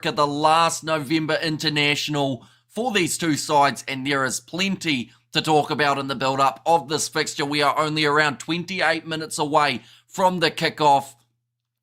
the last November international for these two sides, and there is plenty to talk about in the build-up of this fixture. We are only around 28 minutes away from the kickoff,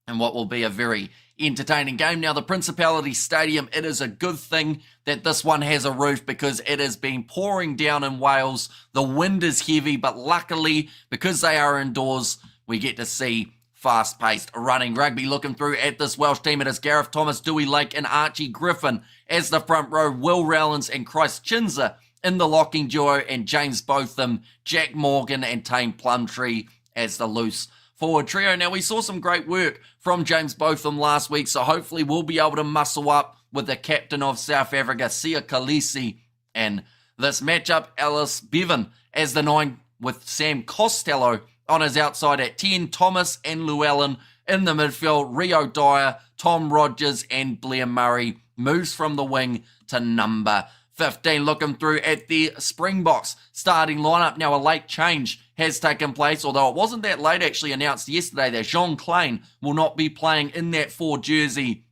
and what will be a very entertaining game. Now, the Principality Stadium, it is a good thing that this one has a roof because it has been pouring down in Wales. The wind is heavy, but luckily, because they are indoors, we get to see fast-paced running rugby. Looking through at this Welsh team, it is Gareth Thomas, Dewey Lake and Archie Griffin as the front row, Will Rowlands and Christ Chinzer in the locking duo, and James Botham, Jack Morgan and Tame Plumtree as the loose forward trio. Now, we saw some great work from James Botham last week, so hopefully we'll be able to muscle up with the captain of South Africa, Sia Khaleesi, and this matchup, Alice Bevan as the 9 with Sam Costello on his outside at 10, Thomas and Llewellyn in the midfield, Rio Dyer, Tom Rogers and Blair Murray moves from the wing to number 15. Looking through at the Springboks starting lineup. Now, a late change has taken place, although it wasn't that late, actually announced yesterday that Jean Klein will not be playing in that 4 jersey.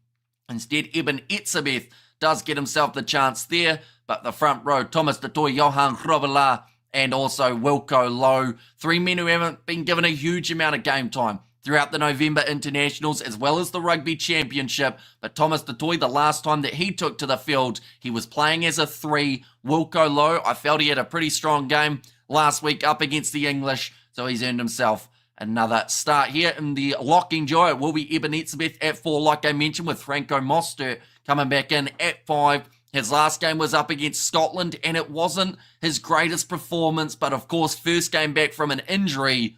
Instead, Eben Etzebeth does get himself the chance there, but the front row, Thomas du Toit, Johan Grobbelaar, and also Wilco Lowe, 3 men who haven't been given a huge amount of game time throughout the November internationals as well as the Rugby Championship. But Thomas du Toit, the last time that he took to the field, he was playing as a 3. Wilco Lowe, I felt he had a pretty strong game last week up against the English, so he's earned himself another start here in the locking duo. It will be Eben Etzebeth at 4, like I mentioned, with Franco Mostert coming back in at 5. His last game was up against Scotland, and it wasn't his greatest performance, but of course, first game back from an injury,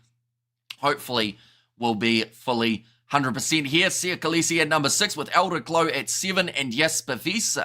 hopefully will be fully 100% here. Sia Khaleesi at number 6 with Eldrick Lowe at 7 and Jasper Wiese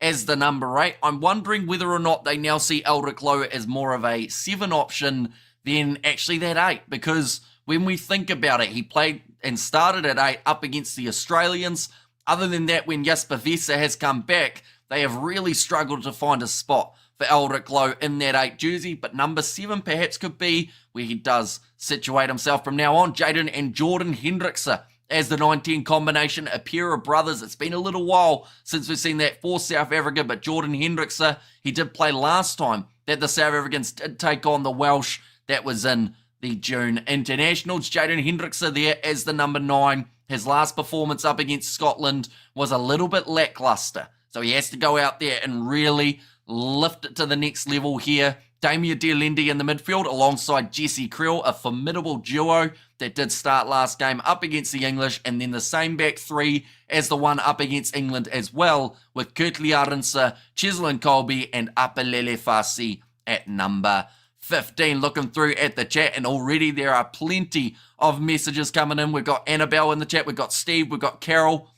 as the number 8. I'm wondering whether or not they now see Eldrick Lowe as more of a 7 option than actually that 8, because when we think about it, he played and started at 8 up against the Australians. Other than that, when Jasper Wiese has come back, they have really struggled to find a spot for Eldrick Lowe in that 8 jersey, but number 7 perhaps could be where he does situate himself from now on. Jaden and Jordan Hendrickse as the 19 combination, a pair of brothers. It's been a little while since we've seen that for South Africa, but Jordan Hendrickse, he did play last time that the South Africans did take on the Welsh. That was in the June internationals. Jaden Hendrickse there as the number 9. His last performance up against Scotland was a little bit lackluster, so he has to go out there and really lift it to the next level here. Damien Delendy in the midfield alongside Jesse Creel, a formidable duo that did start last game up against the English, and then the same back 3 as the one up against England as well, with Kurtley Arendse, Cheslin Colby and Apelele Fasi at number 15. Looking through at the chat, and already there are plenty of messages coming in. We've got Annabelle in the chat, we've got Steve, we've got Carol,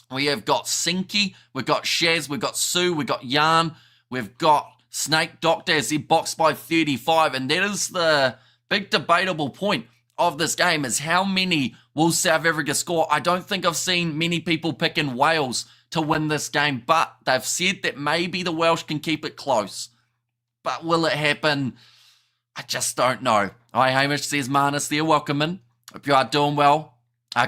we have got Sinky, we've got Shaz, we've got Sue, we've got Jan, we've got Snake Doctor as he boxed by 35, and that is the big debatable point of this game, is how many will South Africa score. I don't think I've seen many people picking Wales to win this game, but they've said that maybe the Welsh can keep it close. But will it happen? I just don't know. Hi Hamish, says Manus there, welcome in. Hope you are doing well.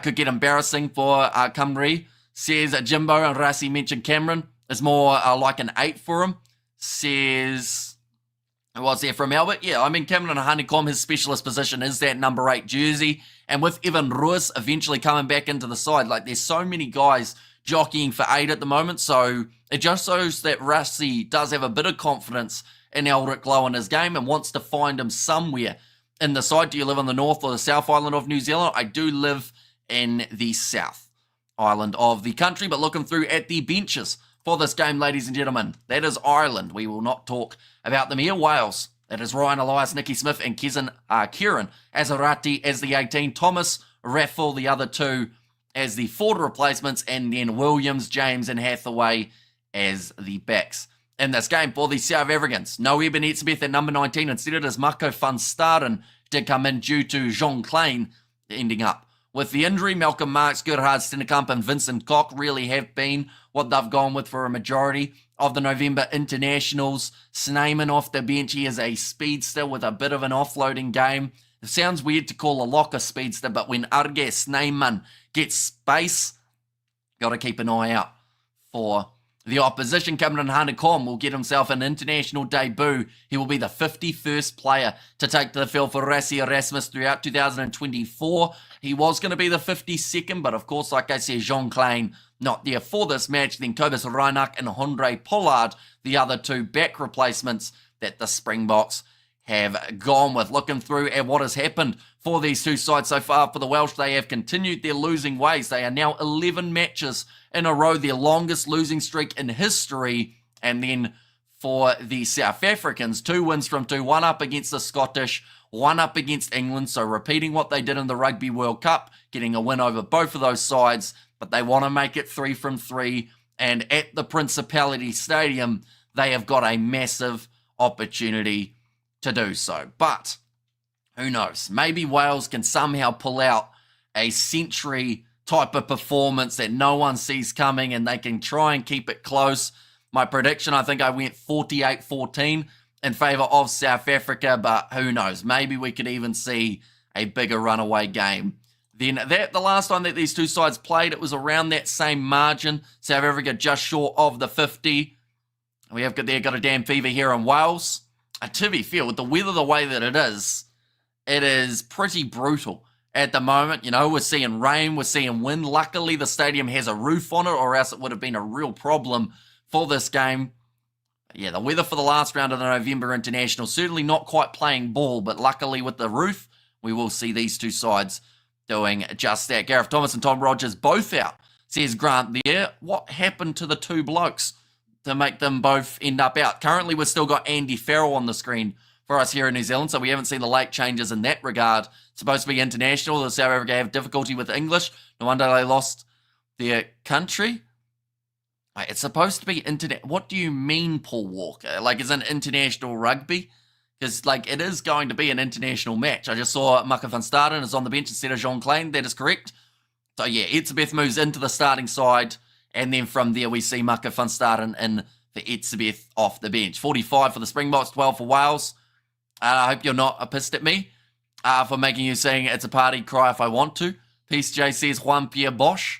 Could get embarrassing for Cymru, says Jimbo, and Rassi mentioned Cameron. It's more like an 8 for him. Says, what's there from Albert? Yeah, I mean, Cameron Honeycomb, his specialist position is that number 8 jersey. And with Evan Ruiz eventually coming back into the side, like there's so many guys jockeying for 8 at the moment. So it just shows that Rassi does have a bit of confidence in Eldrick Lowe in his game and wants to find him somewhere in the side. Do you live on the North or the South Island of New Zealand? I do live in the South Island of the country, but looking through at the benches for this game, ladies and gentlemen, that is Ireland. We will not talk about them here. Wales, that is Ryan Elias, Nicky Smith, and Kieran Azarati as the 18. Thomas, Raffle, the other 2 as the forward replacements, and then Williams, James, and Hathaway as the backs. In this game for the South Africans, no Eben Etzebeth at number 19. Instead, it is Marco van Staden did come in due to Jean Klein ending up with the injury. Malcolm Marx, Gerhard Stennekamp, and Vincent Koch really have been what they've gone with for a majority of the November internationals. Snyman off the bench. He is a speedster with a bit of an offloading game. It sounds weird to call a lock a speedster, but when Arge Snyman gets space, got to keep an eye out for the opposition. Coming in, Hanekom will get himself an international debut. He will be the 51st player to take to the field for Rassie Erasmus throughout 2024. He was going to be the 52nd, but of course, like I said, Jean Klein not there for this match. Then Kobus Reinach and Andre Pollard, the other two back replacements that the Springboks have gone with. Looking through at what has happened for these two sides so far for the Welsh, they have continued their losing ways. They are now 11 matches in a row, their longest losing streak in history. And then for the South Africans, 2 wins from 2, 1 up against the Scottish, 1 up against England. So repeating what they did in the Rugby World Cup, getting a win over both of those sides, but they want to make it 3 from 3. And at the Principality Stadium, they have got a massive opportunity to do so. But who knows? Maybe Wales can somehow pull out a century type of performance that no one sees coming and they can try and keep it close. My prediction, I think I went 48-14 in favour of South Africa, but who knows? Maybe we could even see a bigger runaway game. Then the last time that these two sides played, it was around that same margin. South Africa just short of the 50. We have got a damn fever here in Wales. To be fair, with the weather the way that it is pretty brutal at the moment. You know, we're seeing rain, we're seeing wind. Luckily, the stadium has a roof on it, or else it would have been a real problem for this game. Yeah, the weather for the last round of the November International, certainly not quite playing ball, but luckily with the roof, we will see these two sides doing just that. Gareth Thomas and Tom Rogers both out, says Grant there. What happened to the two blokes to make them both end up out? Currently, we've still got Andy Farrell on the screen for us here in New Zealand, so we haven't seen the late changes in that regard. It's supposed to be international. The South Africa have difficulty with English. No wonder they lost their country. It's supposed to be internet. What do you mean, Paul Walker? Like, is it international rugby? Because, like, it is going to be an international match. I just saw Maka van Staden is on the bench instead of Jean Klein. That is correct. So, yeah, Etzebeth moves into the starting side. And then from there, we see Maka van Staden in for Etzebeth off the bench. 45 for the Springboks, 12 for Wales. I hope you're not pissed at me for making you sing It's a Party, Cry If I Want To. Peace J says Juan Pierre Bosch.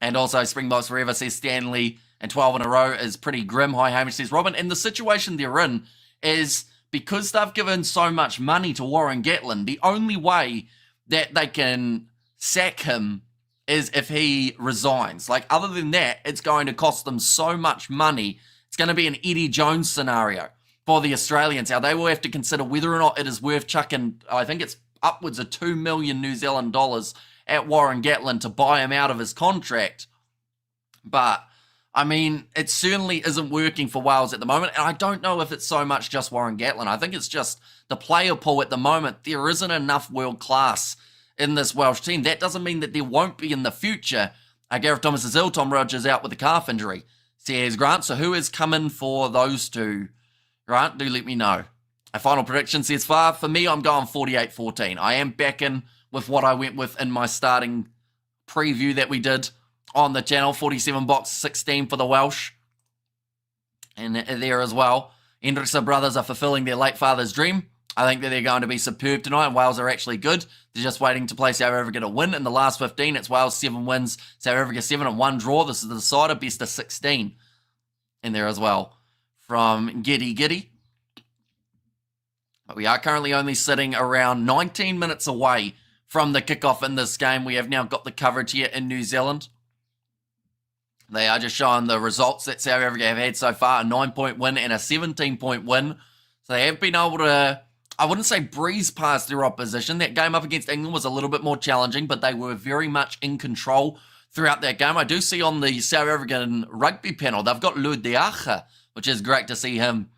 And also Springboks Forever says Stanley. And 12 in a row is pretty grim. Hi Hamish says Robin. And the situation they're in is because they've given so much money to Warren Gatland, the only way that they can sack him is if he resigns. Like, other than that, it's going to cost them so much money. It's going to be an Eddie Jones scenario for the Australians. Now, they will have to consider whether or not it is worth chucking, I think it's upwards of 2 million New Zealand dollars at Warren Gatland to buy him out of his contract. But, I mean, it certainly isn't working for Wales at the moment. And I don't know if it's so much just Warren Gatland. I think it's just the player pool at the moment. There isn't enough world class in this Welsh team. That doesn't mean that there won't be in the future. Gareth Thomas is ill. Tom Rogers out with a calf injury, says Grant. So who is coming for those two? Grant, do let me know. A final prediction says far. For me, I'm going 48-14. I am backing with what I went with in my starting preview that we did on the channel. 47 box, 16 for the Welsh. And there as well. Hendrickson brothers are fulfilling their late father's dream. I think that they're going to be superb tonight, and Wales are actually good. They're just waiting to play South Africa to win. In the last 15, it's Wales 7 wins, South Africa 7 and 1 draw. This is the decider, best of 16 in there as well from Giddy. But we are currently only sitting around 19 minutes away from the kickoff in this game. We have now got the coverage here in New Zealand. They are just showing the results that South Africa have had so far, a 9-point win and a 17-point win. So they have been able to, I wouldn't say breeze past their opposition. That game up against England was a little bit more challenging, but they were very much in control throughout that game. I do see on the South African rugby panel, they've got Lou Deacha, which is great to see him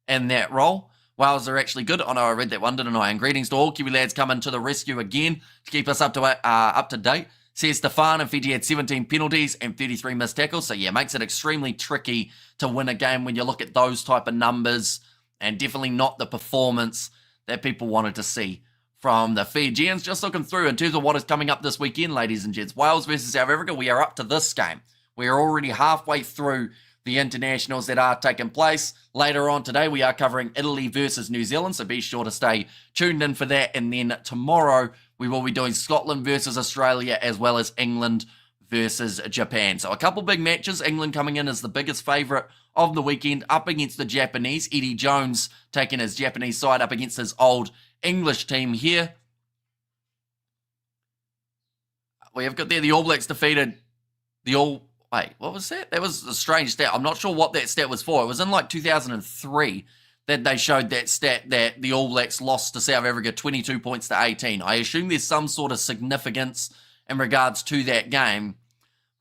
in that role. Wales are actually good. Oh no, I read that one, didn't I? And greetings to all Kiwi lads coming to the rescue again to keep us up to date. Says Stefan, and Fiji had 17 penalties and 33 missed tackles. So yeah, makes it extremely tricky to win a game when you look at those type of numbers, and definitely not the performance that people wanted to see from the Fijians. Just looking through in terms of what is coming up this weekend, ladies and gents. Wales versus South Africa, we are up to this game. We are already halfway through the internationals that are taking place. Later on today, we are covering Italy versus New Zealand, so be sure to stay tuned in for that. And then tomorrow, we will be doing Scotland versus Australia, as well as England versus Japan. So a couple big matches. England coming in as the biggest favourite of the weekend up against the Japanese. Eddie Jones taking his Japanese side up against his old English team here. We have got there the All Blacks defeated the All... Wait, what was that? That was a strange stat. I'm not sure what that stat was for. It was in like 2003 that they showed that stat that the All Blacks lost to South Africa 22 points to 18. I assume there's some sort of significance in regards to that game,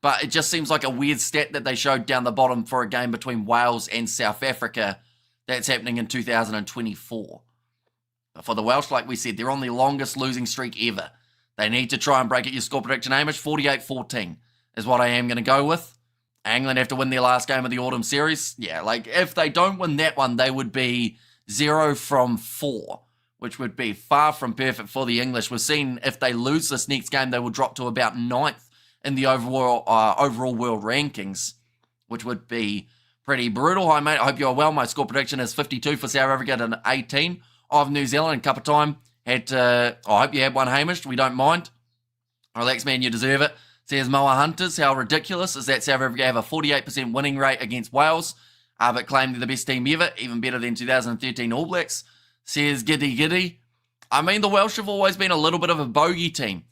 but it just seems like a weird stat that they showed down the bottom for a game between Wales and South Africa that's happening in 2024. But for the Welsh, like we said, they're on the longest losing streak ever. They need to try and break it. Your score prediction, Hamish, 48-14 is what I am going to go with. England have to win their last game of the Autumn Series. Yeah, like if they don't win that one, they would be 0 from 4, which would be far from perfect for the English. We've seen if they lose this next game, they will drop to about 9th in the overall world rankings, which would be pretty brutal. Hi, mate. I hope you're well. My score prediction is 52 for South Africa and 18 of New Zealand. In cup of time, I hope you had one, Hamish. We don't mind. Relax, man. You deserve it. Says Moa Hunters, how ridiculous is that South Africa have a 48% winning rate against Wales, but claim they're the best team ever, even better than 2013 All Blacks. Says Giddy. I mean, the Welsh have always been a little bit of a bogey team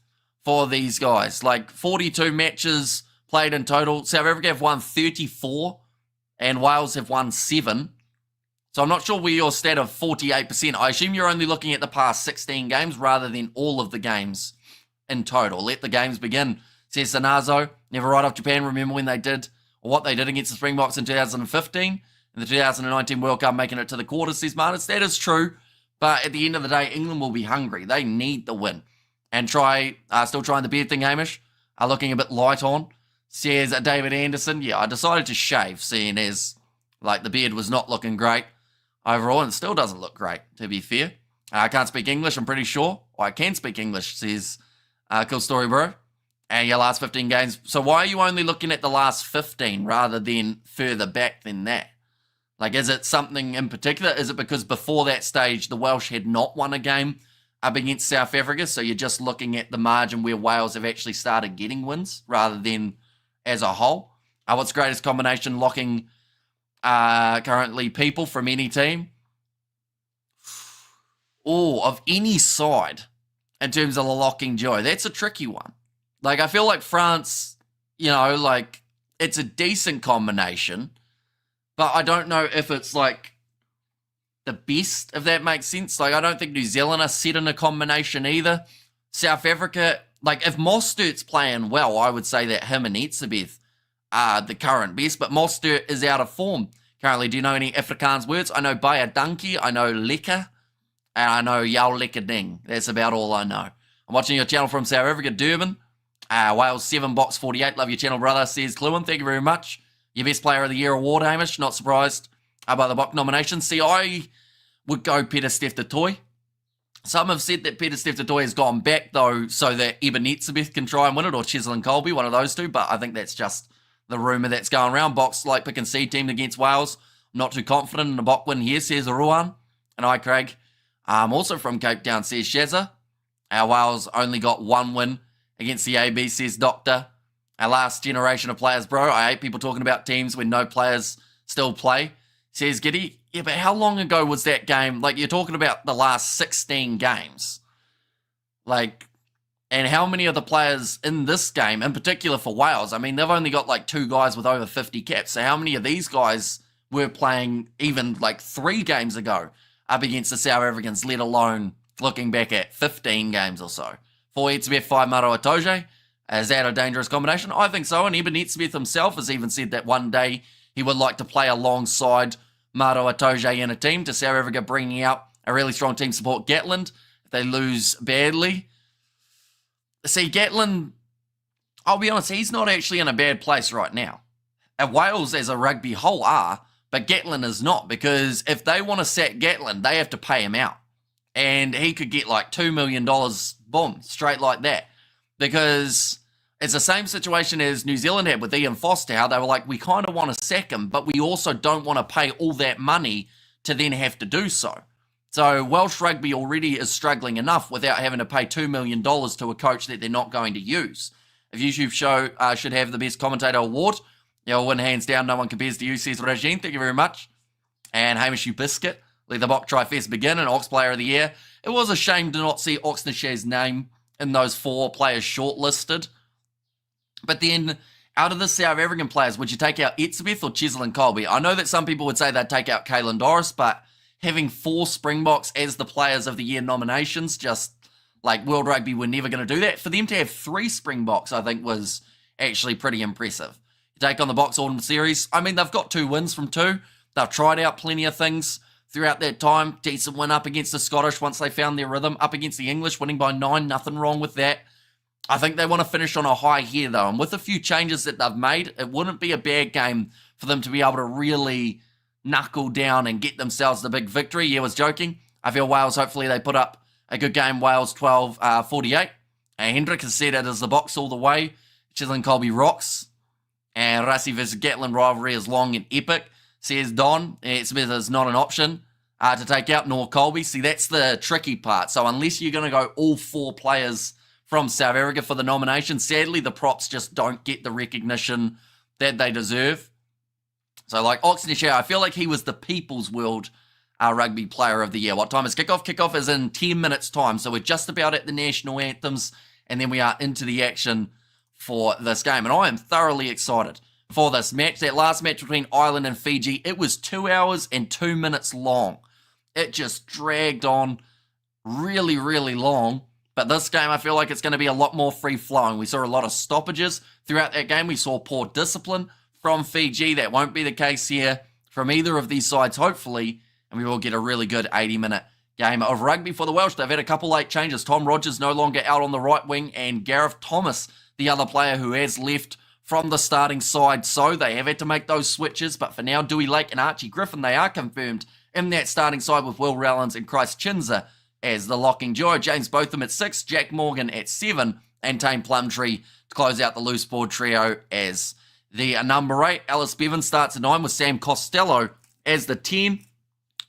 for these guys. Like 42 matches played in total. South Africa have won 34 and Wales have won 7. So I'm not sure where your stat of 48%. I assume you're only looking at the past 16 games rather than all of the games in total. Let the games begin. Says Sanazo, never write off Japan. Remember when they did, or what they did against the Springboks in 2015, in the 2019 World Cup, making it to the quarters, says Martins. That is true, but at the end of the day, England will be hungry. They need the win. And still trying the beard thing, Hamish, looking a bit light on. Says David Anderson, yeah, I decided to shave, seeing as, like, the beard was not looking great overall, and it still doesn't look great, to be fair. I can't speak English, I'm pretty sure. I can speak English, says Cool Story Bro. And your last 15 games. So why are you only looking at the last 15 rather than further back than that? Like, is it something in particular? Is it because before that stage, the Welsh had not won a game up against South Africa? So you're just looking at the margin where Wales have actually started getting wins rather than as a whole? What's the greatest combination locking currently people from any team? Of any side in terms of the locking Joe. That's a tricky one. Like, I feel like France, it's a decent combination, but I don't know if it's, like, the best, if that makes sense. Like, I don't think New Zealand are set in a combination either. South Africa, like, if Mostert's playing well, I would say that him and Etzebeth are the current best, but Mostert is out of form currently. Do you know any Afrikaans words? I know Baya Dankie, I know Lekker, and I know Yao Lekker Ding. That's about all I know. I'm watching your channel from South Africa, Durban. Wales 7 box 48. Love your channel, brother, says Cluin. Thank you very much. Your best player of the year award, Hamish. Not surprised by the box nomination. See, I would go Pieter-Steph du Toit. Some have said that Pieter-Steph du Toit has gone back, though, so that Eben Etzebeth can try and win it, or Cheslin Colby, one of those two, but I think that's just the rumour that's going around. Box like pick and seed team against Wales. I'm not too confident in a box win here, says Ruan. And I, Craig. Also from Cape Town, says Shazza. Wales only got one win against the AB, says Doctor. Our last generation of players, bro. I hate people talking about teams when no players still play, says Giddy. Yeah, but how long ago was that game? Like, you're talking about the last 16 games. Like, and how many of the players in this game, in particular for Wales, I mean, they've only got like 2 guys with over 50 caps. So how many of these guys were playing even like 3 games ago up against the South Africans, let alone looking back at 15 games or so? 4 Etzebeth, 5 Maro Itoje. Is that a dangerous combination? I think so. And Eben Etzebeth himself has even said that one day he would like to play alongside Maro Itoje in a team, to South Africa bringing out a really strong team support Gatland if they lose badly. See, Gatland, I'll be honest, he's not actually in a bad place right now. Wales as a rugby whole are, but Gatland is not, because if they want to sack Gatland, they have to pay him out. And he could get like $2 million, boom, straight like that. Because it's the same situation as New Zealand had with Ian Foster, how they were like, we kind of want to sack him, but we also don't want to pay all that money to then have to do so. So Welsh rugby already is struggling enough without having to pay $2 million to a coach that they're not going to use. If YouTube show should have the best commentator award, you'll win hands down. No one compares to you, says Regine. Thank you very much. And Hamish Biscuit, let the Bok Tri-Fest begin, and Ox Player of the Year. It was a shame to not see Oxnash's name in those 4 players shortlisted. But then, out of the South African players, would you take out Etzebeth or Cheslin Colby? I know that some people would say they'd take out Caelan Doris, but having 4 Springboks as the Players of the Year nominations, just like World Rugby were never going to do that. For them to have 3 Springboks, I think, was actually pretty impressive. You take on the Box Autumn Series. I mean, they've got 2 wins from 2. They've tried out plenty of things throughout that time. Decent win up against the Scottish once they found their rhythm. Up against the English, winning by 9. Nothing wrong with that. I think they want to finish on a high here, though. And with a few changes that they've made, it wouldn't be a bad game for them to be able to really knuckle down and get themselves the big victory. Yeah, I was joking. I feel Wales, hopefully they put up a good game. Wales 12-48. And Hendrick has said it is the Box all the way. Cheslin Colby rocks. And Rassie versus Gatlin rivalry is long and epic, says Don. Smith is not an option to take out, nor Colby. See, that's the tricky part. So unless you're going to go all 4 players from South Africa for the nomination, sadly, the props just don't get the recognition that they deserve. So, like Oxnashare, I feel like he was the People's World Rugby Player of the Year. What time is kickoff? Kickoff is in 10 minutes' time. So we're just about at the national anthems, and then we are into the action for this game. And I am thoroughly excited for this match. That last match between Ireland and Fiji, it was 2 hours and 2 minutes long. It just dragged on really, really long. But this game, I feel like it's going to be a lot more free-flowing. We saw a lot of stoppages throughout that game. We saw poor discipline from Fiji. That won't be the case here from either of these sides, hopefully. And we will get a really good 80-minute game of rugby for the Welsh. They've had a couple late changes. Tom Rogers no longer out on the right wing, and Gareth Thomas, the other player who has left from the starting side. So they have had to make those switches. But for now, Dewey Lake and Archie Griffin, they are confirmed in that starting side with Will Rowlands and Christ Chinzer as the locking duo. James Botham at 6, Jack Morgan at 7, and Tame Plumtree to close out the loose board trio as the number 8. Alice Bevan starts at 9 with Sam Costello as the 10.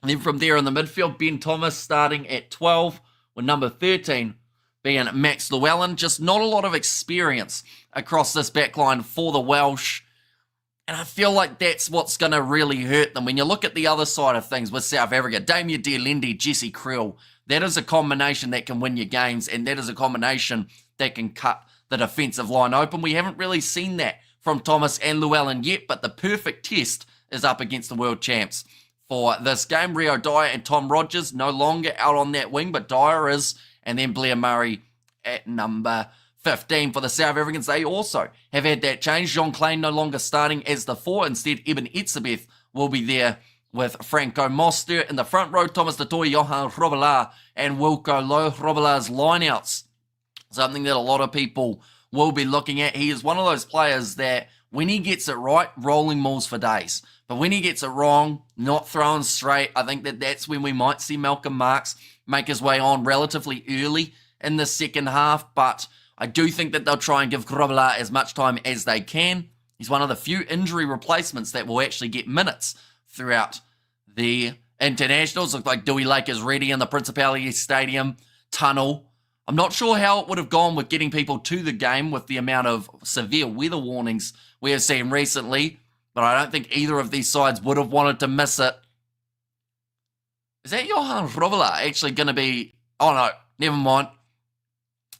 And then from there in the midfield, Ben Thomas starting at 12 with number 13 being Max Llewellyn. Just not a lot of experience across this backline for the Welsh. And I feel like that's what's going to really hurt them. When you look at the other side of things with South Africa, Damien Dearlendi, Jesse Kriel, that is a combination that can win your games, and that is a combination that can cut the defensive line open. We haven't really seen that from Thomas and Llewellyn yet, but the perfect test is up against the world champs for this game. Rio Dyer and Tom Rogers no longer out on that wing, but Dyer is, and then Blair Murray at number 15 for the South Africans. They also have had that change. Jean Klein no longer starting as the 4. Instead, Eben Etzebeth will be there with Franco Moster in the front row. Thomas Detoy, Johan Robillard, and Wilco Low. Robillard's lineouts, something that a lot of people will be looking at. He is one of those players that when he gets it right, rolling mauls for days. But when he gets it wrong, not throwing straight, I think that that's when we might see Malcolm Marx make his way on relatively early in the second half. But I do think that they'll try and give Robillard as much time as they can. He's one of the few injury replacements that will actually get minutes throughout the internationals. Look like Dewey Lake is ready in the Principality Stadium tunnel. I'm not sure how it would have gone with getting people to the game with the amount of severe weather warnings we have seen recently, but I don't think either of these sides would have wanted to miss it. Is that Johan Robillard actually going to be... Oh no, never mind.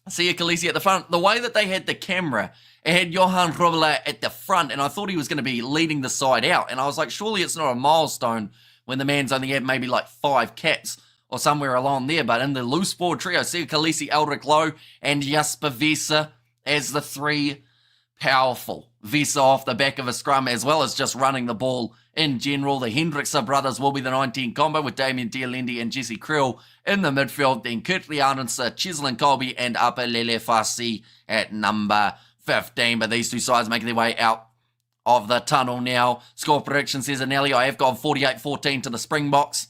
Sia Khaleesi at the front. The way that they had the camera, it had Johan Robillard at the front, and I thought he was going to be leading the side out. And I was like, surely it's not a milestone when the man's only had maybe like 5 caps or somewhere along there. But in the loose board trio, Sia Khaleesi, Eldrick Lowe, and Jasper Vesa as the 3 powerful. Vesa off the back of a scrum, as well as just running the ball in general. The Hendrickse brothers will be the 19 combo with Damien Dearlendi and Jesse Kriel in the midfield. Then Kurtley Arnonson, Cheslin Colby, and Apelele Farsi at number 15. But these two sides making their way out of the tunnel now. Score prediction, says Anelli. I have gone 48-14 to the Springboks,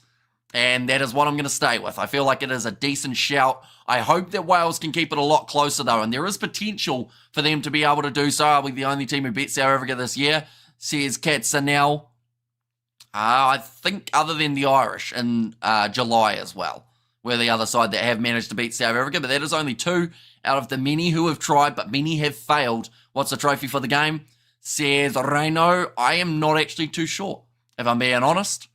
and that is what I'm going to stay with. I feel like it is a decent shout. I hope that Wales can keep it a lot closer, though, and there is potential for them to be able to do so. Are we the only team who beat South Africa this year? Says Katsanel. I think other than the Irish in July as well. We're the other side that have managed to beat South Africa, but that is only 2 out of the many who have tried, but many have failed. What's the trophy for the game? Says Reno. I am not actually too sure, if I'm being honest.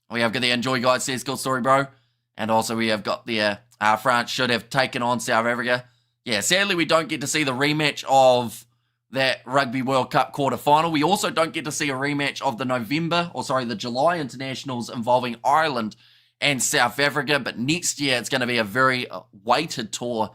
We have got the enjoy guide, says good story, bro. And also we have got the France should have taken on South Africa. Yeah, sadly we don't get to see the rematch of that Rugby World Cup quarterfinal. We also don't get to see a rematch of the July internationals involving Ireland and South Africa. But next year it's going to be a very weighted tour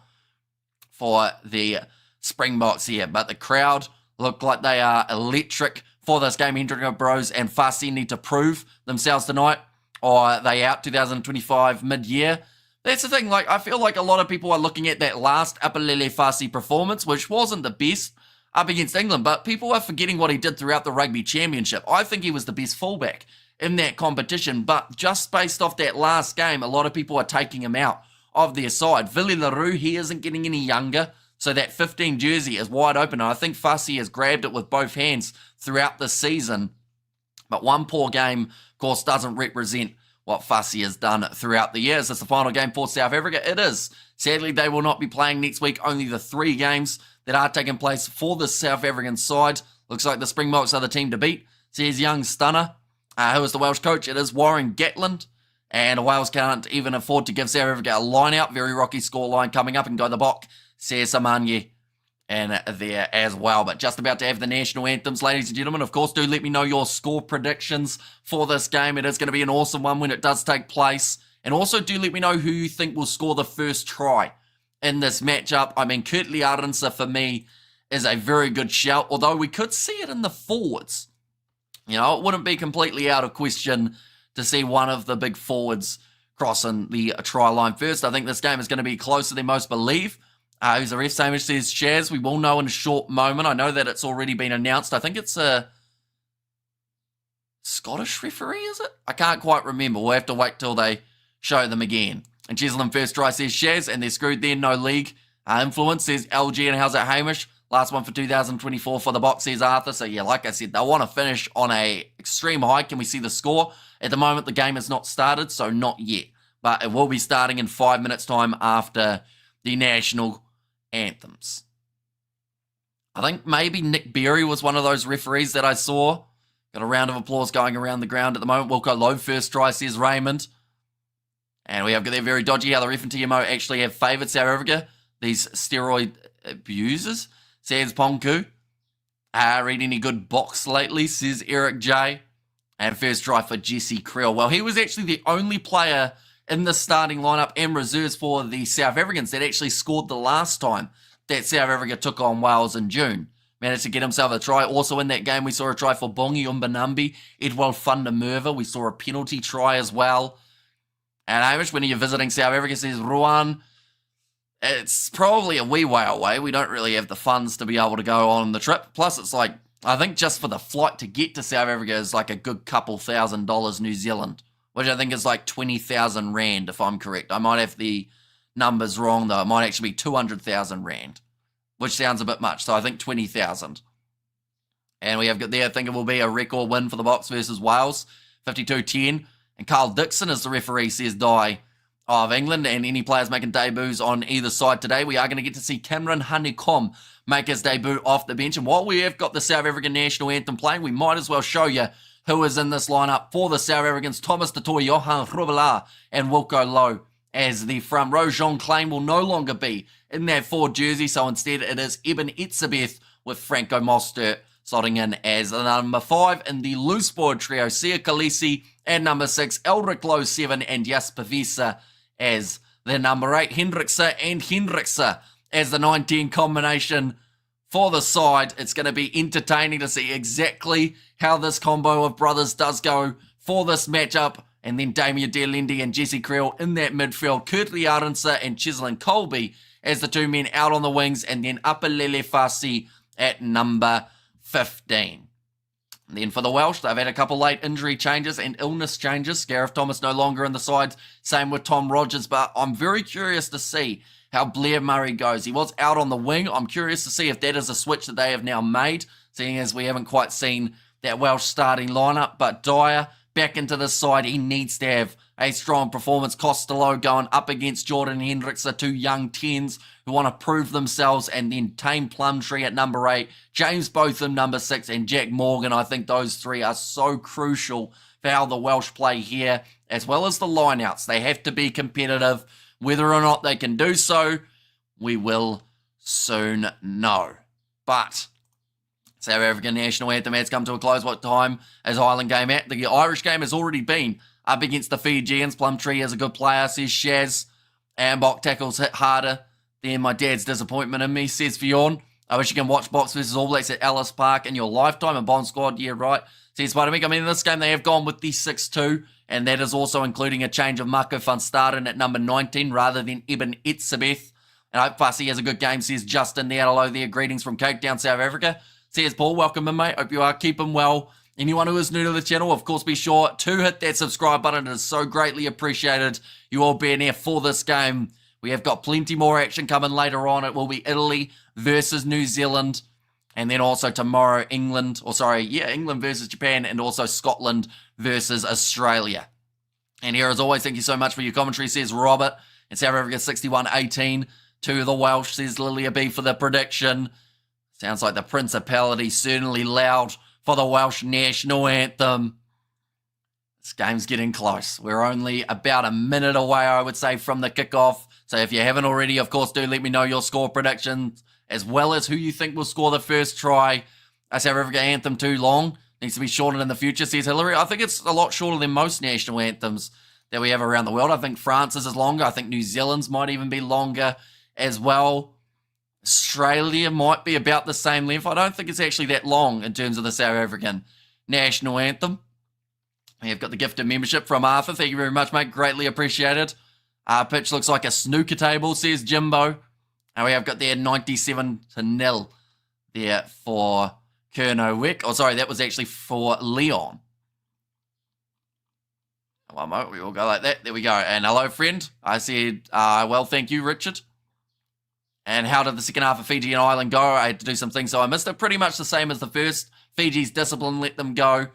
for the Springboks here. But the crowd look like they are electric for this game. Hendrick Bros and Fassi need to prove themselves tonight, or are they out 2025 mid-year? That's the thing, like, I feel like a lot of people are looking at that last Apalele Fassi performance, which wasn't the best up against England, but people are forgetting what he did throughout the Rugby Championship. I think he was the best fullback in that competition, but just based off that last game, a lot of people are taking him out of their side. Willie LaRue, he isn't getting any younger, so that 15 jersey is wide open, and I think Fassi has grabbed it with both hands throughout the season. But one poor game, of course, doesn't represent what Fassi has done throughout the years. It's the final game for South Africa. It is. Sadly, they will not be playing next week. Only the 3 games that are taking place for the South African side. Looks like the Springboks are the team to beat. Says young stunner. Who is the Welsh coach? It is Warren Gatland. And Wales can't even afford to give South Africa a line out. Very rocky scoreline coming up and go the Bok. Says Samanye. And there as well. But just about to have the national anthems, ladies and gentlemen. Of course, do let me know your score predictions for this game. It is going to be an awesome one when it does take place. And also do let me know who you think will score the first try in this matchup. I mean, Kurtley Arendse for me is a very good shout, although we could see it in the forwards. You know, it wouldn't be completely out of question to see one of the big forwards crossing the try line first. I think this game is going to be closer than most believe. Who's the ref? Samish says, Shaz, we will know in a short moment. I know that it's already been announced. I think it's a Scottish referee, is it? I can't quite remember. We'll have to wait till they show them again. And Cheslin first try, says Shaz, and they're screwed there. No league influence, says LG. And how's that, Hamish? Last one for 2024 for the box, says Arthur. So yeah, like I said, they want to finish on a extreme high. Can we see the score? At the moment, the game has not started, so not yet. But it will be starting in 5 minutes' time after the national anthems. I think maybe Nick Berry was one of those referees that I saw. Got a round of applause going around the ground at the moment. Wilco Lowe first try, says Raymond. And we have got there very dodgy how the ref and TMO actually have favoured South Africa. These steroid abusers, says Ponku. Read any good box lately, says Eric J. And first try for Jesse Creel. Well, he was actually the only player in the starting lineup and reserves for the South Africans that actually scored the last time that South Africa took on Wales in June. Managed to get himself a try. Also in that game, we saw a try for Bongi Umbanambi, Edwald Fundermerva. We saw a penalty try as well. And Hamish, when you're visiting South Africa, says Ruan, it's probably a wee way away. We don't really have the funds to be able to go on the trip. Plus, it's like, I think just for the flight to get to South Africa is like a good couple $1,000 New Zealand, which I think is like 20,000 Rand, if I'm correct. I might have the numbers wrong, though. It might actually be 200,000 Rand, which sounds a bit much. So I think 20,000. And we have got there, I think it will be a record win for the Box versus Wales, 52-10. And Carl Dixon is the referee, says Di of England. And any players making debuts on either side today, we are going to get to see Cameron Honeycomb make his debut off the bench. And while we have got the South African national anthem playing, we might as well show you who is in this lineup for the South Africans. Thomas Tatoy, Johan Grobelaar, and Wilco Lowe as the front row. Jean Klein will no longer be in that forward jersey, so instead it is Eben Etzebeth with Franco Mostert slotting in as the number 5 in the loose board trio. Sia Khaleesi and number 6, Elric Lowe 7, and Jasper Wiese as the number 8. Hendrickse and Hendrickse as the 19 combination for the side. It's going to be entertaining to see exactly how this combo of brothers does go for this matchup. And then Damien Dearlendy and Jesse Creel in that midfield. Kurtley Arendse and Cheslin Colby as the 2 men out on the wings. And then Apalele Fassi at number 15. And then for the Welsh, they've had a couple late injury changes and illness changes. Gareth Thomas no longer in the sides. Same with Tom Rogers. But I'm very curious to see how Blair Murray goes. He was out on the wing. I'm curious to see if that is a switch that they have now made, seeing as we haven't quite seen that Welsh starting lineup. But Dyer, back into the side. He needs to have a strong performance. Costello going up against Jordan Hendricks, the two young 10s who want to prove themselves, and then Tame Plumtree at number 8, James Botham number 6, and Jack Morgan. I think those three are so crucial for how the Welsh play here, as well as the lineouts. They have to be competitive. Whether or not they can do so, we will soon know. But South African national anthem has come to a close. What time is Ireland game at? The Irish game has already been up against the Fijians. Plumtree is a good player, says Shaz. Ambok tackles hit harder than my dad's disappointment in me, says Fionn. I wish you can watch Box versus All Blacks at Ellis Park in your lifetime. And Bond Squad, yeah, right, says Spider-Mick. I mean, in this game, they have gone with the 6-2, and that is also including a change of Marco van Staden at number 19 rather than Eben Etzebeth. And I hope Fussy has a good game, says Justin there. Hello there. Greetings from Cape Town, South Africa. Says Paul, welcome in, mate. Hope you are keeping well. Anyone who is new to the channel, of course, be sure to hit that subscribe button. It is so greatly appreciated. You all being here for this game. We have got plenty more action coming later on. It will be Italy versus New Zealand. And then also tomorrow, England versus Japan, and also Scotland versus Australia. And here, as always, thank you so much for your commentary, says Robert. And South Africa 61-18 to the Welsh, says Lilia B for the prediction. Sounds like the Principality certainly loud for the Welsh national anthem. This game's getting close. We're only about a minute away, I would say, from the kickoff. So if you haven't already, of course, do let me know your score predictions, as well as who you think will score the first try. South Africa anthem too long. Needs to be shortened in the future, says Hillary. I think it's a lot shorter than most national anthems that we have around the world. I think France's is longer. I think New Zealand's might even be longer as well. Australia might be about the same length. I don't think it's actually that long in terms of the South African national anthem. We have got the gifted membership from Arthur. Thank you very much, mate. Greatly appreciated. Pitch looks like a snooker table, says Jimbo. And we have got there 97-0 there for Kerno Wick. Oh, sorry, that was actually for Leon. One moment, we will go like that. There we go. And hello, friend. I said, well, thank you, Richard. And how did the second half of Fiji and Ireland go? I had to do some things, so I missed it. Pretty much the same as the first. Fiji's discipline let them go.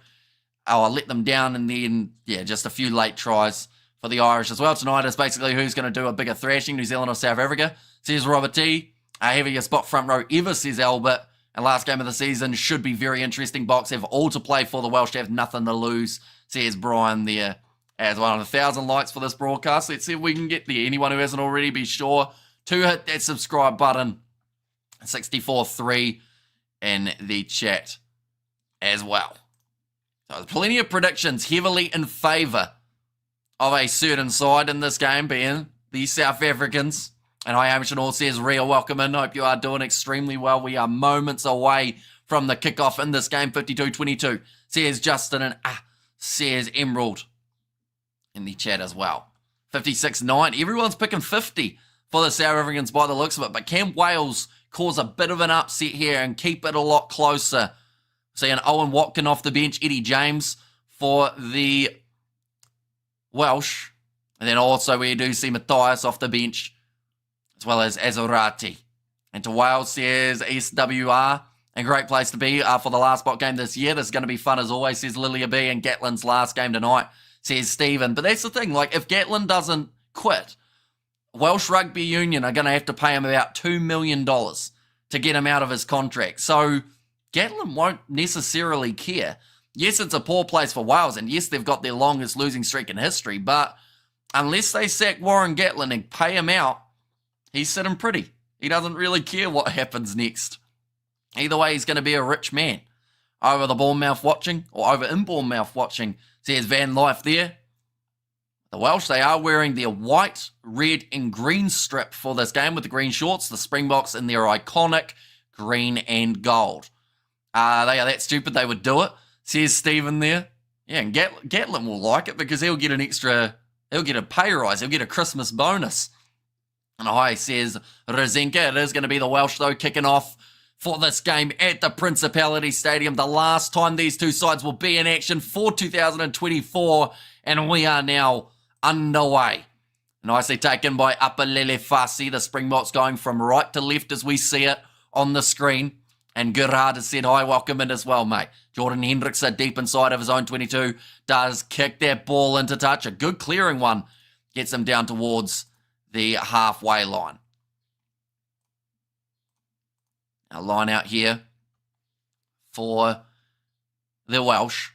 I let them down, and then, yeah, just a few late tries for the Irish as well. Tonight is basically who's going to do a bigger thrashing, New Zealand or South Africa, says Robert T. Heaviest spot front row ever, says Albert. And last game of the season should be very interesting. Box have all to play for. The Welsh have nothing to lose, says Brian there as well. 1,000 likes for this broadcast. Let's see if we can get there. Anyone who hasn't already, be sure to hit that subscribe button. 64-3 in the chat as well. So there's plenty of predictions heavily in favour of a certain side in this game, being the South Africans. And hi, Amish and all, says Ria, welcome in. Hope you are doing extremely well. We are moments away from the kickoff in this game, 52-22. Says Justin, and says Emerald in the chat as well. 56-9. Everyone's picking 50 for the South Africans by the looks of it. But can Wales cause a bit of an upset here and keep it a lot closer? Seeing Owen Watkin off the bench, Eddie James for the Welsh. And then also we do see Matthias off the bench, as well as Azorati. And to Wales, says SWR, a great place to be for the last spot game this year. This is going to be fun as always, says Lilia B. And Gatlin's last game tonight, says Stephen. But that's the thing, like, if Gatlin doesn't quit, Welsh Rugby Union are going to have to pay him about $2 million to get him out of his contract. So Gatlin won't necessarily care. Yes, it's a poor place for Wales, and yes, they've got their longest losing streak in history, but unless they sack Warren Gatlin and pay him out, he's sitting pretty. He doesn't really care what happens next. Either way, he's going to be a rich man. Over the Bournemouth watching, or over in Bournemouth watching, says Van Life there. The Welsh, they are wearing their white, red, and green strip for this game with the green shorts. The Springboks in their iconic green and gold. They are that stupid they would do it, says Stephen there. Yeah, and Gatlin will like it because he'll get a pay rise, he'll get a Christmas bonus. And hi, says Rozenka. It is going to be the Welsh, though, kicking off for this game at the Principality Stadium. The last time these two sides will be in action for 2024, and we are now underway. Nicely taken by Upper Lele Fasi. The Springboks going from right to left as we see it on the screen. And Gerhard has said, hi, welcome in as well, mate. Jordan Hendrickse deep inside of his own 22 does kick that ball into touch. A good clearing one. Gets him down towards the halfway line. Now line out here for the Welsh.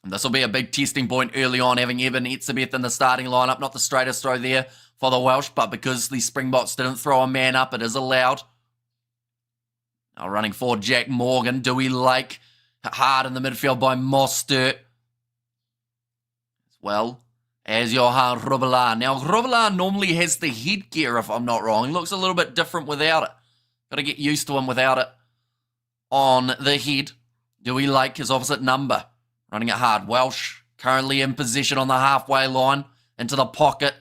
And this will be a big testing point early on, having Evan Etzebeth in the starting lineup. Not the straightest throw there for the Welsh, but because the Springboks didn't throw a man up, it is allowed. Now running forward, Jack Morgan. Dewey Lake hard in the midfield by Mostert. As well as Johan Rubbelaar. Now, Rubbelaar normally has the headgear, if I'm not wrong. He looks a little bit different without it. Got to get used to him without it on the head. Dewey Lake, his opposite number. Running it hard. Welsh currently in position on the halfway line. Into the pocket.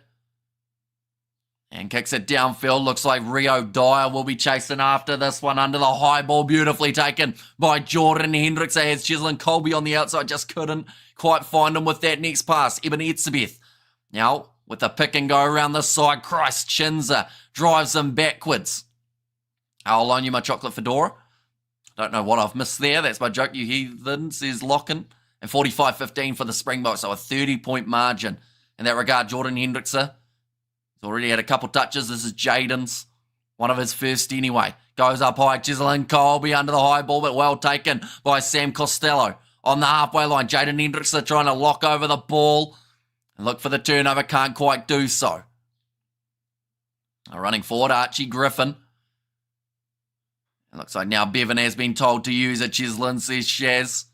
And kicks it downfield. Looks like Rio Dyer will be chasing after this one under the high ball. Beautifully taken by Jordan Hendrickse. Has Cheslin Colby on the outside. Just couldn't quite find him with that next pass. Eben Etzebeth. Now, with a pick and go around the side. Christ Chinza drives him backwards. I'll loan you my chocolate fedora. Don't know what I've missed there. That's my joke, you heathen, says Locken. And 45-15 for the Springboks. So a 30-point margin. In that regard, Jordan Hendrickse. He's already had a couple touches. This is Jaden's. One of his first anyway. Goes up high. Cheslin Colby under the high ball, but well taken by Sam Costello. On the halfway line, Jaden Hendrickse trying to lock over the ball. And look for the turnover. Can't quite do so. Running forward, Archie Griffin. It looks like now Bevan has been told to use it. Cheslin, says Shaz.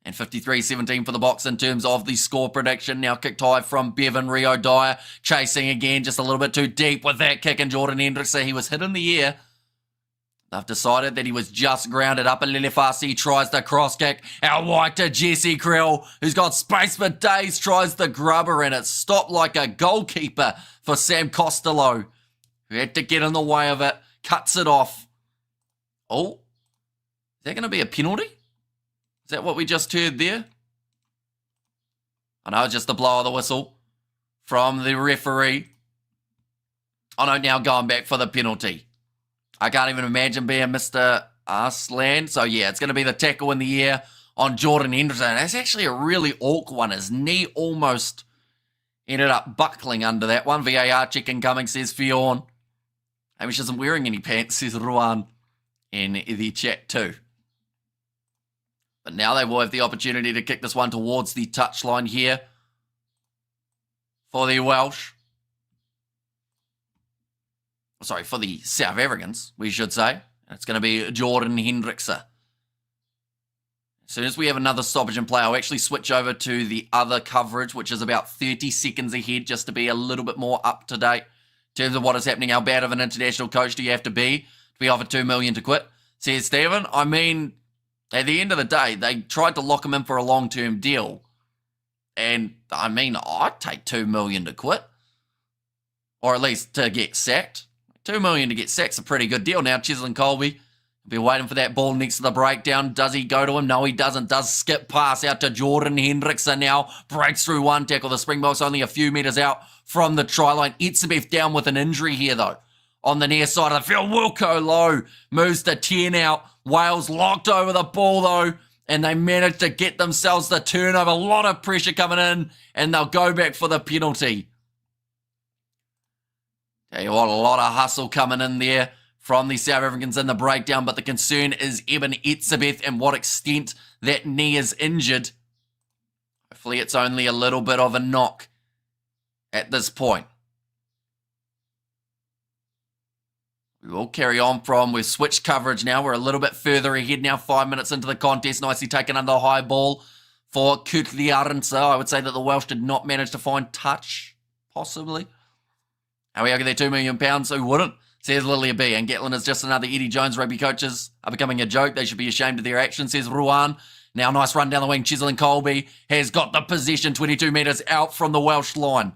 And 53-17 for the Boks in terms of the score prediction. Now kicked high from Bevan. Rio Dyer chasing again, just a little bit too deep with that kick. And Jordan Hendrickse, he was hit in the air. They've decided that he was just grounded up. And Lilifasi tries the cross kick. Out wide to Jesse Krill, who's got space for days, tries the grubber, and it stopped like a goalkeeper for Sam Costello, who had to get in the way of it. Cuts it off. Oh, is that going to be a penalty? Is that what we just heard there? I know, it's just the blow of the whistle from the referee. Oh no, now going back for the penalty. I can't even imagine being Mr. Arslan. So yeah, it's going to be the tackle in the air on Jordan Hendrickse. That's actually a really awkward one. His knee almost ended up buckling under that one. VAR check incoming, says Fionn. Hamish isn't wearing any pants, says Ruan in the chat too. But now they will have the opportunity to kick this one towards the touchline here for the Welsh. Sorry, for the South Africans, we should say. It's going to be Jordan Hendrickse. As soon as we have another stoppage in play, I'll actually switch over to the other coverage, which is about 30 seconds ahead, just to be a little bit more up to date in terms of what is happening. How bad of an international coach do you have to be offered $2 million to quit? Says Stephen. I mean, at the end of the day, they tried to lock him in for a long-term deal. And, I mean, I'd take $2 million to quit. Or at least to get sacked. $2 million to get sacked's a pretty good deal. Now, Cheslin Colby will be waiting for that ball next to the breakdown. Does he go to him? No, he doesn't. Does skip pass out to Jordan Hendrickse now. Breaks through one tackle. The Springboks only a few metres out from the try line. Etzebeth down with an injury here, though. On the near side of the field, Wilco Low moves to 10 out. Wales locked over the ball, though, and they managed to get themselves the turnover. A lot of pressure coming in, and they'll go back for the penalty. Tell you what, a lot of hustle coming in there from the South Africans in the breakdown, but the concern is Eben Etzebeth and what extent that knee is injured. Hopefully it's only a little bit of a knock at this point. We will carry on from, we've switched coverage now. We're a little bit further ahead now, 5 minutes into the contest. Nicely taken under the high ball for Kutliarense. I would say that the Welsh did not manage to find touch, possibly. How we argue their £2 million, who wouldn't? Says Lilia B. And Gatlin is just another Eddie Jones. Rugby coaches are becoming a joke. They should be ashamed of their actions, says Ruan. Now nice run down the wing. Cheslin Colby has got the possession 22 metres out from the Welsh line.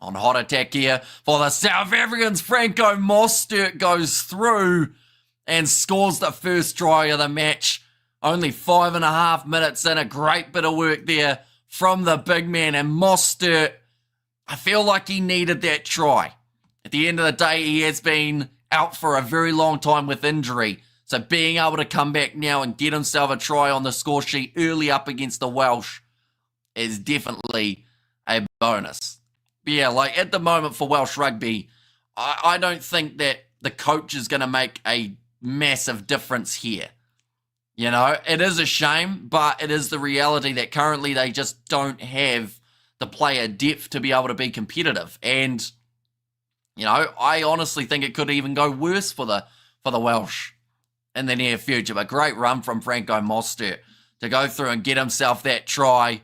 On hot attack here for the South Africans. Franco Mostert goes through and scores the first try of the match. Only 5.5 minutes in. A great bit of work there from the big man. And Mostert, I feel like he needed that try. At the end of the day, he has been out for a very long time with injury. So being able to come back now and get himself a try on the score sheet early up against the Welsh is definitely a bonus. But yeah, like at the moment for Welsh rugby, I don't think that the coach is going to make a massive difference here. You know, it is a shame, but it is the reality that currently they just don't have the player depth to be able to be competitive. And, you know, I honestly think it could even go worse for the Welsh in the near future. But great run from Franco Mostert to go through and get himself that try.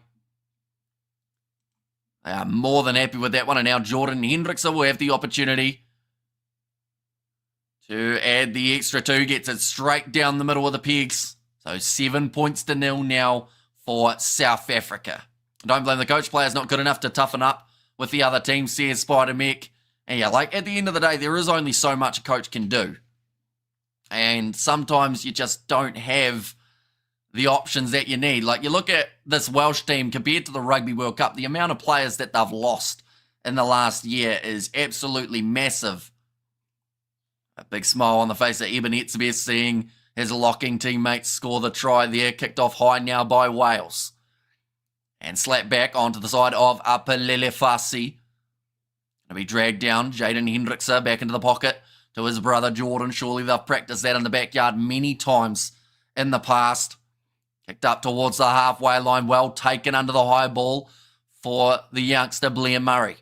They are more than happy with that one. And now Jordan Hendrickson will have the opportunity to add the extra 2. Gets it straight down the middle of the pegs. So 7 points to 0 now for South Africa. Don't blame the coach. Player's not good enough to toughen up with the other team, says Spider-Mech. And yeah, like at the end of the day, there is only so much a coach can do. And sometimes you just don't have the options that you need. Like you look at this Welsh team compared to the Rugby World Cup, the amount of players that they've lost in the last year is absolutely massive. A big smile on the face of Eben Etzebeth seeing his locking teammates score the try there. Kicked off high now by Wales. And slapped back onto the side of Apelele Fasi. Going to be dragged down. Jaden Hendrickson back into the pocket to his brother Jordan. Surely they've practiced that in the backyard many times in the past. Kicked up towards the halfway line. Well taken under the high ball for the youngster Blair Murray.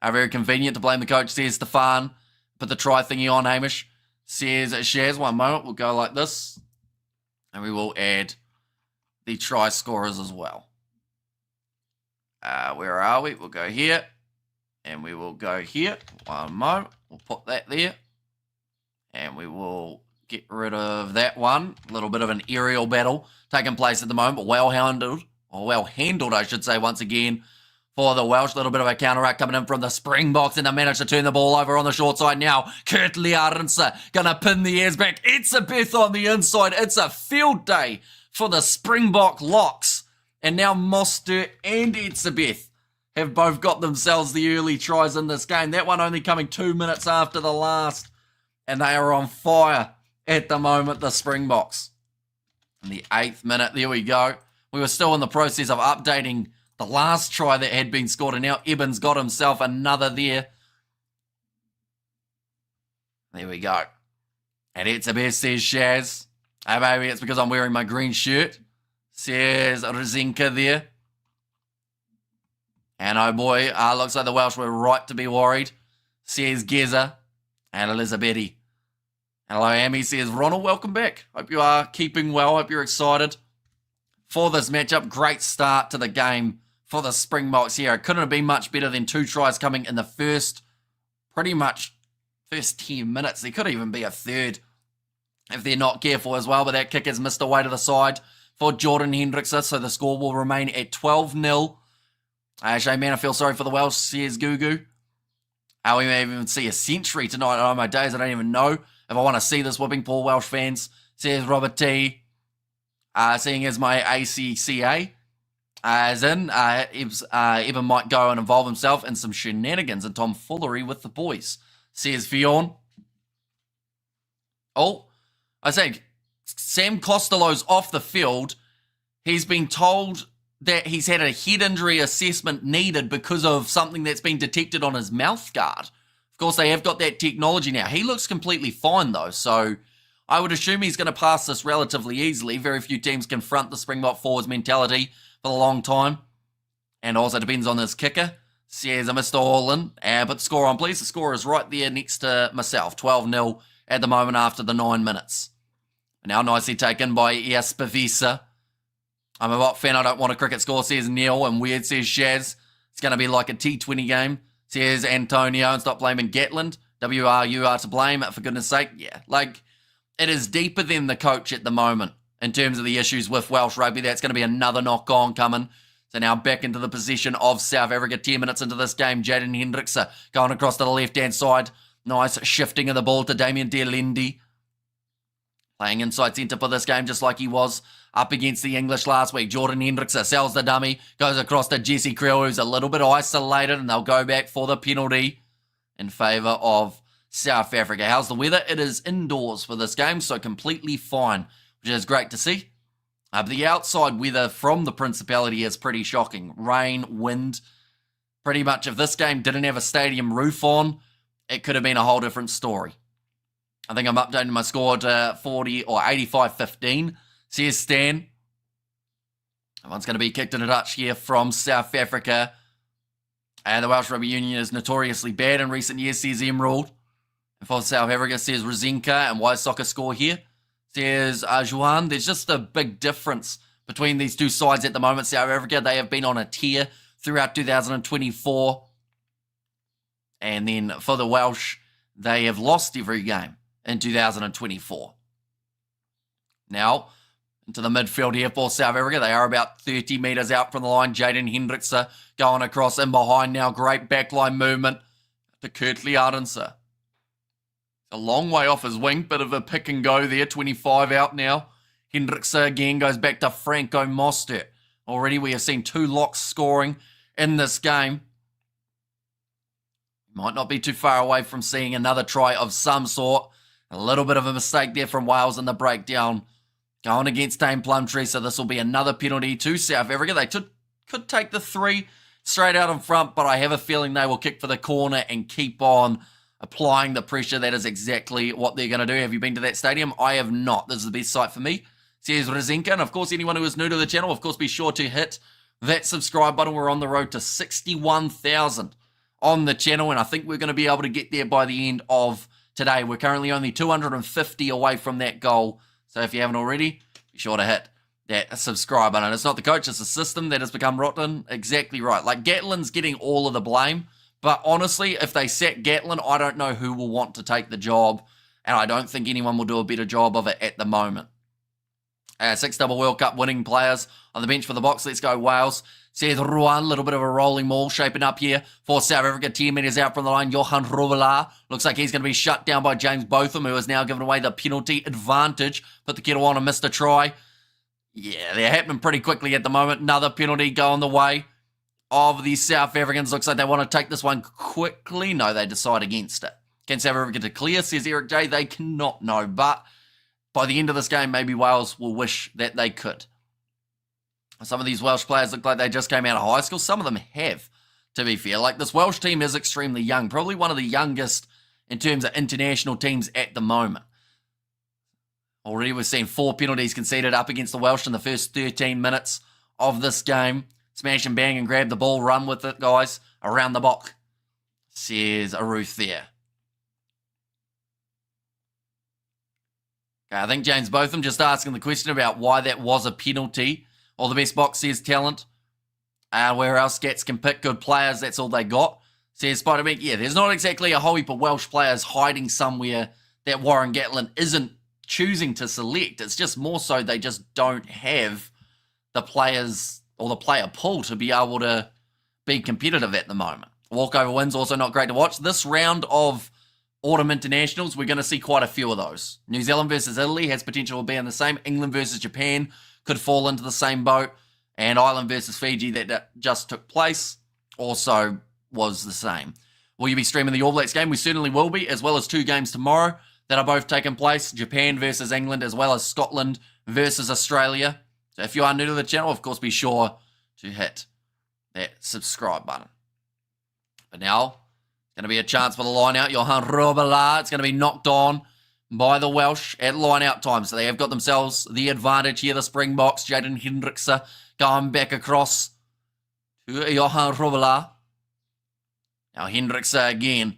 Very convenient to blame the coach, says Stefan. Put the try thingy on Hamish. Says Shaz, one moment, we'll go like this. And we will add the try scorers as well. Where are we? We'll go here. And we will go here. One moment. We'll put that there. And we will get rid of that one. A little bit of an aerial battle taking place at the moment. But well handled, I should say, once again, for the Welsh. A little bit of a counteract coming in from the Springboks, and they manage to turn the ball over on the short side now. Kurt Liarensa gonna pin the ears back. Etzebeth on the inside. It's a field day for the Springbok locks. And now Mostert and Etzebeth have both got themselves the early tries in this game. That one only coming 2 minutes after the last. And they are on fire at the moment, the Springboks. In the 8th minute, there we go. We were still in the process of updating the last try that had been scored, and now Eben's got himself another there. There we go. And Etzebeth says Shaz. Oh, maybe it's because I'm wearing my green shirt. Says Rzinka there. And oh boy, looks like the Welsh were right to be worried. Says Geza and Elizabethi. Hello, Amy. Says Ronald, welcome back. Hope you are keeping well. Hope you're excited for this matchup. Great start to the game for the Springboks here. It couldn't have been much better than 2 tries coming in the first 10 minutes. There could even be a third if they're not careful as well. But that kick is missed away to the side for Jordan Hendrickson. So the score will remain at 12-0. Shane Man, I feel sorry for the Welsh, says Gugu. We may even see a century tonight. Oh my days, I don't even know if I want to see this whipping. Poor Welsh fans, says Robert T. Seeing as my ACCA, as in, Eben might go and involve himself in some shenanigans and tomfoolery with the boys, says Fionn. Oh, I say, Sam Costello's off the field. He's been told that he's had a head injury assessment needed because of something that's been detected on his mouth guard. Of course, they have got that technology now. He looks completely fine, though, so I would assume he's going to pass this relatively easily. Very few teams confront the Springbok forwards mentality for a long time. And also depends on his kicker. Says Mr. Holland. Put the score on, please. The score is right there next to myself. 12-0 at the moment after the 9 minutes. Now nicely taken by Iaspavisa. I'm a Bot fan. I don't want a cricket score, says Neil. And weird, says Shaz. It's going to be like a T20 game, says Antonio. And stop blaming Gatland. You are to blame, for goodness sake. Yeah, like, it is deeper than the coach at the moment in terms of the issues with Welsh rugby. That's going to be another knock-on coming. So now back into the possession of South Africa. 10 minutes into this game. Jaden Hendrickson going across to the left-hand side. Nice shifting of the ball to Damien Dearlindy. Playing inside centre for this game just like he was up against the English last week. Jordan Hendrickson sells the dummy. Goes across to Jesse Creel, who's a little bit isolated. And they'll go back for the penalty in favour of South Africa. How's the weather? It is indoors for this game, so completely fine, which is great to see. But the outside weather from the Principality is pretty shocking. Rain, wind. Pretty much if this game didn't have a stadium roof on, it could have been a whole different story. I think I'm updating my score to 40 or 85-15. Says Stan. One's going to be kicked in a touch here from South Africa. And the Welsh Rugby Union is notoriously bad in recent years, says Emerald. And for South Africa, says Rosinka. And why soccer score here? Says Juan. There's just a big difference between these two sides at the moment. South Africa, they have been on a tear throughout 2024. And then for the Welsh, they have lost every game in 2024. Now, into the midfield here for South Africa. They are about 30 metres out from the line. Jaden Hendrickse going across in behind now. Great backline movement to Kurtley Ardense. A long way off his wing. Bit of a pick and go there. 25 out now. Hendrickse again goes back to Franco Mostert. Already we have seen 2 locks scoring in this game. Might not be too far away from seeing another try of some sort. A little bit of a mistake there from Wales in the breakdown. Going against Dane Plumtree, so this will be another penalty to South Africa. They could take the 3 straight out in front, but I have a feeling they will kick for the corner and keep on applying the pressure. That is exactly what they're going to do. Have you been to that stadium? I have not. This is the best site for me. Says Rosinka. And of course, anyone who is new to the channel, of course, be sure to hit that subscribe button. We're on the road to 61,000 on the channel, and I think we're going to be able to get there by the end of today. We're currently only 250 away from that goal. So if you haven't already, be sure to hit that subscribe button. It's not the coach, it's the system that has become rotten. Exactly right. Like, Gatlin's getting all of the blame. But honestly, if they sack Gatlin, I don't know who will want to take the job. And I don't think anyone will do a better job of it at the moment. 6 double World Cup winning players on the bench for the Box. Let's go Wales. Seth Ruan, a little bit of a rolling maul shaping up here for South Africa. 10 metres out from the line. Johan Robbelaar looks like he's going to be shut down by James Botham, who has now given away the penalty advantage. Put the kettle on and missed a try. Yeah, they're happening pretty quickly at the moment. Another penalty going the way of the South Africans. Looks like they want to take this one quickly. No, they decide against it. Can South Africa declare, says Eric J. They cannot, no. But by the end of this game, maybe Wales will wish that they could. Some of these Welsh players look like they just came out of high school. Some of them have, to be fair. Like, this Welsh team is extremely young. Probably one of the youngest in terms of international teams at the moment. Already we've seen 4 penalties conceded up against the Welsh in the first 13 minutes of this game. Smash and bang and grab the ball. Run with it, guys. Around the block, says Aruth there. Okay, I think James Botham just asking the question about why that was a penalty. All the best Box says talent. Where else Gats can pick good players, that's all they got. Says Spider-Man, yeah, there's not exactly a whole heap of Welsh players hiding somewhere that Warren Gatlin isn't choosing to select. It's just more so they just don't have the players or the player pool to be able to be competitive at the moment. Walkover wins, also not great to watch. This round of Autumn Internationals, we're going to see quite a few of those. New Zealand versus Italy has potential to be in the same. England versus Japan could fall into the same boat. And Ireland versus Fiji that just took place also was the same. Will you be streaming the All Blacks game? We certainly will be, as well as 2 games tomorrow that are both taking place. Japan versus England, as well as Scotland versus Australia. So if you are new to the channel, of course, be sure to hit that subscribe button. But now, going to be a chance for the line out. Johan Robbelaar, it's going to be knocked on by the Welsh at line out time. So they have got themselves the advantage here. The Springboks, Jaden Hendrickse going back across to Johan Robbelaar. Now Hendrickse again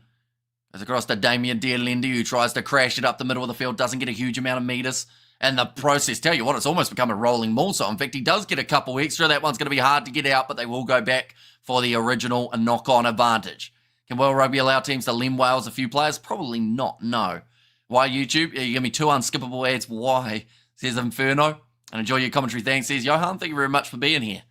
goes across to Damien Dearlendi, who tries to crash it up the middle of the field. Doesn't get a huge amount of meters. And the process, tell you what, it's almost become a rolling maul. So in fact, he does get a couple extra. That one's going to be hard to get out, but they will go back for the original and knock-on advantage. Can World Rugby allow teams to lend Wales a few players? Probably not, no. Why YouTube? You give me 2 unskippable ads. Why? Says Inferno. And enjoy your commentary. Thanks, says Johan. Thank you very much for being here.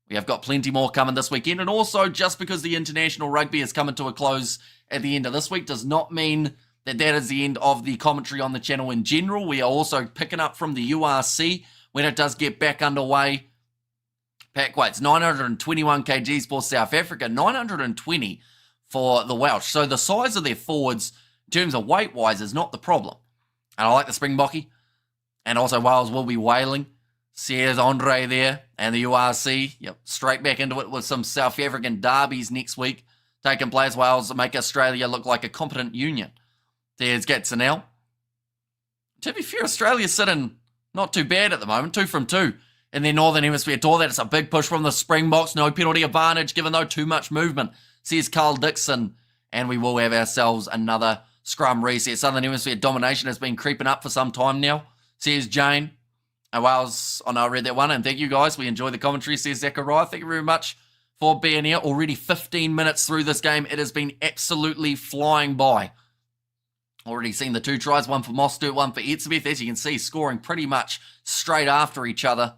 We have got plenty more coming this weekend. And also, just because the international rugby is coming to a close at the end of this week does not mean that that is the end of the commentary on the channel in general. We are also picking up from the URC when it does get back underway. Pack weights, 921 kgs for South Africa, 920 for the Welsh. So the size of their forwards in terms of weight-wise, is not the problem. And I like the Springbokke. And also Wales will be wailing. Says Andre there and the URC. Yep, straight back into it with some South African derbies next week taking place. Wales make Australia look like a competent union. There's Gatsanel. To be fair, Australia's sitting not too bad at the moment. 2 from 2 in their Northern Hemisphere tour. That's a big push from the Springboks. No penalty advantage given though too much movement. Says Carl Dixon. And we will have ourselves another scrum reset. Southern Hemisphere domination has been creeping up for some time now. Says Jane. Wales, I read that one, and thank you guys. We enjoy the commentary, says Zachariah. Thank you very much for being here. Already 15 minutes through this game. It has been absolutely flying by. Already seen the 2 tries, one for Mostert, one for Etzebeth. As you can see, scoring pretty much straight after each other.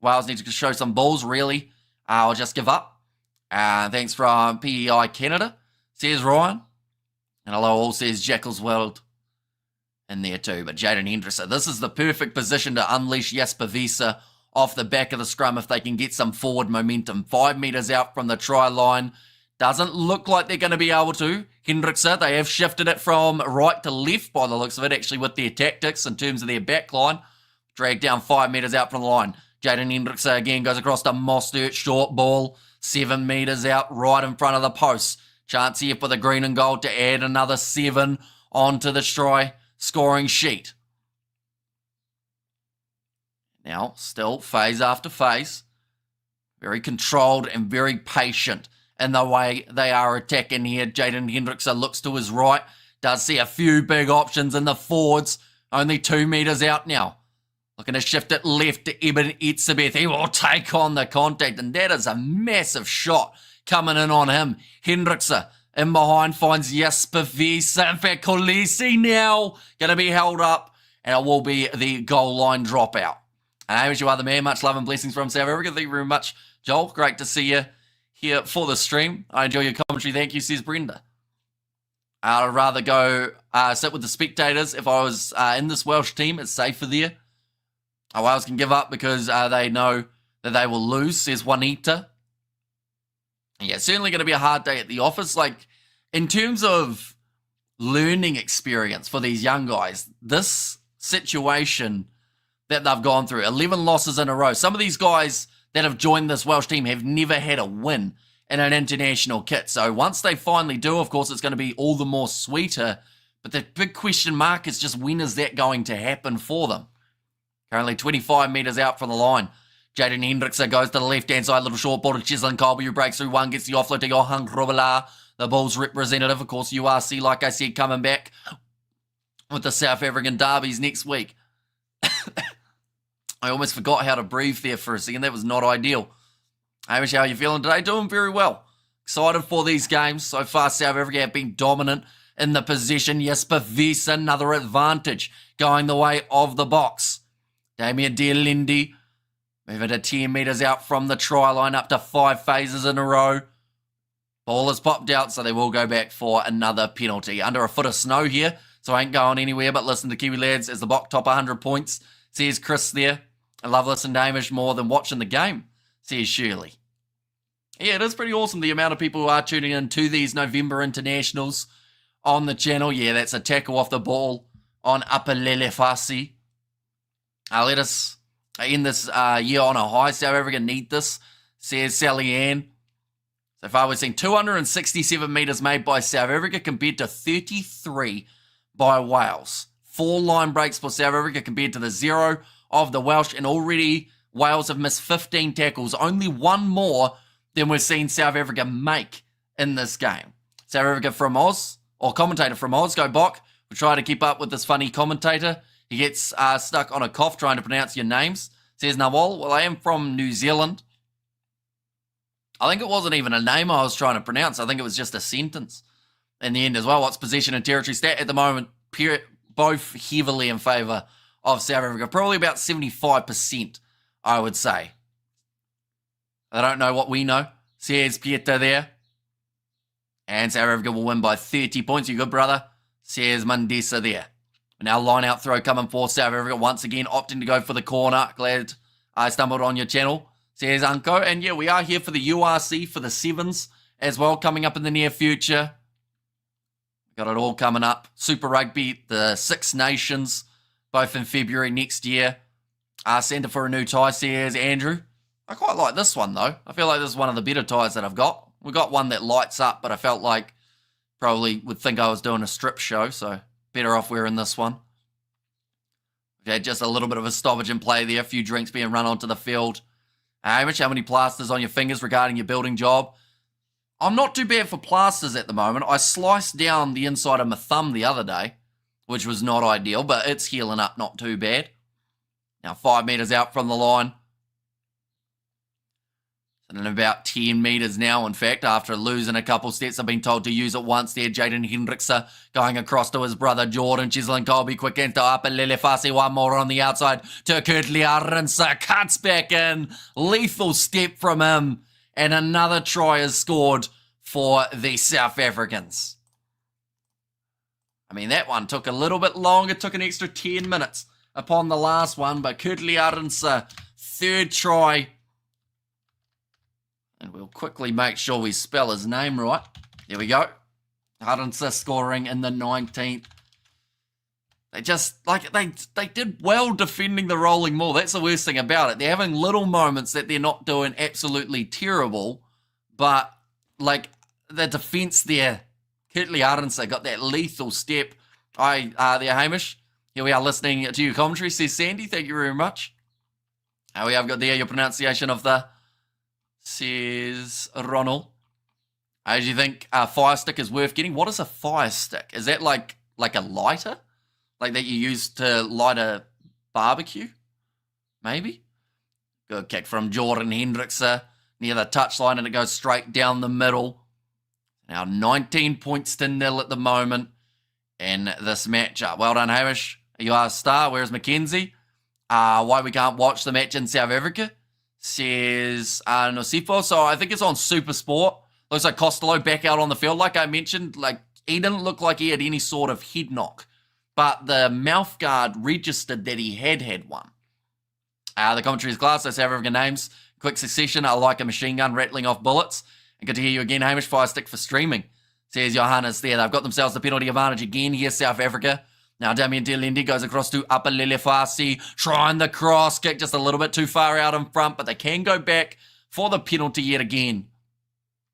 Wales need to show some balls, really. I'll just give up. Thanks from PEI Canada, says Ryan. And hello all, says Jackal's World. In there too, but Jaden Hendrickson. This is the perfect position to unleash Jasper Wiese off the back of the scrum if they can get some forward momentum. 5 metres out from the try line. Doesn't look like they're going to be able to. Hendrickson, they have shifted it from right to left by the looks of it, actually with their tactics in terms of their back line. Dragged down 5 metres out from the line. Jaden Hendrickson again goes across to Mostert, short ball. 7 metres out, right in front of the post. Chance here for the green and gold to add another 7 onto the try scoring sheet. Now, still phase after phase. Very controlled and very patient in the way they are attacking here. Jaden Hendrickson looks to his right. Does see a few big options in the forwards. Only 2 metres out now. Looking to shift it left to Eben Etzebeth. He will take on the contact, and that is a massive shot coming in on him. Hendrickson in behind finds Jasper Wiese. In fact, Kolisi now going to be held up, and it will be the goal line dropout. As you are the man, much love and blessings from South Africa. Thank you very much, Joel. Great to see you here for the stream. I enjoy your commentary. Thank you, says Brenda. I'd rather go sit with the spectators. If I was in this Welsh team, it's safer there. Wales can give up because they know that they will lose, says Juanita. Yeah, certainly going to be a hard day at the office. Like, in terms of learning experience for these young guys, this situation that they've gone through, 11 losses in a row. Some of these guys that have joined this Welsh team have never had a win in an international kit. So once they finally do, of course, it's going to be all the more sweeter. But the big question mark is just, when is that going to happen for them? Currently 25 metres out from the line. Jaden Hendrickson goes to the left-hand side, little short ball to Chislin Colby, who breaks through one, gets the offload to Johan Grobbelaar, the Bulls representative. Of course, URC, like I said, coming back with the South African derbies next week. I almost forgot how to breathe there for a second. That was not ideal. Hamish, how are you feeling today? Doing very well. Excited for these games. So far, South Africa have been dominant in the possession. Jasper Wiese, another advantage going the way of the box. Damien Dearlindy moving to 10 metres out from the try line, up to 5 phases in a row. Ball has popped out, so they will go back for another penalty. Under a foot of snow here, so I ain't going anywhere, but listen to Kiwi lads as the Bok top 100 points, says Chris there. I love listening to Hamish more than watching the game, says Shirley. Yeah, it is pretty awesome the amount of people who are tuning in to these November internationals on the channel. Yeah, that's a tackle off the ball on Upper Lelefasi. Let us end this year on a high. South Africa need this, says Sally Ann. So far we've seen 267 metres made by South Africa compared to 33 by Wales. 4 line breaks for South Africa compared to the 0 of the Welsh, and already Wales have missed 15 tackles, only 1 more than we've seen South Africa make in this game. South Africa from Oz, or commentator from Oz, go Bok. We'll try to keep up with this funny commentator. He gets stuck on a cough trying to pronounce your names. Says Nawal, well, I am from New Zealand. I think it wasn't even a name I was trying to pronounce. I think it was just a sentence in the end as well. What's possession and territory stat at the moment? Both heavily in favour of South Africa. Probably about 75%, I would say. I don't know what we know. Says Pieter there. And South Africa will win by 30 points. You good, brother? Says Mandisa there. Now line out throw coming for South Africa. Once again, opting to go for the corner. Glad I stumbled on your channel, says Unko. And yeah, we are here for the URC for the 7s as well, coming up in the near future. Got it all coming up. Super Rugby, the Six Nations, both in February next year. Centre for a new tie, says Andrew. I quite like this one, though. I feel like this is one of the better ties that I've got. We got one that lights up, but I felt like probably would think I was doing a strip show, so better off wearing this one. We've had just a little bit of a stoppage in play there. A few drinks being run onto the field. Hamish, how many plasters on your fingers regarding your building job? I'm not too bad for plasters at the moment. I sliced down the inside of my thumb the other day, which was not ideal, but it's healing up not too bad. Now 5 metres out from the line. And in about 10 metres now, in fact, after losing a couple steps. I've been told to use it once there. Jaden Hendrickse going across to his brother Jordan. Chislin Colby quick into up and Lelefasi. One more on the outside to Kurtley Arendse. Cuts back in. Lethal step from him. And another try is scored for the South Africans. I mean, that one took a little bit longer. Took an extra 10 minutes upon the last one. But Kurtley Arendse, third try. And we'll quickly make sure we spell his name right. There we go. Arendse scoring in the 19th. They just, like, they did well defending the rolling maul. That's the worst thing about it. They're having little moments that they're not doing absolutely terrible. But, like, the defense there, Kurtley Arendse got that lethal step. There, Hamish. Here we are listening to your commentary, says Sandy. Thank you very much. We have got there your pronunciation of the... Says Ronald. Do you think a fire stick is worth getting? What is a fire stick? Is that like a lighter? Like that you use to light a barbecue? Maybe? Good kick from Jordan Hendrickse near the touchline, and it goes straight down the middle. Now 19 points to 0 at the moment in this matchup. Well done, Hamish. You are a star. Where's Mackenzie? Why we can't watch the match in South Africa? Says Nosifo. So I think it's on Super Sport. Looks like Costello back out on the field. Like I mentioned, like he didn't look like he had any sort of head knock. But the mouth guard registered that he had one. The commentary is class. Those South African names. Quick succession. I like a machine gun rattling off bullets. And good to hear you again, Hamish. Fire stick for streaming. Says Johannes there. They've got themselves the penalty advantage again here, South Africa. Now Damien Delende goes across to Upper Lelefasi, trying the cross kick just a little bit too far out in front, but they can go back for the penalty yet again.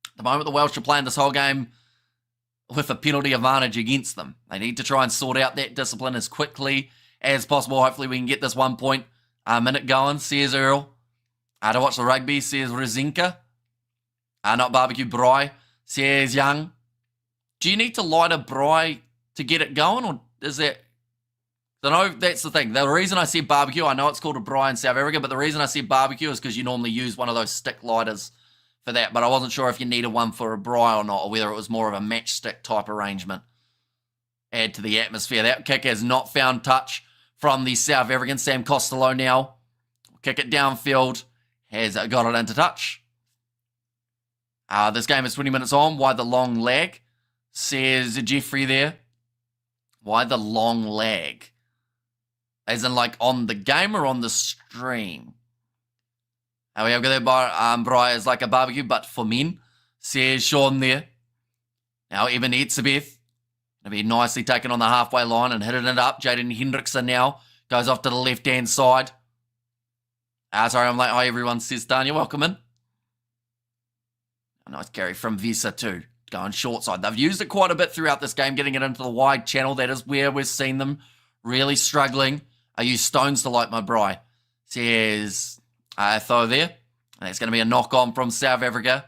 At the moment, the Welsh are playing this whole game with a penalty advantage against them. They need to try and sort out that discipline as quickly as possible. Hopefully we can get this 1 point minute going, says Earl. To watch the rugby, says Rezinka. Not barbecue braai, says Young. Do you need to light a braai to get it going, or is that... I know that's the thing. The reason I said barbecue, I know it's called a braai in South Africa, but the reason I said barbecue is because you normally use one of those stick lighters for that, but I wasn't sure if you needed one for a braai or not, or whether it was more of a matchstick type arrangement. Add to the atmosphere. That kick has not found touch from the South African. Sam Costello now. Kick it downfield. Has got it into touch. This game is 20 minutes on. Why the long lag? Says Jeffrey there. Why the long lag? As in like on the game or on the stream? We have got that braai is like a barbecue, but for men, says Sean there. Now Evan Etzebeth going to be nicely taken on the halfway line and hitting it up. Jaden Hendrickse now goes off to the left-hand side. Sorry, I'm late. Hi, everyone, says Dan. You're welcome in. A nice carry from Visa too. Going short side. They've used it quite a bit throughout this game, getting it into the wide channel. That is where we've seen them really struggling. I use stones to light my braai. Says Tho there. And it's going to be a knock-on from South Africa.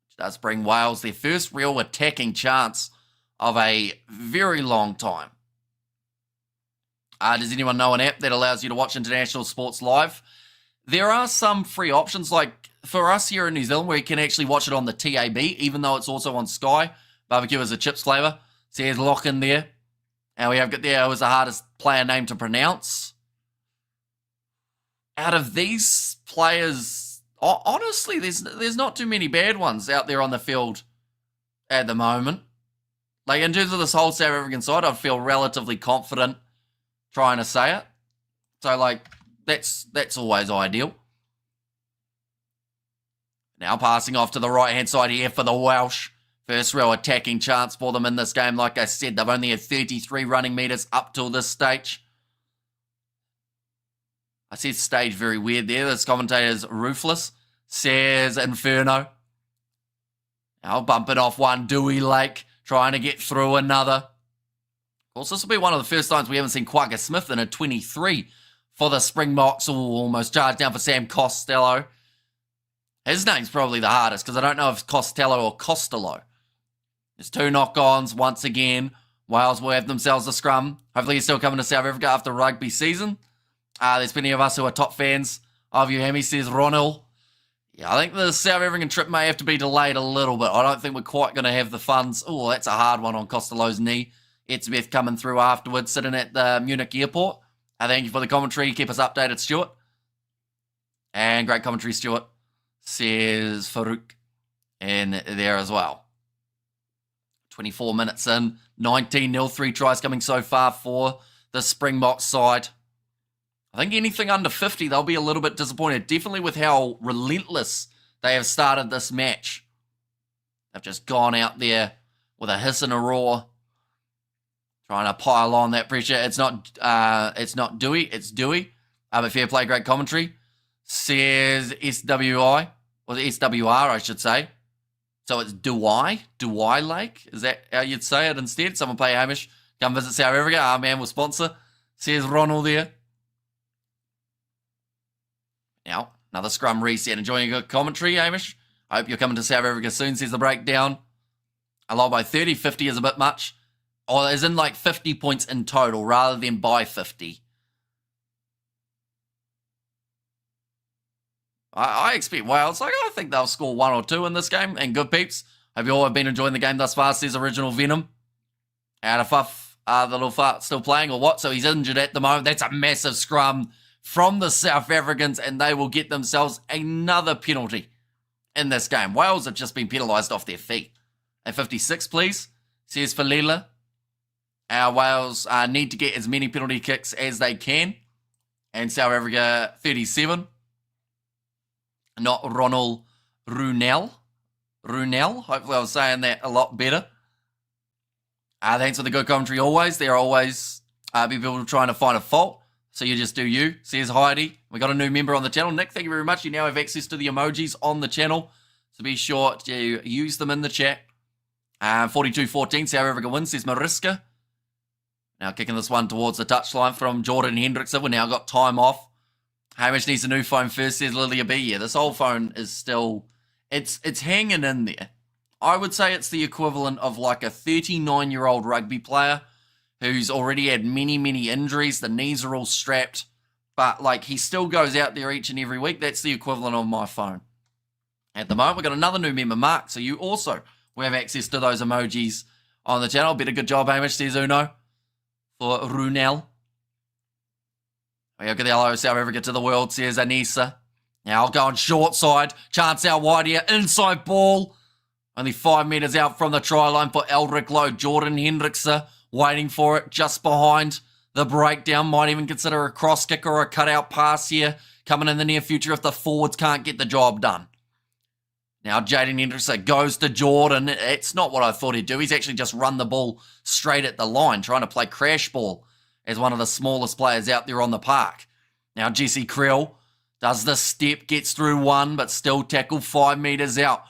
Which does bring Wales their first real attacking chance of a very long time. Does anyone know an app that allows you to watch international sports live? There are some free options, like for us here in New Zealand, where you can actually watch it on the TAB, even though it's also on Sky. Barbecue is a chips flavour. Says Lock in there. And we have got there was the hardest player name to pronounce. Out of these players, honestly, there's not too many bad ones out there on the field at the moment. Like in terms of this whole South African side, I feel relatively confident trying to say it. So like that's always ideal. Now passing off to the right-hand side here for the Welsh. First real attacking chance for them in this game. Like I said, they've only had 33 running meters up till this stage. I said stage very weird there. This commentator's ruthless. Says Inferno. Now bumping off one. Dewey Lake trying to get through another. Of course, this will be one of the first times we haven't seen Quagga Smith in a 23 for the Springboks. Almost charged down for Sam Costello. His name's probably the hardest because I don't know if it's Costello or Costello. There's 2 knock-ons once again. Wales will have themselves a scrum. Hopefully he's still coming to South Africa after rugby season. There's plenty of us who are top fans of you, Hammy, says Ronald. Yeah, I think the South African trip may have to be delayed a little bit. I don't think we're quite going to have the funds. Oh, that's a hard one on Costello's knee. Etzebeth coming through afterwards, sitting at the Munich airport. Thank you for the commentary. Keep us updated, Stuart. And great commentary, Stuart, says Farouk in there as well. 24 minutes in, 19-0, 3 tries coming so far for the Springboks side. I think anything under 50, they'll be a little bit disappointed. Definitely with how relentless they have started this match. They've just gone out there with a hiss and a roar, trying to pile on that pressure. It's not Dewey, it's Dewey. But fair play, great commentary. Says SWI, or SWR, I should say. So it's Dewey Lake. Is that how you'd say it instead? Someone play Hamish. Come visit South Africa. Our man will sponsor. Says Ronald there. Now, another scrum reset. Enjoying a good commentary, Hamish. I hope you're coming to South Africa soon, says the breakdown. Allowed by 30. 50 is a bit much. Or as in like 50 points in total rather than by 50. I expect Wales. Like, I think they'll score 1 or 2 in this game. And good peeps. Hope you all have been enjoying the game thus far, says Original Venom. Out of Fuff, the little fart still playing or what? So he's injured at the moment. That's a massive scrum from the South Africans, and they will get themselves another penalty in this game. Wales have just been penalised off their feet. At 56, please, says Falila. Wales need to get as many penalty kicks as they can. And South Africa, 37. Not Ronald Runel. Hopefully I was saying that a lot better. Thanks for the good commentary always. There are always people trying to find a fault. So you just do you, says Heidi. We got a new member on the channel. Nick, thank you very much. You now have access to the emojis on the channel. So be sure to use them in the chat. 42-14, South Africa wins, says Mariska. Now kicking this one towards the touchline from Jordan Hendrickson. We've now got time off. Hamish needs a new phone first, says Lilia B. Yeah, this old phone is still, it's hanging in there. I would say it's the equivalent of like a 39-year-old rugby player who's already had many, many injuries. The knees are all strapped. But like he still goes out there each and every week. That's the equivalent of my phone. At the moment, we've got another new member, Mark. So you also will have access to those emojis on the channel. Bit a good job, Hamish, says Uno. For Runel. We'll get the hello South Africa to the world, says Anissa. Now I'll go on short side. Chance out wide here. Inside ball. Only 5 metres out from the try line for Eldrick Lowe. Jordan Hendrickson waiting for it just behind the breakdown. Might even consider a cross kick or a cutout pass here coming in the near future if the forwards can't get the job done. Now Jaden Hendrickson goes to Jordan. It's not what I thought he'd do. He's actually just run the ball straight at the line, trying to play crash ball as one of the smallest players out there on the park. Now Jesse Creel does the step, gets through one, but still tackled 5 metres out.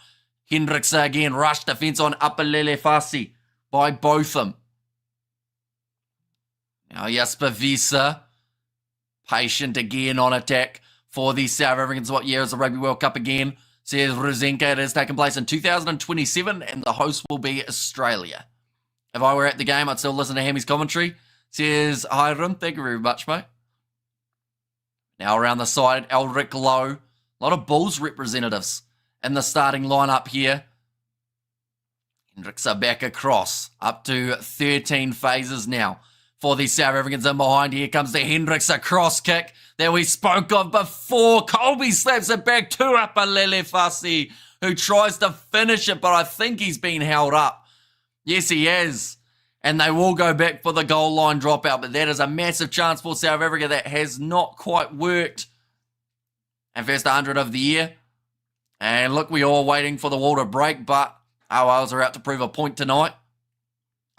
Hendrickson again, rush defence on Apalele Fasi by Botham. Now Jasper Visa, patient again on attack for the South Africans. What year is the Rugby World Cup again? Says Ruzenka, it has taken place in 2027 and the host will be Australia. If I were at the game, I'd still listen to Hammy's commentary. Says Hiram, thank you very much, mate. Now around the side, Eldrick Lowe. A lot of Bulls representatives in the starting lineup here. Hendrickson back across, up to 13 phases now for the South Africans in behind. Here comes the Hendrickson cross kick that we spoke of before. Colby slaps it back to Apalele Fasi, who tries to finish it, but I think he's been held up. Yes, he is. And they will go back for the goal line dropout, but that is a massive chance for South Africa that has not quite worked. And first 100 of the year. And look, we are waiting for the wall to break, but Wales are out to prove a point tonight.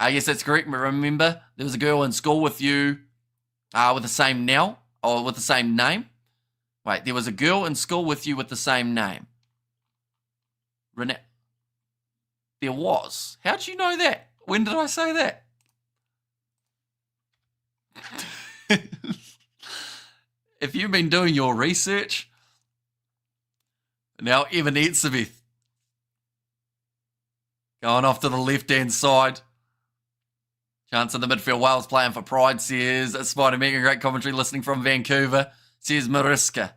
Yes, that's correct. But remember, there was a girl in school with you with the same with the same name. Wait, there was a girl in school with you with the same name. Renee. There was. How did you know that? When did I say that? If you've been doing your research. Now, Evan Etzebeth. Going off to the left-hand side. Chance in the midfield. Wales playing for pride, says Spider-Man. Great commentary listening from Vancouver, says Mariska.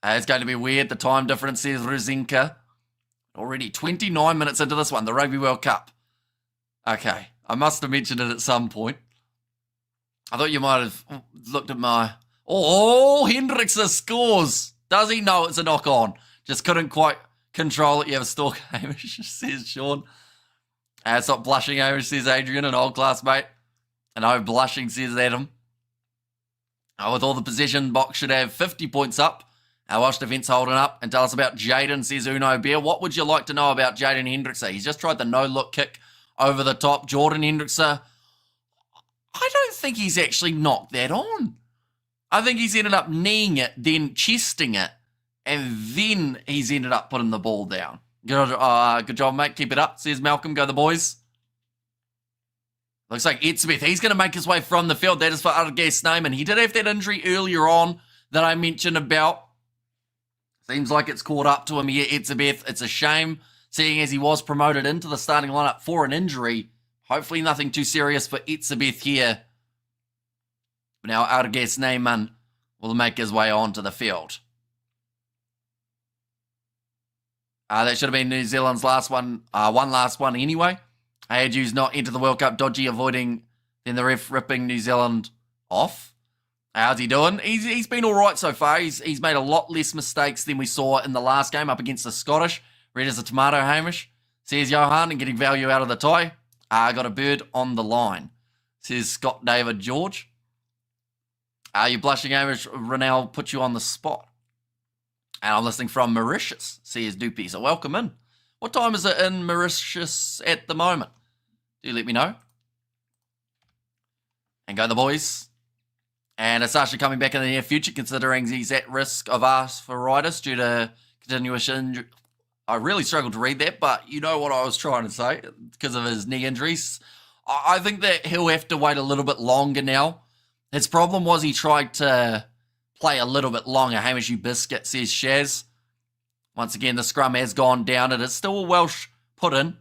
It's going to be weird. The time difference, says Ruzinka. Already 29 minutes into this one, the Rugby World Cup. Okay, I must have mentioned it at some point. I thought you might have looked at my... Oh, Hendrickson scores. Does he? No, it's a knock-on. Just couldn't quite control it. You have a stalk, Hamish, says Sean. Stop blushing, Hamish, says Adrian, an old classmate. And no blushing, says Adam. With all the possession, Box should have 50 points up. Our Welsh defence holding up. And tell us about Jaden, says Uno Bear. What would you like to know about Jaden Hendrickson? He's just tried the no-look kick over the top. Jordan Hendrickson, I don't think he's actually knocked that on. I think he's ended up kneeing it, then chesting it, and then he's ended up putting the ball down. Good job, mate. Keep it up, says Malcolm. Go the boys. Looks like Etzebeth. He's going to make his way from the field. That is for Argast's name, and he did have that injury earlier on that I mentioned about. Seems like it's caught up to him here, Etzebeth. It's a shame, seeing as he was promoted into the starting lineup for an injury. Hopefully nothing too serious for Etzebeth here. But now Argast Neyman will make his way onto the field. That should have been New Zealand's last one, one last one anyway. Aju's not into the World Cup, dodgy, avoiding, then the ref ripping New Zealand off. How's he doing? He's been all right so far. He's made a lot less mistakes than we saw in the last game up against the Scottish. Red as a tomato, Hamish, says Johan, and getting value out of the tie. Got a bird on the line, says Scott David George. You blushing, Hamish? Renell put you on the spot. And I'm listening from Mauritius, says Doopy. So welcome in. What time is it in Mauritius at the moment? Do let me know. And go the boys. And it's actually coming back in the near future, considering he's at risk of arthritis due to continuous injury. I really struggled to read that, but you know what I was trying to say because of his knee injuries. I think that he'll have to wait a little bit longer now. His problem was he tried to play a little bit longer. Hamish, you biscuit, says Shaz. Once again, the scrum has gone down. It is still a Welsh put in.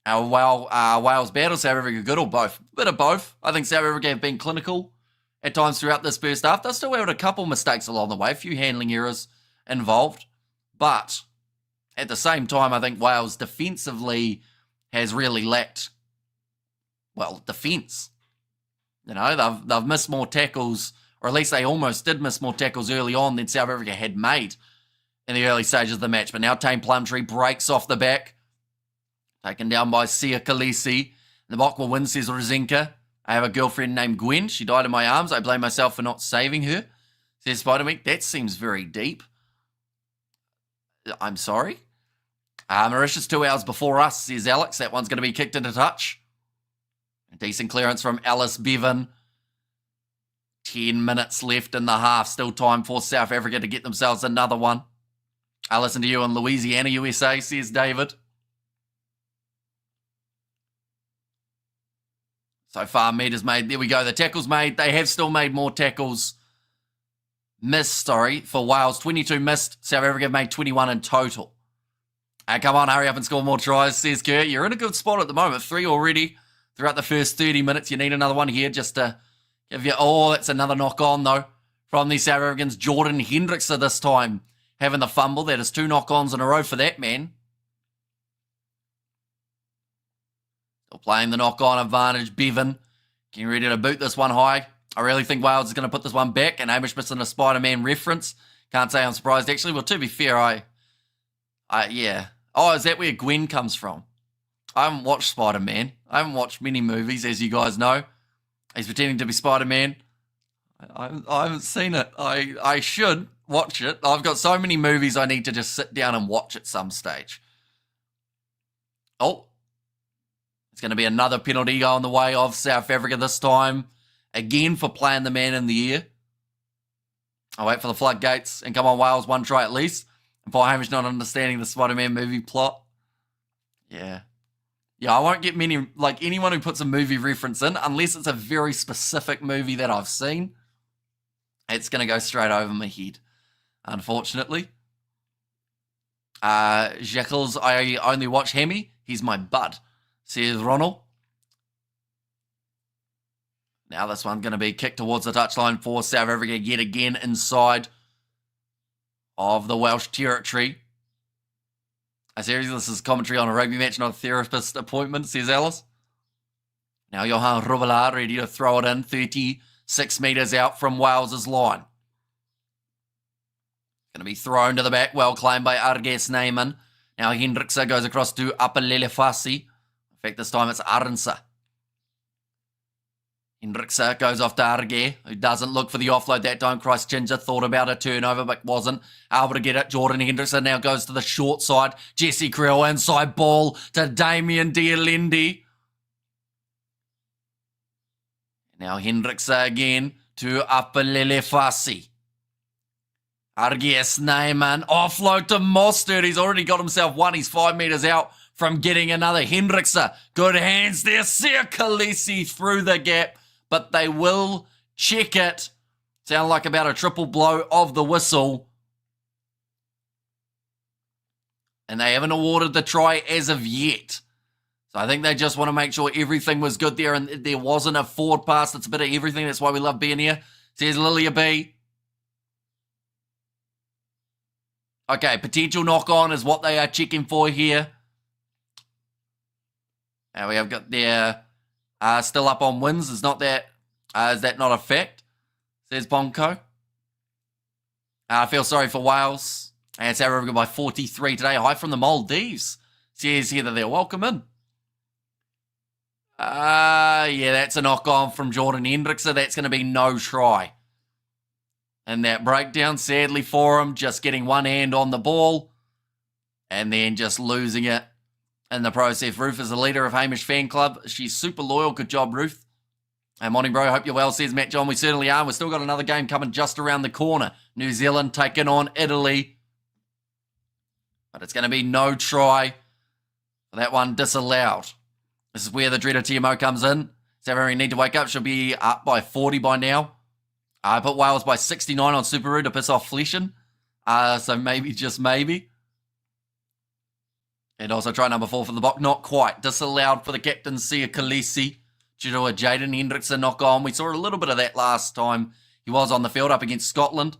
Wales battle, South Africa good or both? A bit of both. I think South Africa have been clinical at times throughout this first half. They still had a couple mistakes along the way, a few handling errors involved. But at the same time, I think Wales defensively has really lacked, well, defence. You know, they've missed more tackles, or at least they almost did miss more tackles early on than South Africa had made in the early stages of the match. But now Tame Plumtree breaks off the back, taken down by Sia Khaleesi. The Bok will win, says Rozinka. I have a girlfriend named Gwen. She died in my arms. I blame myself for not saving her, says Spider-Man. That seems very deep. I'm sorry. Mauritius 2 hours before us, says Alex. That one's going to be kicked into touch. A decent clearance from Alice Bevan. 10 minutes left in the half. Still time for South Africa to get themselves another one. I listen to you in Louisiana, USA, says David. So far, meters made. There we go. The tackles made. They have still made more tackles. For Wales. 22 missed. South Africa have made 21 in total. Come on, hurry up and score more tries, says Kurt. You're in a good spot at the moment. 3 already throughout the first 30 minutes. You need another one here just to give you... Oh, that's another knock-on, though, from the South Africans. Jordan Hendrickson this time having the fumble. That is 2 knock-ons in a row for that man. Still playing the knock-on advantage. Bevan getting ready to boot this one high. I really think Wales is going to put this one back, and Hamish missing a Spider-Man reference. Can't say I'm surprised, actually. Well, to be fair, yeah. Oh, is that where Gwen comes from? I haven't watched Spider-Man. I haven't watched many movies, as you guys know. He's pretending to be Spider-Man. I haven't seen it. I should watch it. I've got so many movies I need to just sit down and watch at some stage. Oh, it's going to be another penalty going the way of South Africa this time. Again for playing the man in the air. I'll wait for the floodgates. And come on, Wales, one try at least. And for Hamish not understanding the Spider-Man movie plot. Yeah. Yeah, I won't get many, like anyone who puts a movie reference in, unless it's a very specific movie that I've seen, it's going to go straight over my head, unfortunately. Jekyll's, I only watch Hammy. He's my bud, says Ronald. Now this one's going to be kicked towards the touchline for South Africa yet again inside of the Welsh territory. I seriously, this is commentary on a rugby match, not a therapist appointment, says Alice. Now Johan Rubelaar ready to throw it in, 36 metres out from Wales's line. Going to be thrown to the back, well claimed by Arges Neyman. Now Hendrikse goes across to Apelelefasi. In fact, this time it's Arnsa. Hendrikse goes off to Arge, who doesn't look for the offload that time. Christ Ginger thought about a turnover, but wasn't able to get it. Jordan Hendrikse now goes to the short side. Jesse Creel inside ball to Damien Dialendi. Now Hendrikse again to Apelelefasi. Arges Neyman, offload to Mostert. He's already got himself one. He's 5 metres out from getting another. Hendrikse, good hands there. Sia Khaleesi through the gap, but they will check it. Sound like about a triple blow of the whistle. And they haven't awarded the try as of yet. So I think they just want to make sure everything was good there and there wasn't a forward pass. It's a bit of everything. That's why we love being here. Says Lilia B. Okay, potential knock-on is what they are checking for here. And we have got their still up on wins. Is that not a fact? Says Bonko. I feel sorry for Wales. And South Africa by 43 today. Hi from the Maldives. Says here that they're welcome in. Yeah, that's a knock-on from Jordan Hendrikse. That's going to be no try. And that breakdown, sadly for him, just getting one hand on the ball and then just losing it in the process. Ruth is the leader of Hamish Fan Club. She's super loyal. Good job, Ruth. Hey, morning, bro. Hope you're well, says Matt John. We certainly are. We've still got another game coming just around the corner. New Zealand taking on Italy. But it's going to be no try. That one disallowed. This is where the dreaded TMO comes in. South Africa need to wake up. She'll be up by 40 by now. I put Wales by 69 on Subaru to piss off Fleshin. So maybe, just maybe. And also try number 4 for the Bok. Not quite. Disallowed for the captain, Sia Khaleesi, due to a Jaden Hendrikse knock-on. We saw a little bit of that last time he was on the field up against Scotland.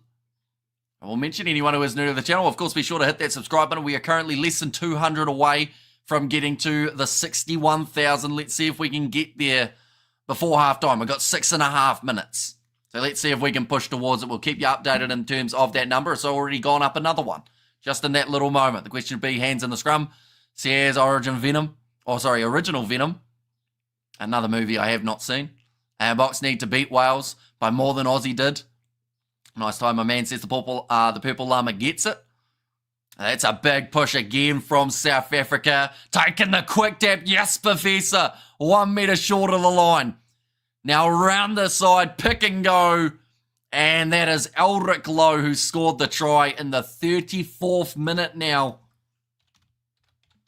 I will mention anyone who is new to the channel. Of course, be sure to hit that subscribe button. We are currently less than 200 away from getting to the 61,000. Let's see if we can get there before halftime. We've got 6.5 minutes. So let's see if we can push towards it. We'll keep you updated in terms of that number. It's already gone up another one just in that little moment. The question would be hands in the scrum. Says Original Venom. Another movie I have not seen. And Box need to beat Wales by more than Aussie did. Nice time, my man says the purple llama gets it. That's a big push again from South Africa. Taking the quick tap. Yes, Professor. 1 metre short of the line. Now around the side, pick and go. And that is Elric Lowe who scored the try in the 34th minute now.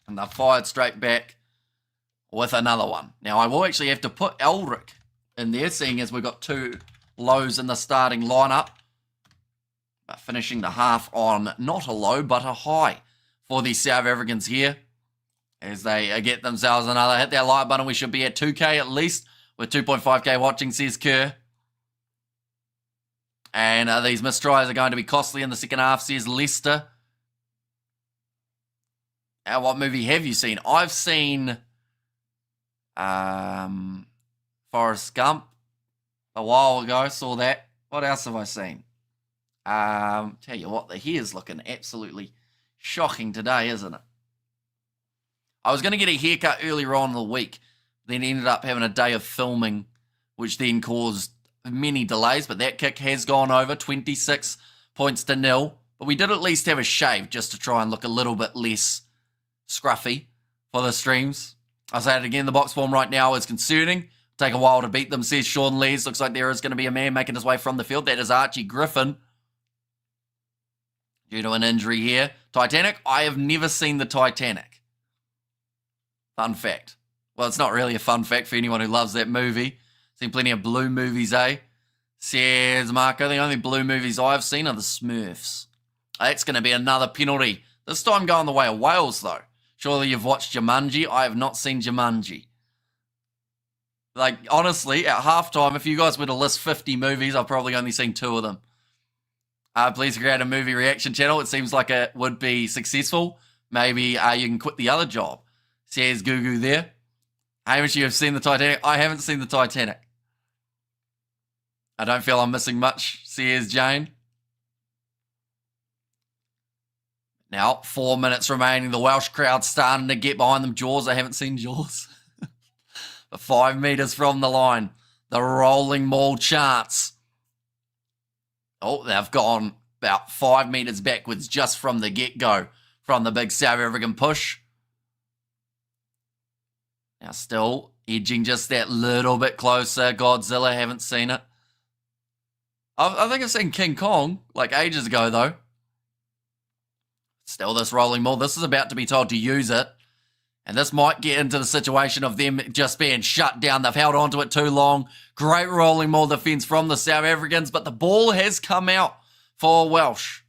And they're fired straight back with another one. Now I will actually have to put Elric in there, seeing as we've got 2 lows in the starting lineup. But finishing the half on not a low, but a high for the South Africans here. As they get themselves another. Hit that like button. We should be at 2K at least. With 2.5k watching, says Kerr. And these missed tries are going to be costly in the second half, says Leicester. What movie have you seen? I've seen Forrest Gump a while ago. Saw that. What else have I seen? Tell you what, the hair's looking absolutely shocking today, isn't it? I was going to get a haircut earlier on in the week. Then ended up having a day of filming, which then caused many delays. But that kick has gone over, 26 points to 0. But we did at least have a shave just to try and look a little bit less scruffy for the streams. I'll say it again, the box form right now is concerning. Take a while to beat them, says Sean Lees. Looks like there is going to be a man making his way from the field. That is Archie Griffin. Due to an injury here. Titanic, I have never seen the Titanic. Fun fact. Well, it's not really a fun fact for anyone who loves that movie. Seen plenty of blue movies, eh? Says Marco, the only blue movies I've seen are the Smurfs. That's going to be another penalty. This time going the way of Wales, though. Surely you've watched Jumanji. I have not seen Jumanji. Like, honestly, at halftime, if you guys were to list 50 movies, I've probably only seen 2 of them. Please create a movie reaction channel. It seems like it would be successful. Maybe you can quit the other job. Says Gugu there. Hamish, you have seen the Titanic? I haven't seen the Titanic. I don't feel I'm missing much, says Jane. Now, 4 minutes remaining. The Welsh crowd starting to get behind them. Jaws, I haven't seen Jaws. But 5 meters from the line. The rolling maul chance. Oh, they've gone about 5 meters backwards just from the get-go. From the big South African push. Now still edging just that little bit closer. Godzilla, haven't seen it. I think I've seen King Kong like ages ago though. Still this rolling maul. This is about to be told to use it. And this might get into the situation of them just being shut down. They've held onto it too long. Great rolling maul defence from the South Africans. But the ball has come out for Welsh.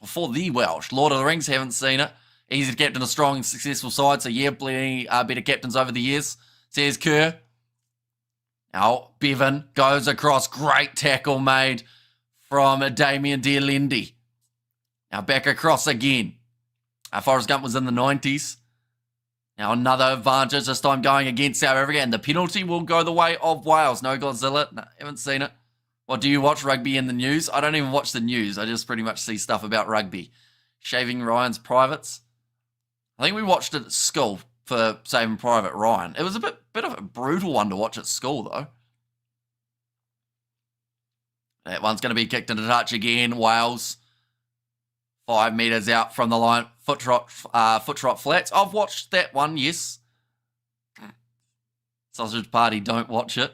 For the Welsh. Lord of the Rings, haven't seen it. Easy to captain a strong and successful side. So yeah, plenty better captains over the years. Says Kerr. Now, Bevan goes across. Great tackle made from Damien Dearlendy. Now back across again. Forrest Gump was in the 90s. Now another advantage, this time going against South Africa. And the penalty will go the way of Wales. No Godzilla. No, haven't seen it. Well, do you watch rugby in the news? I don't even watch the news. I just pretty much see stuff about rugby. Shaving Ryan's privates. I think we watched it at school for Saving Private Ryan. It was a bit of a brutal one to watch at school, though. That one's going to be kicked into touch again. Wales, 5 meters out from the line. Foot trot flats. I've watched that one, yes. Sausage Party, don't watch it.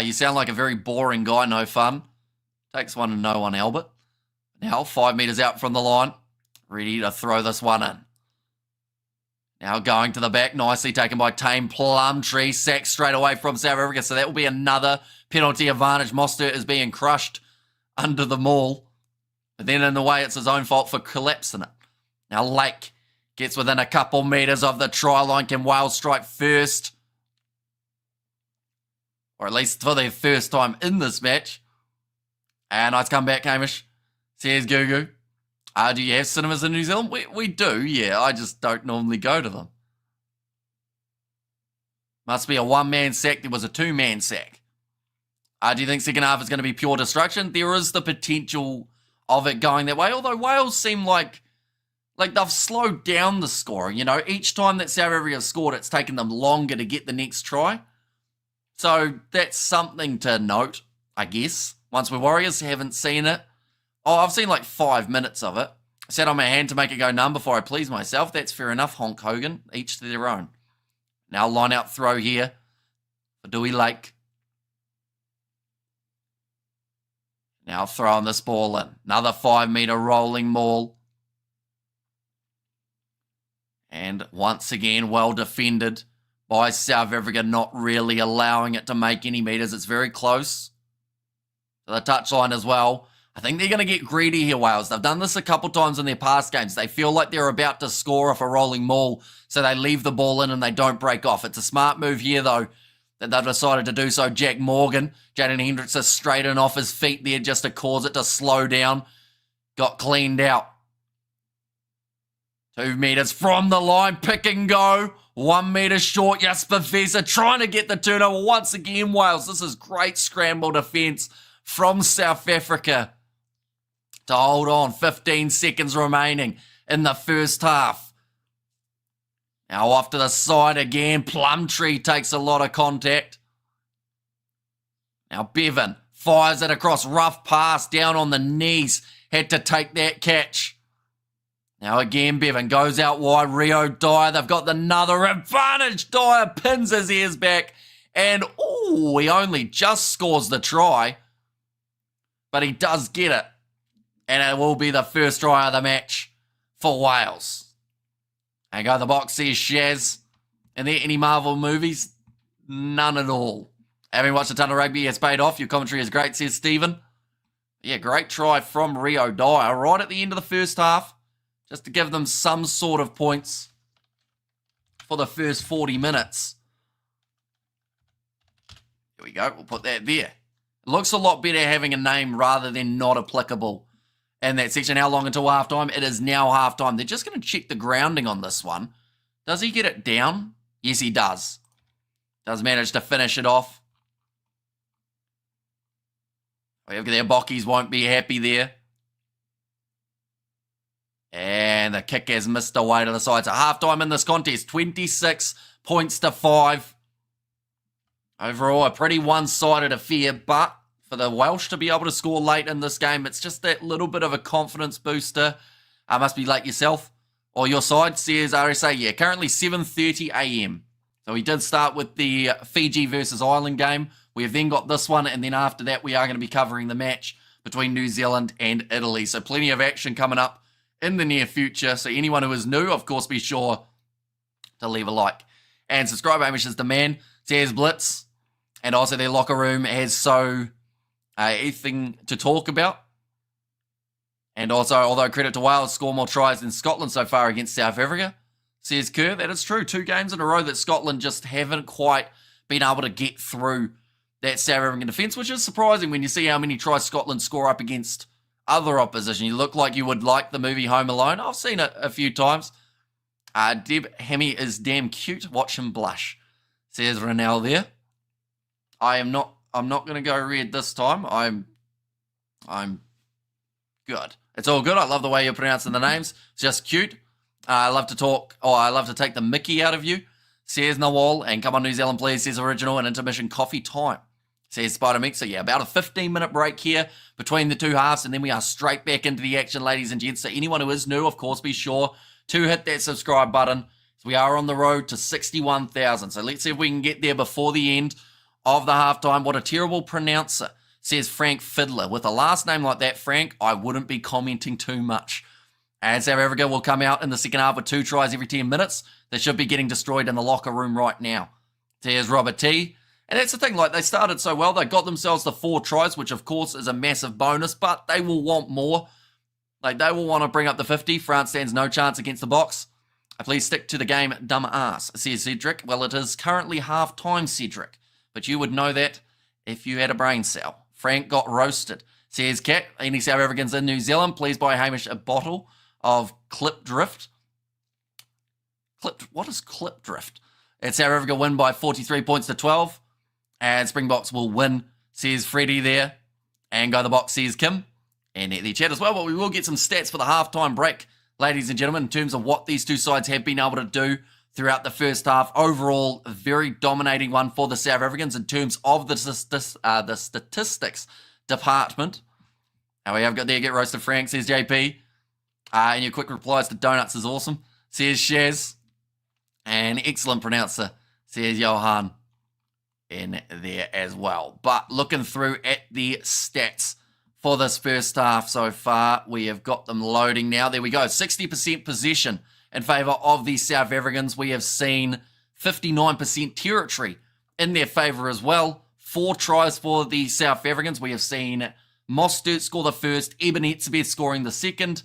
You sound like a very boring guy, no fun. Takes one to know one, Albert. Now, 5 meters out from the line. Ready to throw this one in. Now going to the back, nicely taken by Tame Plumtree. Sacked straight away from South Africa, so that will be another penalty advantage. Mostert is being crushed under the maul. But then in the way, it's his own fault for collapsing it. Now Lake gets within a couple meters of the try line. Can Wales strike first? Or at least for their first time in this match. And nice comeback, Hamish. Says Gugu. Do you have cinemas in New Zealand? We do, yeah. I just don't normally go to them. Must be a one-man sack. There was a two-man sack. Do you think second half is going to be pure destruction? There is the potential of it going that way. Although Wales seem like they've slowed down the scoring. You know, each time that South Africa has scored, it's taken them longer to get the next try. So that's something to note, I guess. Once we're Warriors, haven't seen it. Oh, I've seen like 5 minutes of it. I sat on my hand to make it go numb before I please myself. That's fair enough, Honk Hogan. Each to their own. Now line out throw here for Dewey Lake. Now throwing this ball in. Another 5 meter rolling maul. And once again, well defended by South Africa, not really allowing it to make any meters. It's very close to the touchline as well. I think they're going to get greedy here, Wales. They've done this a couple times in their past games. They feel like they're about to score off a rolling maul, so they leave the ball in and they don't break off. It's a smart move here, though, that they've decided to do so. Jack Morgan, Jaden Hendricks is straight in off his feet there just to cause it to slow down. Got cleaned out. 2 meters from the line, pick and go. 1 meter short, Jasper Visser trying to get the turnover once again, Wales. This is great scramble defence from South Africa to hold on. 15 seconds remaining in the first half. Now off to the side again. Plumtree takes a lot of contact. Now Bevan fires it across. Rough pass down on the knees. Had to take that catch. Now again, Bevan goes out wide. Rio Dyer, they've got another advantage. Dyer pins his ears back. And, he only just scores the try. But he does get it. And it will be the first try of the match for Wales. And go the box, says Shaz. Are there any Marvel movies? None at all. Having watched a ton of rugby, it's paid off. Your commentary is great, says Stephen. Yeah, great try from Rio Dyer right at the end of the first half. Just to give them some sort of points for the first 40 minutes. Here we go. We'll put that there. It looks a lot better having a name rather than not applicable in that section. How long until halftime? It is now halftime. They're just going to check the grounding on this one. Does he get it down? Yes, he does. Does manage to finish it off. Their bockies won't be happy there. And the kick has missed away to the side. So halftime in this contest, 26 points to 5. Overall, a pretty one-sided affair, but for the Welsh to be able to score late in this game, it's just that little bit of a confidence booster. Must be late yourself. Or your side, says RSA. Yeah, currently 7:30 a.m. So we did start with the Fiji versus Ireland game. We have then got this one, and then after that, we are going to be covering the match between New Zealand and Italy. So plenty of action coming up in the near future. So anyone who is new, of course, be sure to leave a like. And subscribe, Hamish is the man. Says Blitz. And also their locker room has everything to talk about. And also, although credit to Wales, score more tries than Scotland so far against South Africa. Says Kerr, that is true. 2 games in a row that Scotland just haven't quite been able to get through that South African defence, which is surprising when you see how many tries Scotland score up against other opposition. You look like you would like the movie Home Alone. I've seen it a few times. Deb Hemi is damn cute. Watch him blush, says Ronell there. I'm not going to go red this time. I'm good. It's all good. I love the way you're pronouncing the names. It's just cute. I love to talk, I love to take the mickey out of you, says Nawal. And come on, New Zealand, please, says Original, and intermission coffee time, says Spider-Mix. So yeah, about a 15-minute break here between the two halves, and then we are straight back into the action, ladies and gents. So anyone who is new, of course, be sure to hit that subscribe button. So we are on the road to 61,000. So let's see if we can get there before the end of the halftime. What a terrible pronouncer, says Frank Fiddler. With a last name like that, Frank, I wouldn't be commenting too much. And South Africa will come out in the second half with 2 tries every 10 minutes. They should be getting destroyed in the locker room right now. There's Robert T. And that's the thing, like, they started so well. They got themselves the 4 tries, which of course is a massive bonus, but they will want more. Like, they will want to bring up the 50. France stands no chance against the Box. Please stick to the game, dumb ass, says Cedric. Well, it is currently half-time, Cedric. But you would know that if you had a brain cell. Frank got roasted, says Cat. Any South Africans in New Zealand, please buy Hamish a bottle of Clip Drift. What is Clip Drift? It's South Africa win by 43 points to 12. And Springboks will win, says Freddie there. And go the box, says Kim. And the chat as well. But we will get some stats for the halftime break, ladies and gentlemen, in terms of what these two sides have been able to do throughout the first half. Overall, a very dominating one for the South Africans in terms of the statistics department. And we have got there, get roasted Frank, says JP. And your quick replies to donuts is awesome, says Shaz. And excellent pronouncer, says Johan in there as well. But looking through at the stats for this first half so far, we have got them loading now. There we go, 60% possession in favour of the South Africans. We have seen 59% territory in their favour as well. 4 tries for the South Africans. We have seen Mostert score the first, Eben Etzebeth scoring the second,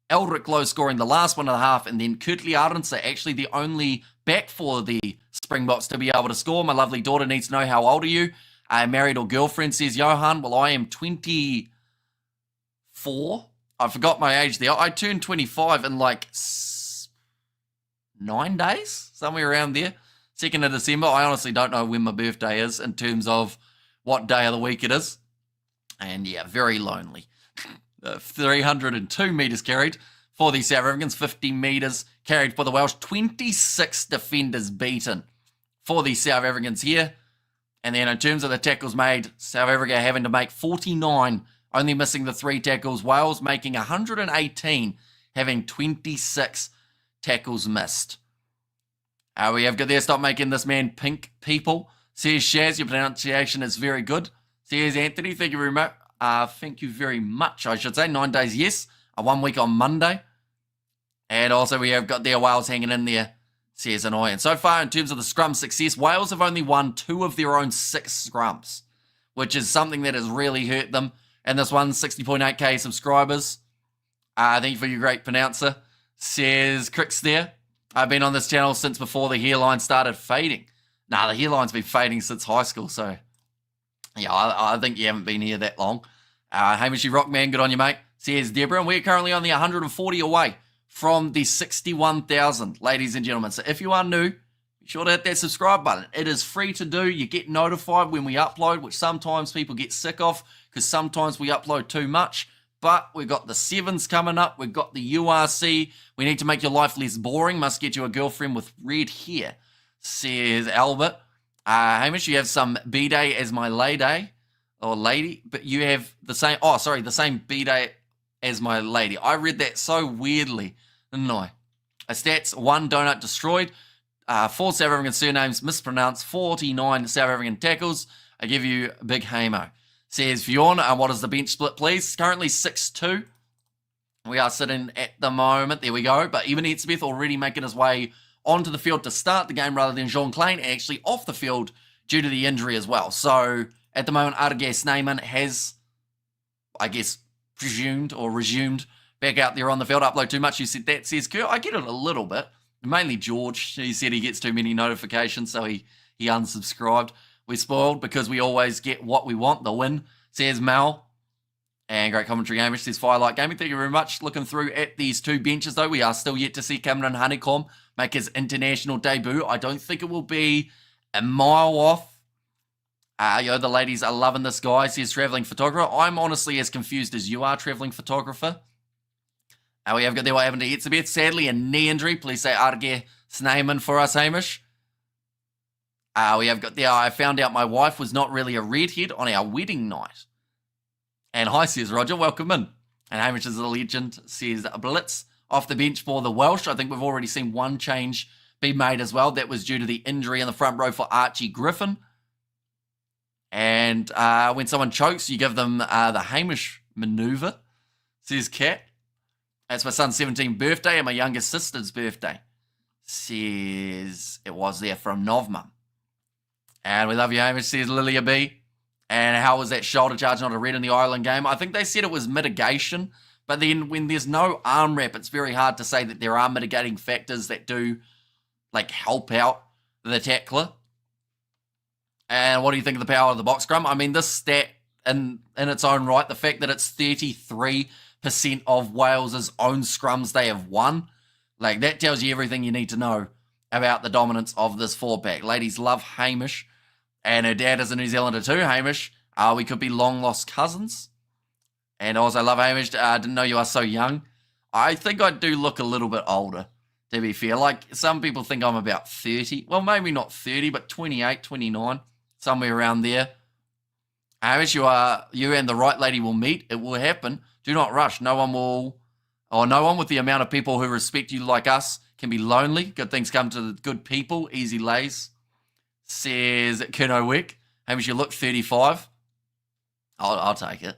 Eldrick Lowe scoring the last 1.5, and then Kurtley Arendse, actually the only back for the Springboks to be able to score. My lovely daughter needs to know, how old are you? Married or girlfriend, says Johan. Well, I am 24. I forgot my age there. I turned 25 in like 9 days, somewhere around there. 2nd of December. I honestly don't know when my birthday is in terms of what day of the week it is. And yeah, very lonely. 302 metres carried for the South Africans, 50 metres carried for the Welsh, 26 defenders beaten for the South Africans here. And then in terms of the tackles made, South Africa having to make 49, only missing the 3 tackles. Wales making 118, having 26 tackles missed. We have got there, stop making this man pink, people. Says Shaz, your pronunciation is very good. Says Anthony, thank you very much. Thank you very much, I should say. 9 days, yes. 1 week on Monday. And also we have got there Wales hanging in there, says Annoy. And so far, in terms of the scrum success, Wales have only won 2 of their own 6 scrums, which is something that has really hurt them. And this one, 60.8k subscribers. Thank you for your great pronouncer. Says Crix there. I've been on this channel since before the hairline started fading. Nah, the hairline's been fading since high school, so yeah, I think you haven't been here that long. Hamishy Rockman, good on you, mate. Says Deborah, and we're currently on the 140 away from the 61,000, ladies and gentlemen. So if you are new, be sure to hit that subscribe button. It is free to do. You get notified when we upload, which sometimes people get sick of because sometimes we upload too much. But we've got the 7s coming up. We've got the URC. We need to make your life less boring. Must get you a girlfriend with red hair, says Albert. Hamish, you have some B-Day as my lady, or lady, but you have the same, the same B-Day as my lady. I read that so weirdly, didn't I? Stats, 1 donut destroyed, 4 South African surnames mispronounced, 49 South African tackles. I give you a big hamo. Says Fiona, what is the bench split, please? Currently 6-2. We are sitting at the moment. There we go. But even Edsmith already making his way onto the field to start the game rather than Jean Klein actually off the field due to the injury as well. So at the moment, Ardegas Snyman has, I guess, resumed back out there on the field. Upload too much, you said that, says Kurt. I get it a little bit. Mainly George. He said he gets too many notifications, so he unsubscribed. We're spoiled because we always get what we want, the win, says Mel. And great commentary, Hamish, says Firelight Gaming. Thank you very much. Looking through at these 2 benches, though, we are still yet to see Cameron Honeycomb make his international debut. I don't think it will be a mile off. The ladies are loving this guy, says Travelling Photographer. I'm honestly as confused as you are, Travelling Photographer. We have got there what happened to Etzebeth. Sadly, a knee injury. Please say Arge Snyman for us, Hamish. We have got there, I found out my wife was not really a redhead on our wedding night. And hi, says Roger, welcome in. And Hamish is a legend, says Blitz off the bench for the Welsh. I think we've already seen one change be made as well. That was due to the injury in the front row for Archie Griffin. And when someone chokes, you give them the Hamish maneuver, says Kat. That's my son's 17th birthday and my youngest sister's birthday, says it was there from Novmum. And we love you, Hamish, says Lilia B. And how was that shoulder charge not a red in the Ireland game? I think they said it was mitigation, but then when there's no arm wrap, it's very hard to say that there are mitigating factors that do, like, help out the tackler. And what do you think of the power of the box scrum? I mean, this stat in its own right, the fact that it's 33% of Wales's own scrums they have won, like, that tells you everything you need to know about the dominance of this 4-pack. Ladies love Hamish, and her dad is a New Zealander too, Hamish. We could be long-lost cousins. And also love Hamish. Didn't know you are so young. I think I do look a little bit older, to be fair. Like, some people think I'm about 30. Well, maybe not 30, but 28, 29, somewhere around there. Hamish, you and the right lady will meet. It will happen. Do not rush. No one with the amount of people who respect you like us can be lonely. Good things come to the good people. Easy lays, says Keno Wick. Hamish, you look 35. I'll take it.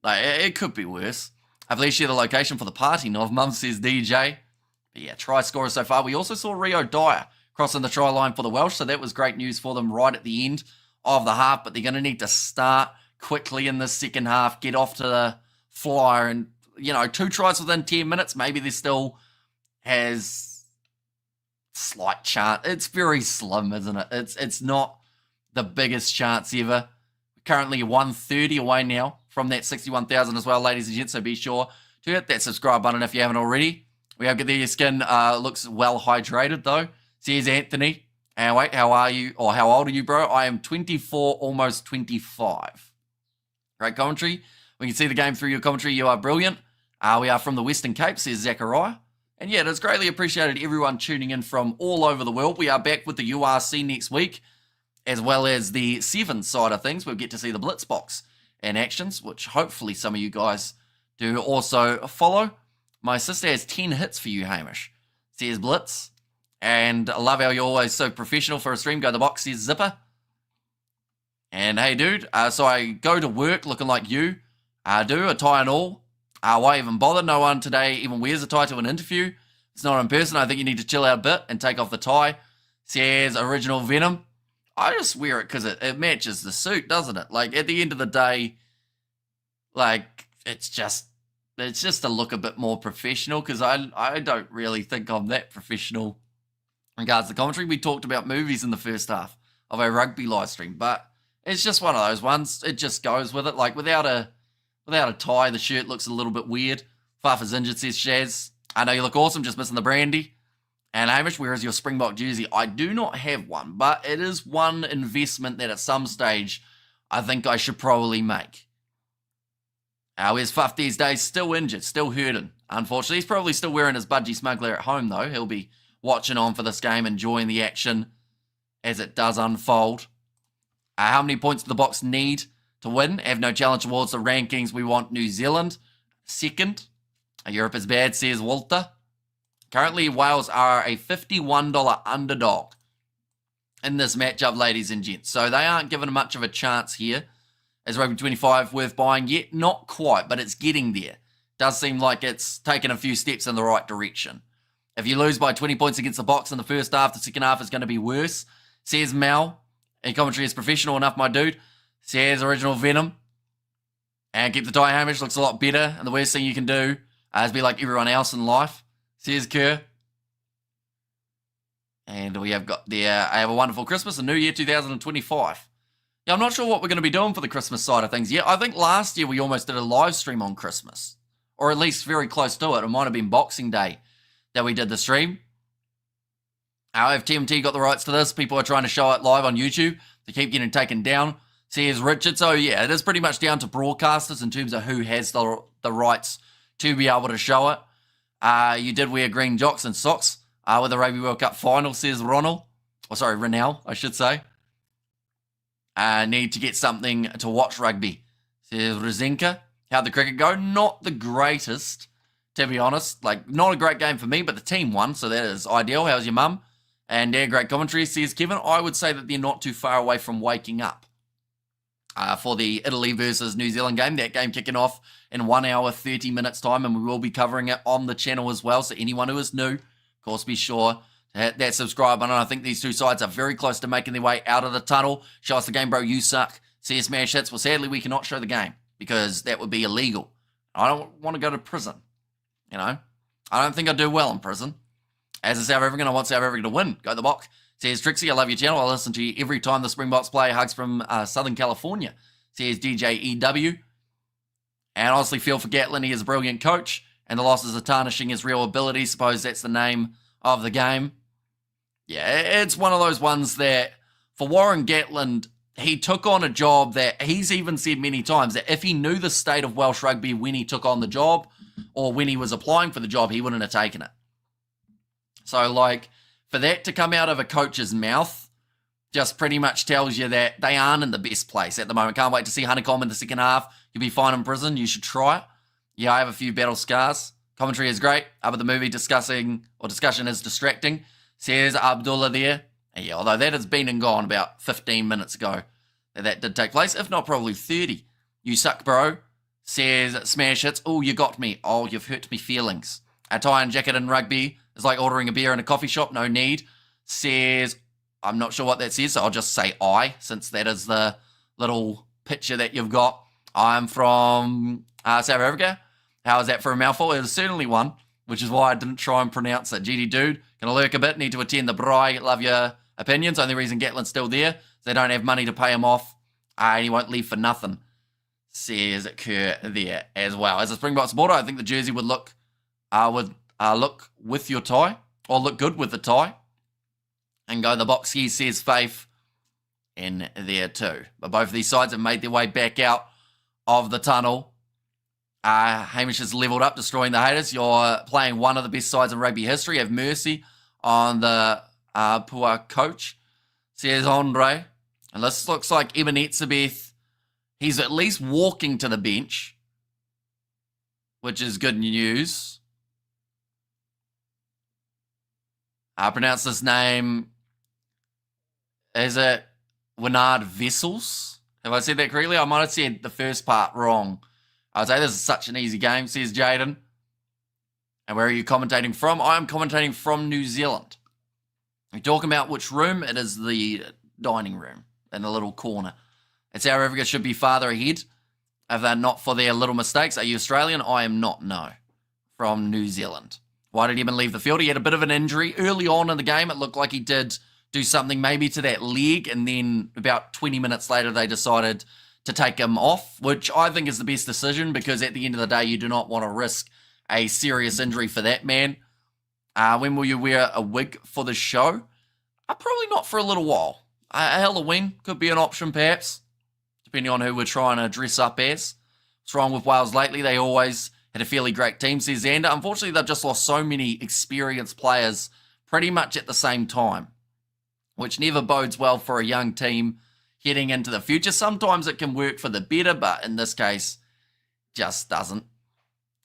Like, it could be worse. I've at least shared the location for the party. Nov Mum, says DJ. But yeah, try scorer so far. We also saw Rio Dyer crossing the try line for the Welsh, so that was great news for them right at the end of the half. But they're going to need to start quickly in the second half, get off to the flyer, and 2 tries within 10 minutes. Maybe there still has slight chance. It's very slim, isn't it? It's not the biggest chance ever. Currently 130 away now from that 61,000 as well, ladies and gents. So be sure to hit that subscribe button if you haven't already. We have got there. Your skin looks well hydrated though, says Anthony. And wait, how are you? Or how old are you, bro? I am 24, almost 25. Great commentary. We can see the game through your commentary. You are brilliant. We are from the Western Cape, says Zachariah. And yeah, it is greatly appreciated everyone tuning in from all over the world. We are back with the URC next week, as well as the 7 side of things. We'll get to see the Blitzbox in actions, which hopefully some of you guys do also follow. My sister has 10 hits for you, Hamish. Says Blitz. And I love how you're always so professional for a stream. Go to the box, says Zipper. And hey, dude, so I go to work looking like you. Do a tie and all. Why even bother? No one today even wears a tie to an interview. It's not in person. I think you need to chill out a bit and take off the tie. Says Original Venom. I just wear it because it matches the suit, doesn't it? Like, at the end of the day, like, it's just to look a bit more professional, because I don't really think I'm that professional in regards to commentary. We talked about movies in the first half of our rugby live stream, but it's just one of those ones. It just goes with it. Like, without a tie, the shirt looks a little bit weird. Fafa's injured, says Shaz. I know you look awesome, just missing the brandy. And Hamish, where is your Springbok jersey? I do not have one, but it is one investment that at some stage I think I should probably make. Where's Fuff these days? Still injured, still hurting. Unfortunately, he's probably still wearing his budgie smuggler at home, though. He'll be watching on for this game, enjoying the action as it does unfold. How many points do the Boks need to win? Have no challenge towards the rankings. We want New Zealand second. Europe is bad, says Walter. Currently, Wales are a $51 underdog in this matchup, ladies and gents. So they aren't given much of a chance here. Is Rugby 25 worth buying yet? Not quite, but it's getting there. Does seem like it's taken a few steps in the right direction. If you lose by 20 points against the Boks in the first half, the second half is going to be worse, says Mal. And commentary is professional enough, my dude, says Original Venom. And keep the tie, Hamish. Looks a lot better. And the worst thing you can do is be like everyone else in life, says Kerr. And we have got there. I have a wonderful Christmas and New Year 2025. Yeah, I'm not sure what we're going to be doing for the Christmas side of things yet. I think last year we almost did a live stream on Christmas, or at least very close to it. It might have been Boxing Day that we did the stream. If TMT got the rights to this, people are trying to show it live on YouTube. They keep getting taken down, says Richard. So yeah, it is pretty much down to broadcasters in terms of who has the rights to be able to show it. You did wear green jocks and socks with the Rugby World Cup final, says Ronald. Or sorry, Renell, I should say. Need to get something to watch rugby, says Rozenka. How'd the cricket go? Not the greatest, to be honest. Like, not a great game for me, but the team won, so that is ideal. How's your mum? And yeah, great commentary, says Kevin. I would say that they're not too far away from waking up for the Italy versus New Zealand game. That game kicking off in 1 hour, 30 minutes time, and we will be covering it on the channel as well. So anyone who is new, of course, be sure to hit that subscribe button. I think these two sides are very close to making their way out of the tunnel. Show us the game, bro. You suck. See smash hits. Well, sadly, we cannot show the game because that would be illegal. I don't want to go to prison. You know, I don't think I do well in prison. As a South African, I want South Africa to win. Go the Bok. Says Trixie, I love your channel. I listen to you every time the Springboks play. Hugs from Southern California. Says DJ EW. And honestly feel for Gatlin. He is a brilliant coach. And the losses are tarnishing his real ability. Suppose that's the name of the game. Yeah, it's one of those ones that for Warren Gatland, he took on a job that he's even said many times that if he knew the state of Welsh rugby when he took on the job or when he was applying for the job, he wouldn't have taken it. So, like, for that to come out of a coach's mouth just pretty much tells you that they aren't in the best place at the moment. Can't wait to see Honeycomb in the second half. You'll be fine in prison. You should try it. Yeah, I have a few battle scars. Commentary is great, but the movie discussion is distracting, says Abdullah there. And yeah, although that has been and gone about 15 minutes ago that did take place, if not probably 30. You suck, bro, says Smash Hits. Oh, you got me. Oh, you've hurt me feelings. A tie and jacket in rugby is like ordering a beer in a coffee shop. No need, says, I'm not sure what that says, so I'll just say I, since that is the little picture that you've got. I'm from South Africa. How is that for a mouthful? It is certainly one, which is why I didn't try and pronounce it. GD dude, gonna lurk a bit, need to attend the braai. Love your opinions. Only reason Gatlin's still there is they don't have money to pay him off. And he won't leave for nothing, says Kerr there as well. As a Springbok supporter, I think the jersey would look with your tie, or look good with the tie. And go the box, he says Faith in there too. But both of these sides have made their way back out of the tunnel. Hamish has leveled up, destroying the haters. You're playing one of the best sides in rugby history. Have mercy on the poor coach, says Andre. And this looks like Eben Etzebeth. He's at least walking to the bench, which is good news. I pronounce this name, is it Winard Vessels? Have I said that correctly? I might have said the first part wrong. I'd say this is such an easy game, says Jaden. And where are you commentating from? I am commentating from New Zealand. We're talking about which room. It is the dining room in the little corner. It's South Africa should be farther ahead if they're not for their little mistakes. Are you Australian? I am not, no. From New Zealand. Why did he even leave the field? He had a bit of an injury early on in the game. It looked like he did do something maybe to that leg, and then about 20 minutes later they decided to take him off, which I think is the best decision because at the end of the day you do not want to risk a serious injury for that man. When will you wear a wig for the show? Probably not for a little while. Halloween could be an option perhaps, depending on who we're trying to dress up as. What's wrong with Wales lately? They always had a fairly great team, says Xander. Unfortunately, they've just lost so many experienced players pretty much at the same time, which never bodes well for a young team heading into the future. Sometimes it can work for the better, but in this case, just doesn't.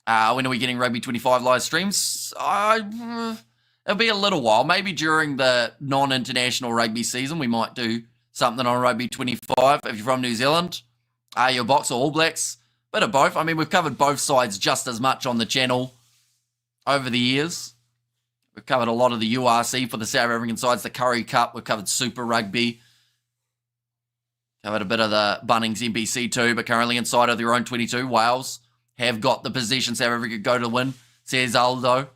When are we getting Rugby 25 live streams? It'll be a little while. Maybe during the non-international rugby season, we might do something on Rugby 25. If you're from New Zealand, your Box or All Blacks, bit of both. I mean, we've covered both sides just as much on the channel over the years. We've covered a lot of the URC for the South African sides, the Curry Cup. We've covered Super Rugby. Covered a bit of the Bunnings NBC too, but currently inside of their own 22. Wales have got the position. South Africa go to win, says Aldo.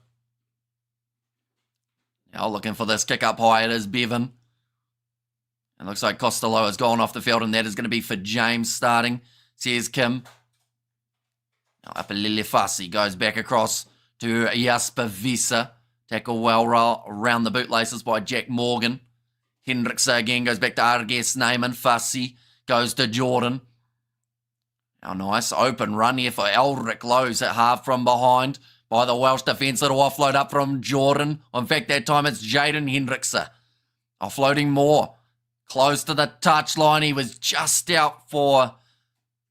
Now looking for this kick up high. It is Bevan. It looks like Costello has gone off the field, and that is going to be for James starting, says Kim. Now Apalilifasi goes back across to Jasper Visa. Tackle well around the bootlaces by Jack Morgan. Hendrickse again goes back to Arges Neyman. Fassi goes to Jordan. Now nice open run here for Elric. Lowe's at half from behind by the Welsh defence. Little offload up from Jordan. In fact, that time it's Jaden Hendrickse. Offloading more. Close to the touchline. He was just out for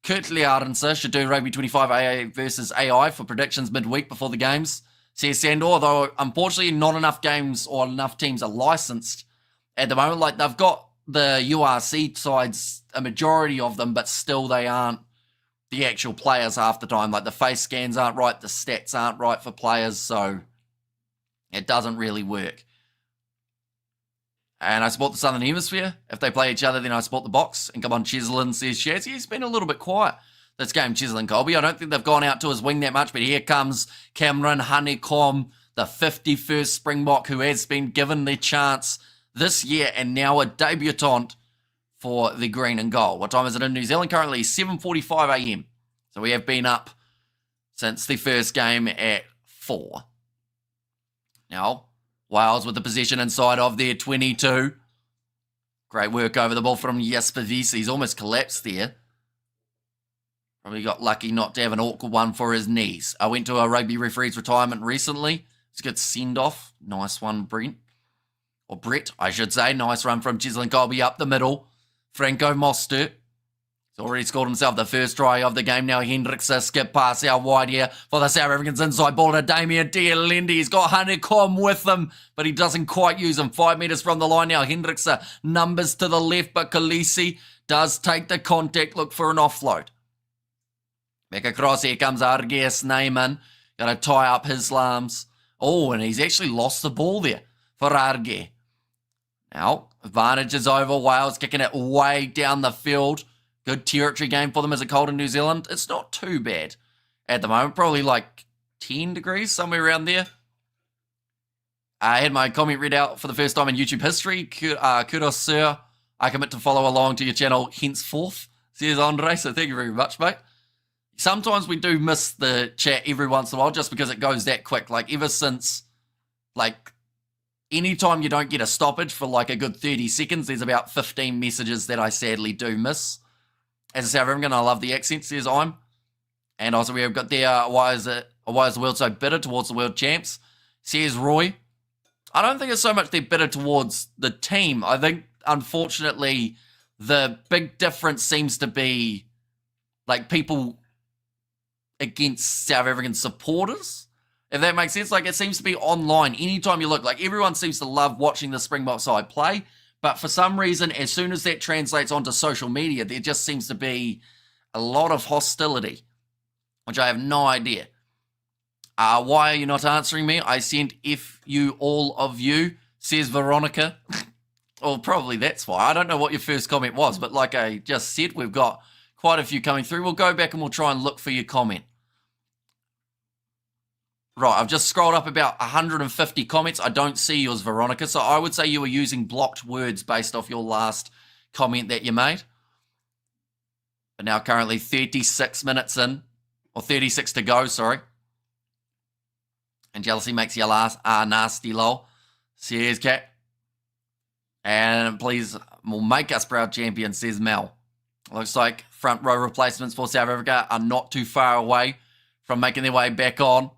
Kurt Liarense. Should do Rugby 25 AA versus AI for predictions midweek before the games, says Sandor, though unfortunately not enough games or enough teams are licensed at the moment. Like, they've got the URC sides, a majority of them, but still they aren't the actual players half the time. Like, the face scans aren't right, the stats aren't right for players, so it doesn't really work. And I support the Southern Hemisphere. If they play each other, then I support the Box. And come on, Cheslin, says Shaz. He's been a little bit quiet this game, Cheslin Colby. I don't think they've gone out to his wing that much, but here comes Cameron Honeycomb, the 51st Springbok, who has been given the chance this year and now a debutant for the green and gold. What time is it in New Zealand? Currently 7:45 a.m. So we have been up since the first game at 4. Now, Wales with the possession inside of their 22. Great work over the ball from Jasper Wiese. He's almost collapsed there. Probably got lucky not to have an awkward one for his knees. I went to a rugby referee's retirement recently. It's a good send-off. Nice one, Brent. Or Brett, I should say. Nice run from Cheslin Colby up the middle. Franco Mostert. He's already scored himself the first try of the game. Now Hendrickse skip pass out wide here for the South Africans. Inside ball to Damien Dialendi. He's got Honeycomb with him, but he doesn't quite use him. 5 metres from the line now. Hendrickse numbers to the left, but Khaleesi does take the contact. Look for an offload. Back across, here comes Arges Neyman. Got to tie up his lambs. Oh, and he's actually lost the ball there for Arge. Now, advantage is over. Wales kicking it way down the field. Good territory game for them as it cold in New Zealand. It's not too bad at the moment. Probably like 10 degrees, somewhere around there. I had my comment read out for the first time in YouTube history. Kudos, sir. I commit to follow along to your channel henceforth, says Andre. So thank you very much, mate. Sometimes we do miss the chat every once in a while just because it goes that quick. Like, ever since, like, anytime you don't get a stoppage for like a good 30 seconds, there's about 15 messages that I sadly do miss. As a South African, I love the accent, says I'm. And also we have got there, why is the world so bitter towards the world champs, says Roy. I don't think it's so much they're bitter towards the team. I think, unfortunately, the big difference seems to be, like, people against South African supporters, If that makes sense, like it seems to be online anytime you look. Like everyone seems to love watching the Springbok side play, but for some reason, as soon as that translates onto social media, there just seems to be a lot of hostility, which I have no idea. Why are you not answering me? I sent if you, all of you, says Veronica. Well, probably that's why. I don't know what your first comment was, but like I just said, we've got quite a few coming through. We'll go back and we'll try and look for your comment. Right, I've just scrolled up about 150 comments. I don't see yours, Veronica, so I would say you were using blocked words based off your last comment that you made. But now currently 36 minutes in, or 36 to go, sorry. And jealousy makes you last nasty lol. Says Cat. And please, will make us proud champions, says Mel. Looks like front row replacements for South Africa are not too far away from making their way back on.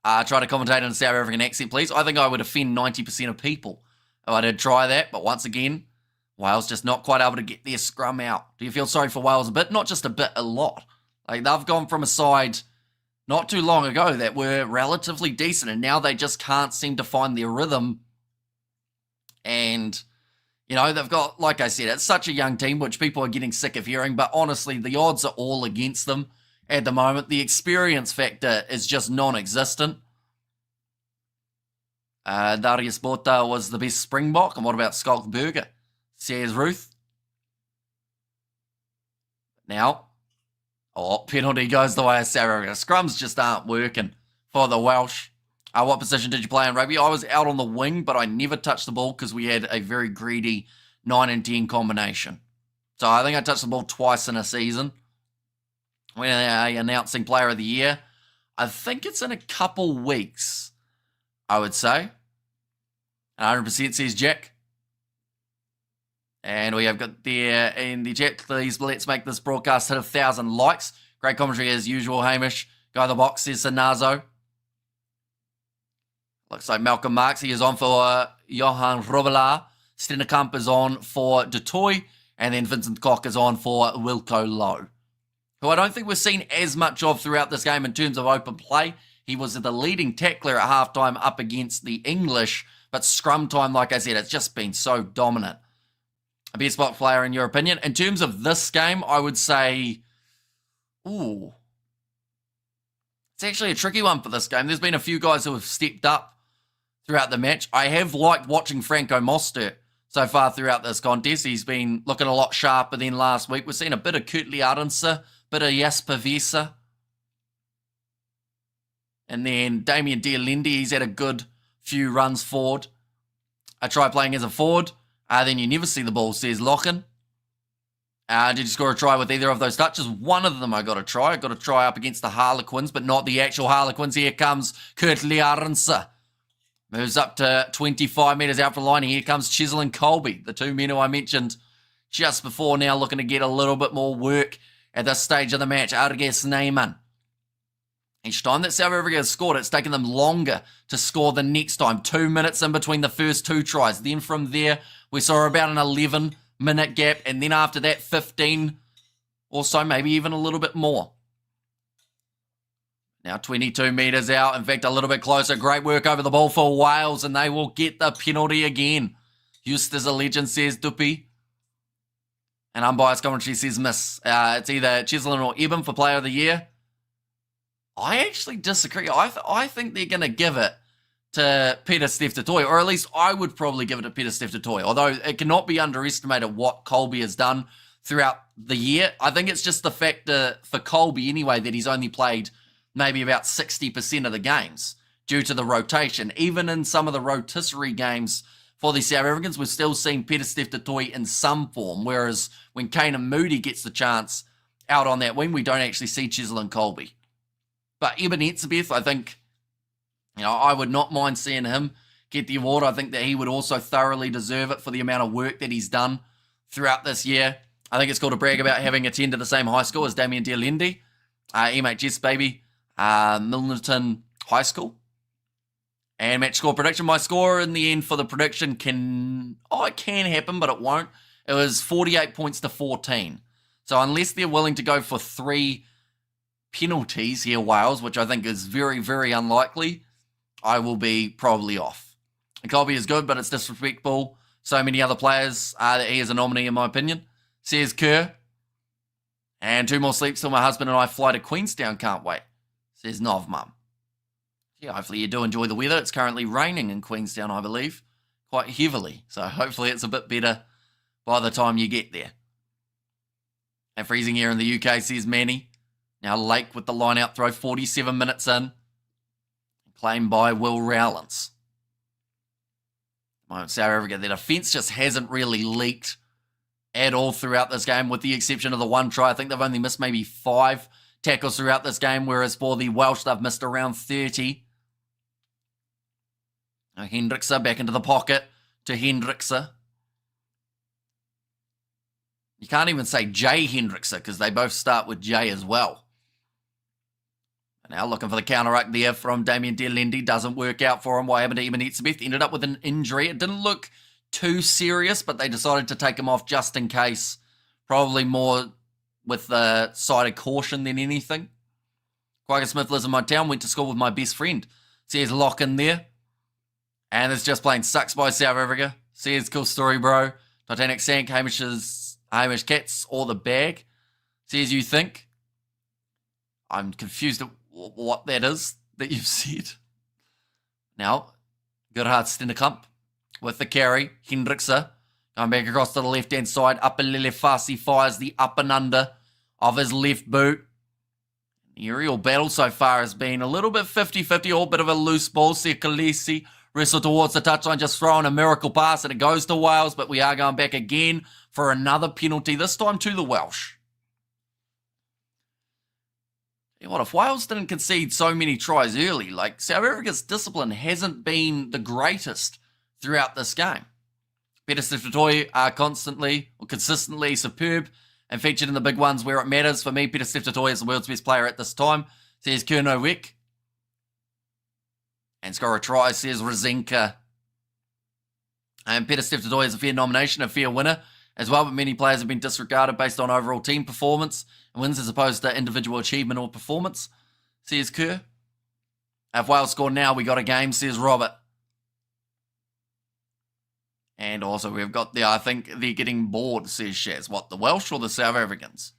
Try to commentate in a South African accent, please. I think I would offend 90% of people if I did try that. But once again, Wales just not quite able to get their scrum out. Do you feel sorry for Wales a bit? Not just a bit, a lot. Like they've gone from a side not too long ago that were relatively decent, and now they just can't seem to find their rhythm. And, you know, they've got, like I said, it's such a young team, which people are getting sick of hearing, but honestly, the odds are all against them at the moment. The experience factor is just non-existent. Darius Botha was the best Springbok, and what about Skalkberger? Says Ruth. Now, penalty goes the way of South Africa. Scrums just aren't working for the Welsh. What position did you play in rugby? I was out on the wing, but I never touched the ball because we had a very greedy 9 and 10 combination. So I think I touched the ball twice in a season. When announcing Player of the Year, I think it's in a couple weeks, I would say. 100% says Jack. And we have got there in the chat, please let's make this broadcast hit 1,000 likes. Great commentary as usual, Hamish. Guy in the box says Sanazo. Looks like Malcolm Marks, he is on for Johan Robelaar. Stennekamp is on for De Toy. And then Vincent Koch is on for Wilco Lowe, who I don't think we're seeing as much of throughout this game in terms of open play. He was the leading tackler at halftime up against the English, but scrum time, like I said, it's just been so dominant. A best spot player in your opinion? In terms of this game, I would say, it's actually a tricky one for this game. There's been a few guys who have stepped up throughout the match. I have liked watching Franco Mostert so far throughout this contest. He's been looking a lot sharper than last week. We've seen a bit of Kurtley Arendse, bit of Jasper Vesa. And then Damien Dealende, he's had a good few runs forward. I try playing as a forward. Then you never see the ball, says Lochin. Did you score a try with either of those touches? One of them I got a try. I got a try up against the Harlequins, but not the actual Harlequins. Here comes Kurtley Arendse. Moves up to 25 metres out from the line. Here comes Chisel and Colby, the two men who I mentioned just before, now looking to get a little bit more work at this stage of the match. Arge Snyman. Each time that South Africa has scored, it's taken them longer to score the next time. 2 minutes in between the first two tries. Then from there, we saw about an 11-minute gap. And then after that, 15 or so, maybe even a little bit more. Now 22 metres out. In fact, a little bit closer. Great work over the ball for Wales, and they will get the penalty again. Eustace a legend, says Duppy. And unbiased commentary says miss. It's either Cheslin or Eben for Player of the Year. I actually disagree. I think they're going to give it to Pieter-Steph du Toit, or at least I would probably give it to Pieter-Steph du Toit, although it cannot be underestimated what Colby has done throughout the year. I think it's just the fact for Colby anyway that he's only played maybe about 60% of the games due to the rotation. Even in some of the rotisserie games for the South Africans, we're still seeing Pieter-Steph du Toit in some form, whereas when Kane Moody gets the chance out on that wing, we don't actually see Chisel and Colby. But Eben Etzebeth, I think, I would not mind seeing him get the award. I think that he would also thoroughly deserve it for the amount of work that he's done throughout this year. I think it's cool to brag about having attended the same high school as Damien Dealende, MHS baby, Milnerton High School. And match score prediction. My score in the end for the prediction it can happen, but it won't. It was 48 points to 14. So unless they're willing to go for 3 penalties here, Wales, which I think is very, very unlikely, I will be probably off. Colby is good, but it's disrespectful. So many other players that he is a nominee, in my opinion. Says Kerr. And 2 more sleeps till my husband and I fly to Queenstown. Can't wait. Says Nov Mum. Yeah, hopefully you do enjoy the weather. It's currently raining in Queenstown, I believe, quite heavily. So hopefully it's a bit better by the time you get there. And freezing here in the UK, says Manny. Now Lake with the line-out throw, 47 minutes in. Claimed by Will Rowlands. South Africa, their defence just hasn't really leaked at all throughout this game, with the exception of the one try. I think they've only missed maybe 5 tackles throughout this game, whereas for the Welsh, they've missed around 30. Now Hendrickse back into the pocket to Hendrickse. You can't even say Jay Hendrickse because they both start with J as well. And now looking for the counter-ruck there from Damien Delendi. Doesn't work out for him. What happened to Eben Etzebeth? Ended up with an injury. It didn't look too serious, but they decided to take him off just in case. Probably more with the side of caution than anything. Quagga Smith lives in my town. Went to school with my best friend. Says Lock in there. And it's just plain sucks by South Africa. Says cool story, bro. Titanic sank. Hamish Cats or the bag. Says you think. I'm confused at what that is that you've said. Now, Gerhard Stennekamp with the carry. Hendrickse going back across to the left-hand side. Upper Lelefasi fires the up and under of his left boot. The aerial battle so far has been a little bit 50-50, all bit of a loose ball. Sekalisi wrestle towards the touchline, just throwing a miracle pass, and it goes to Wales, but we are going back again for another penalty, this time to the Welsh. What if Wales didn't concede so many tries early? Like, South Africa's discipline hasn't been the greatest throughout this game. Peter Steph-Toy are consistently superb and featured in the big ones where it matters. For me, Peter Steph-Toy is the world's best player at this time, says Kurno Wick. And score a try, says Rozenka. And Peter Steph-Toy is a fair nomination, a fair winner as well, but many players have been disregarded based on overall team performance and wins as opposed to individual achievement or performance, says Kerr. If Wales score now, we got a game, says Robert. And also we've got I think they're getting bored, says Shaz. What, the Welsh or the South Africans?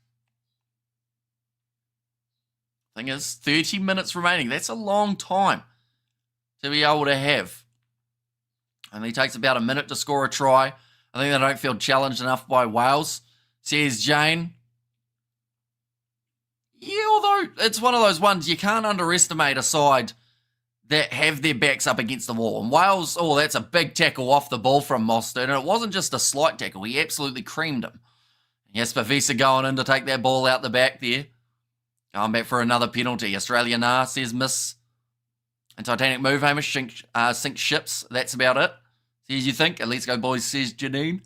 Thing is, 30 minutes remaining. That's a long time to be able to have. Only takes about a minute to score a try. I think they don't feel challenged enough by Wales, says Jane. Yeah, although it's one of those ones you can't underestimate a side that have their backs up against the wall. And Wales, that's a big tackle off the ball from Mostert, and it wasn't just a slight tackle. He absolutely creamed him. Jesper Wiese going in to take that ball out the back there. Going back for another penalty. Australia says miss. And Titanic move, Hamish, sink ships. That's about it. Says you think. Let's go, boys, says Janine.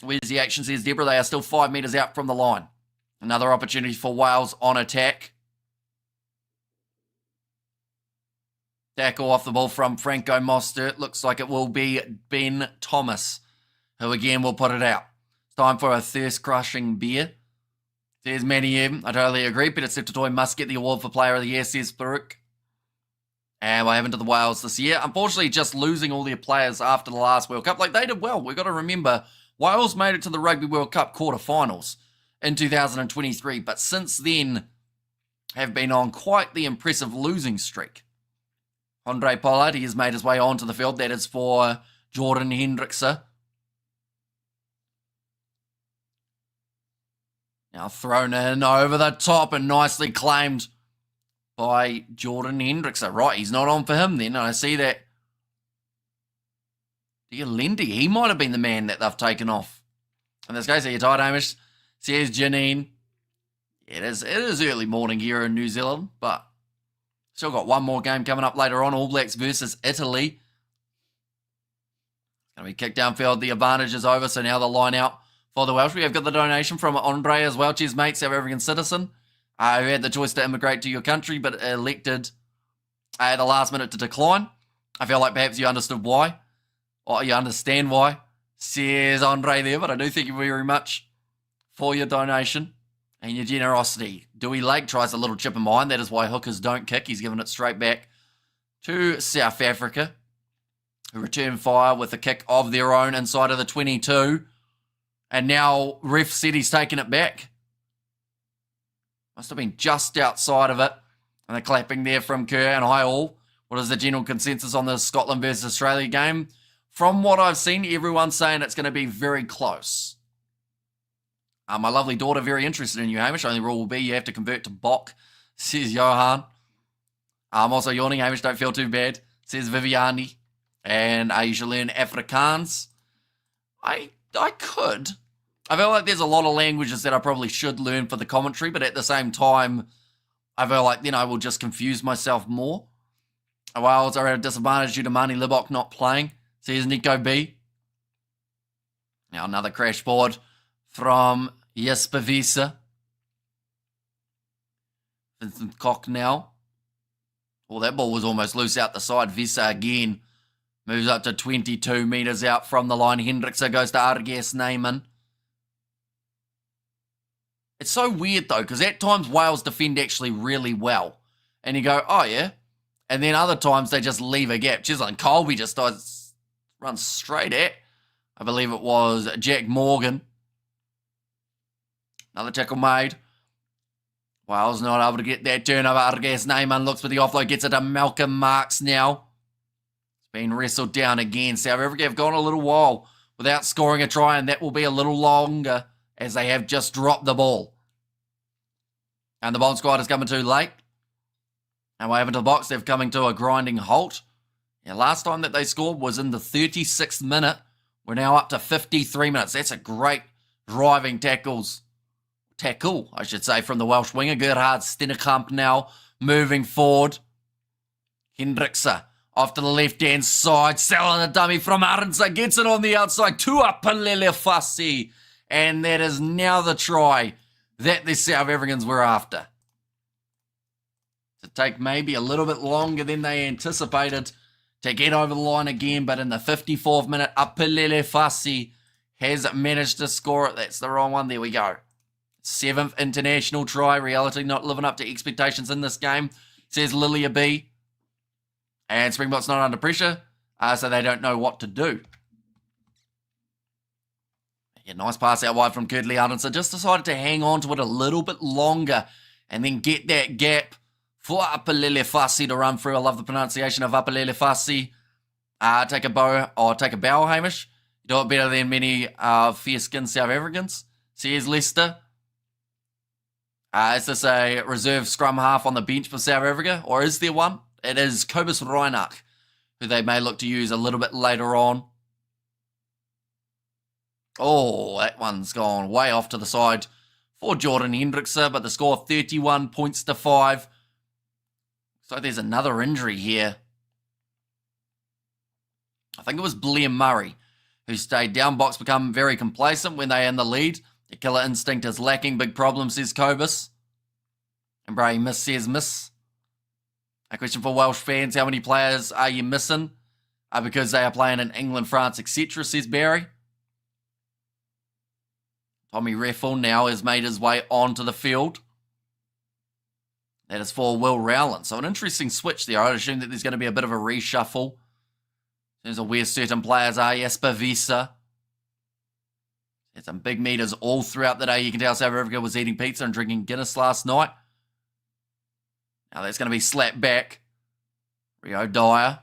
Where's the action, says Deborah. They are still 5 metres out from the line. Another opportunity for Wales on attack. Tackle off the ball from Franco Mostert. Looks like it will be Ben Thomas, who again will put it out. It's time for a thirst-crushing beer. Says Manny M. I totally agree. Peter Steph-Toy must get the award for Player of the Year, says Baruch. And what happened to the Wales this year? Unfortunately, just losing all their players after the last World Cup. Like, they did well. We've got to remember, Wales made it to the Rugby World Cup quarterfinals in 2023, but since then have been on quite the impressive losing streak. Andre Pollard, he has made his way onto the field. That is for Jordan Hendrickse. Now thrown in over the top and nicely claimed by Jordan Hendrickse. Right, he's not on for him then. I see that. Dear Lindy, he might have been the man that they've taken off. In this case, are you tired, Hamish? Says Janine. It is early morning here in New Zealand, but still got one more game coming up later on. All Blacks versus Italy. Going to be kicked downfield. The advantage is over, so now the line out for the Welsh. We have got the donation from Andre as well. Cheers, mate, South African citizen. Who had the choice to immigrate to your country, but elected at the last minute to decline. I feel like perhaps you understood why. Or you understand why, says Andre there, but I do thank you very much for your donation and your generosity. Dewey Lake tries a little chip in behind. That is why hookers don't kick. He's giving it straight back to South Africa, who return fire with a kick of their own inside of the 22. And now ref said he's taking it back. Must have been just outside of it. And they're clapping there from Kerr and Highall. What is the general consensus on the Scotland versus Australia game? From what I've seen, everyone's saying it's going to be very close. My lovely daughter, very interested in you, Hamish. Only rule will be you have to convert to Bok, says Johan. I'm also yawning, Hamish. Don't feel too bad, says Viviani. And you should learn Afrikaans. I could. I feel like there's a lot of languages that I probably should learn for the commentary, but at the same time, I feel like then I will just confuse myself more. Wales are at a disadvantage due to Mani Libok not playing, says Nico B. Now another crash board from Jesper Visa. Vincent Koch now. Well, that ball was almost loose out the side. Visa again moves up to 22 metres out from the line. Hendrickse goes to Arges Neyman. It's so weird, though, because at times Wales defend actually really well. And you go, oh, yeah. And then other times they just leave a gap. Chislin Colby just runs straight at, I believe it was Jack Morgan. Another tackle made. Wales not able to get that turnover. Arges Neyman looks for the offload, gets it to Malcolm Marks now. It's been wrestled down again. South Africa have gone a little while without scoring a try, and that will be a little longer as they have just dropped the ball. And the Bond squad is coming too late. And way up into the box, they're coming to a grinding halt. Yeah, last time that they scored was in the 36th minute. We're now up to 53 minutes. That's a great driving tackle, I should say, from the Welsh winger. Gerhard Stennekamp now moving forward. Hendrickse off to the left-hand side. Selling a dummy from Arendse. Gets it on the outside to Apalele Fassi. And that is now the try that the South Africans were after. To take maybe a little bit longer than they anticipated to get over the line again, but in the 54th minute, Apalele Fassi has managed to score it. That's the wrong one. There we go. 7th international try. Reality not living up to expectations in this game, says Lilia B. And Springboks not under pressure, so they don't know what to do. Yeah, nice pass out wide from Kudley Arendse. Just decided to hang on to it a little bit longer and then get that gap for Apalele Fassi to run through. I love the pronunciation of Apalele Fassi. Take a bow, Hamish. You do it better than many fair-skinned South Africans, says Leicester. Is this a reserve scrum half on the bench for South Africa, or is there one? It is Kobus Reinach, who they may look to use a little bit later on. Oh, that one's gone way off to the side for Jordan Hendrickse, but the score 31 points to 5. So there's another injury here. I think it was Blair Murray, who stayed down. Box become very complacent when they're in the lead. The killer instinct is lacking. Big problem, says Kobus. And Bray Miss says miss. A question for Welsh fans, how many players are you missing? Because they are playing in England, France, etc., says Barry. Tommy Reffel now has made his way onto the field. That is for Will Rowland. So an interesting switch there. I'd assume that there's going to be a bit of a reshuffle in terms of where certain players are. Jesper Visa. Had some big meters all throughout the day. You can tell South Africa was eating pizza and drinking Guinness last night. Now that's going to be slapped back. Rio Dyer.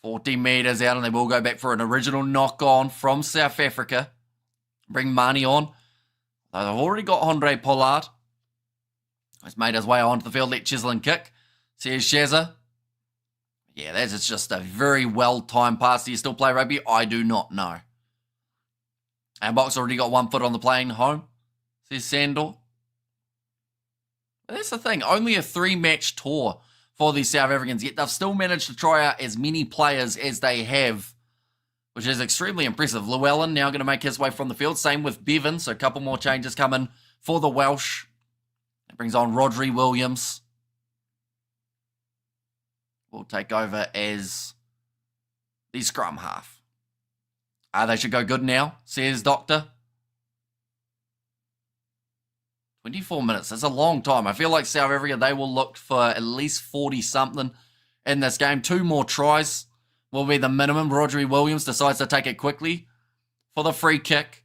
40 metres out, and they will go back for an original knock-on from South Africa. Bring Mani on. They've already got Andre Pollard. He's made his way onto the field. Let Chislin kick. Says Shazza. Yeah, that is just a very well-timed pass. Do you still play rugby? I do not know. And Box already got 1 foot on the plane home, says Sandor. But that's the thing. Only a 3-match tour for the South Africans, yet they've still managed to try out as many players as they have, which is extremely impressive. Llewellyn now going to make his way from the field. Same with Bevan, so a couple more changes coming for the Welsh. It brings on Rodri Williams. Will take over as the scrum half. They should go good now, says Doctor. 24 minutes. That's a long time. I feel like South Africa, they will look for at least 40-something in this game. 2 more tries will be the minimum. Rodri Williams decides to take it quickly for the free kick.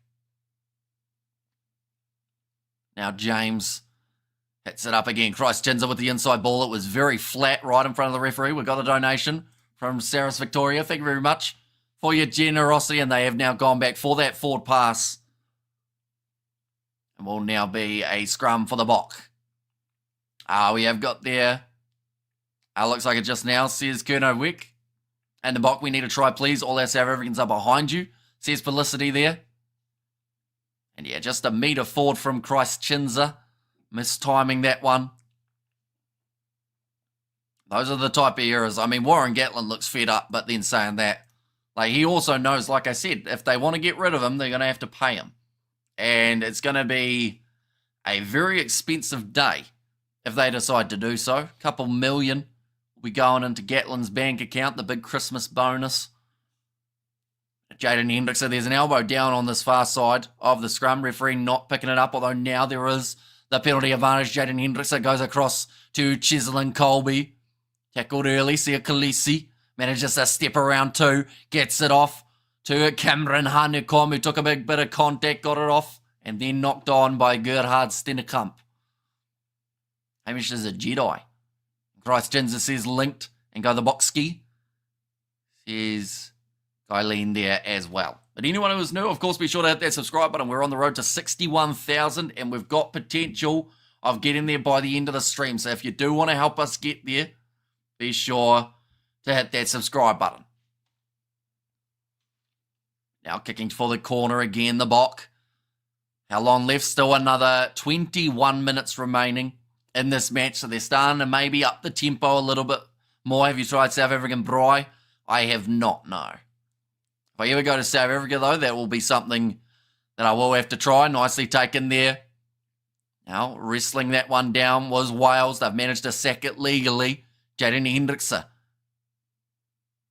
Now James hits it up again. Christ Chinza with the inside ball. It was very flat right in front of the referee. We got a donation from Saris Victoria. Thank you very much for your generosity. And they have now gone back for that forward pass. And will now be a scrum for the Bok. We have got there. Looks like it just now, says Kurno Wick. And the Bok, we need to try, please. All our South Africans are behind you, says Felicity there. And yeah, just a metre forward from Christ Chinza. Mistiming that one. Those are the type of errors. I mean, Warren Gatlin looks fed up, but then saying that, like, he also knows, like I said, if they want to get rid of him, they're going to have to pay him. And it's going to be a very expensive day if they decide to do so. A couple million will be going into Gatlin's bank account, the big Christmas bonus. Jaden Hendrickson, there's an elbow down on this far side of the scrum. Referee not picking it up, although now there is the penalty advantage. Jaden Hendrickson goes across to Cheslin Colby. Tackled early, Sia Khaleesi manages to step around 2, gets it off to Cameron Hanekom, who took a big bit of contact, got it off, and then knocked on by Gerhard Stennekamp. Hamish is a Jedi. Christ Chinza says linked, and go the Bokski. Says Guyleen there as well. But anyone who is new, of course, be sure to hit that subscribe button. We're on the road to 61,000, and we've got potential of getting there by the end of the stream. So if you do want to help us get there, be sure to hit that subscribe button. Now kicking for the corner again, the Bok. How long left? Still another 21 minutes remaining in this match. So they're starting to maybe up the tempo a little bit more. Have you tried South African braai? I have not, no. If I ever go to South Africa, though, that will be something that I will have to try. Nicely taken there. Now, wrestling that one down was Wales. They've managed to sack it legally. Jaden Hendrickson.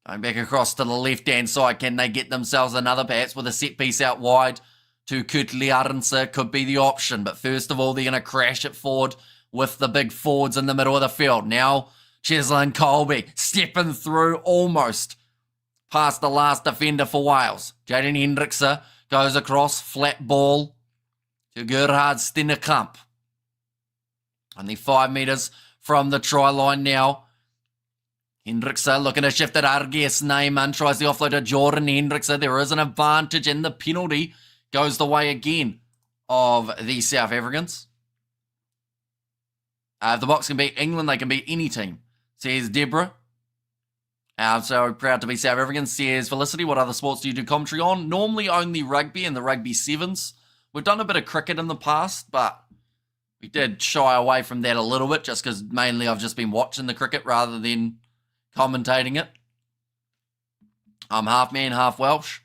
Going back across to the left-hand side. Can they get themselves another, perhaps, with a set piece out wide to Kutli Arnse? Could be the option. But first of all, they're going to crash it forward with the big forwards in the middle of the field. Now, Cheslin Colby stepping through almost past the last defender for Wales. Jaden Hendrickson goes across, flat ball to Gerhard Stennekamp. Only 5 metres from the try line now. Hendrickson looking to shift it. Argeus Neyman tries the offload to Jordan Hendrickson. There is an advantage, and the penalty goes the way again of the South Africans. If the Boks can beat England, they can beat any team, says Deborah. I'm so proud to be South African, says Felicity. What other sports do you do commentary on? Normally only rugby and the rugby sevens. We've done a bit of cricket in the past, but we did shy away from that a little bit just because mainly I've just been watching the cricket rather than commentating it. I'm half man, half Welsh.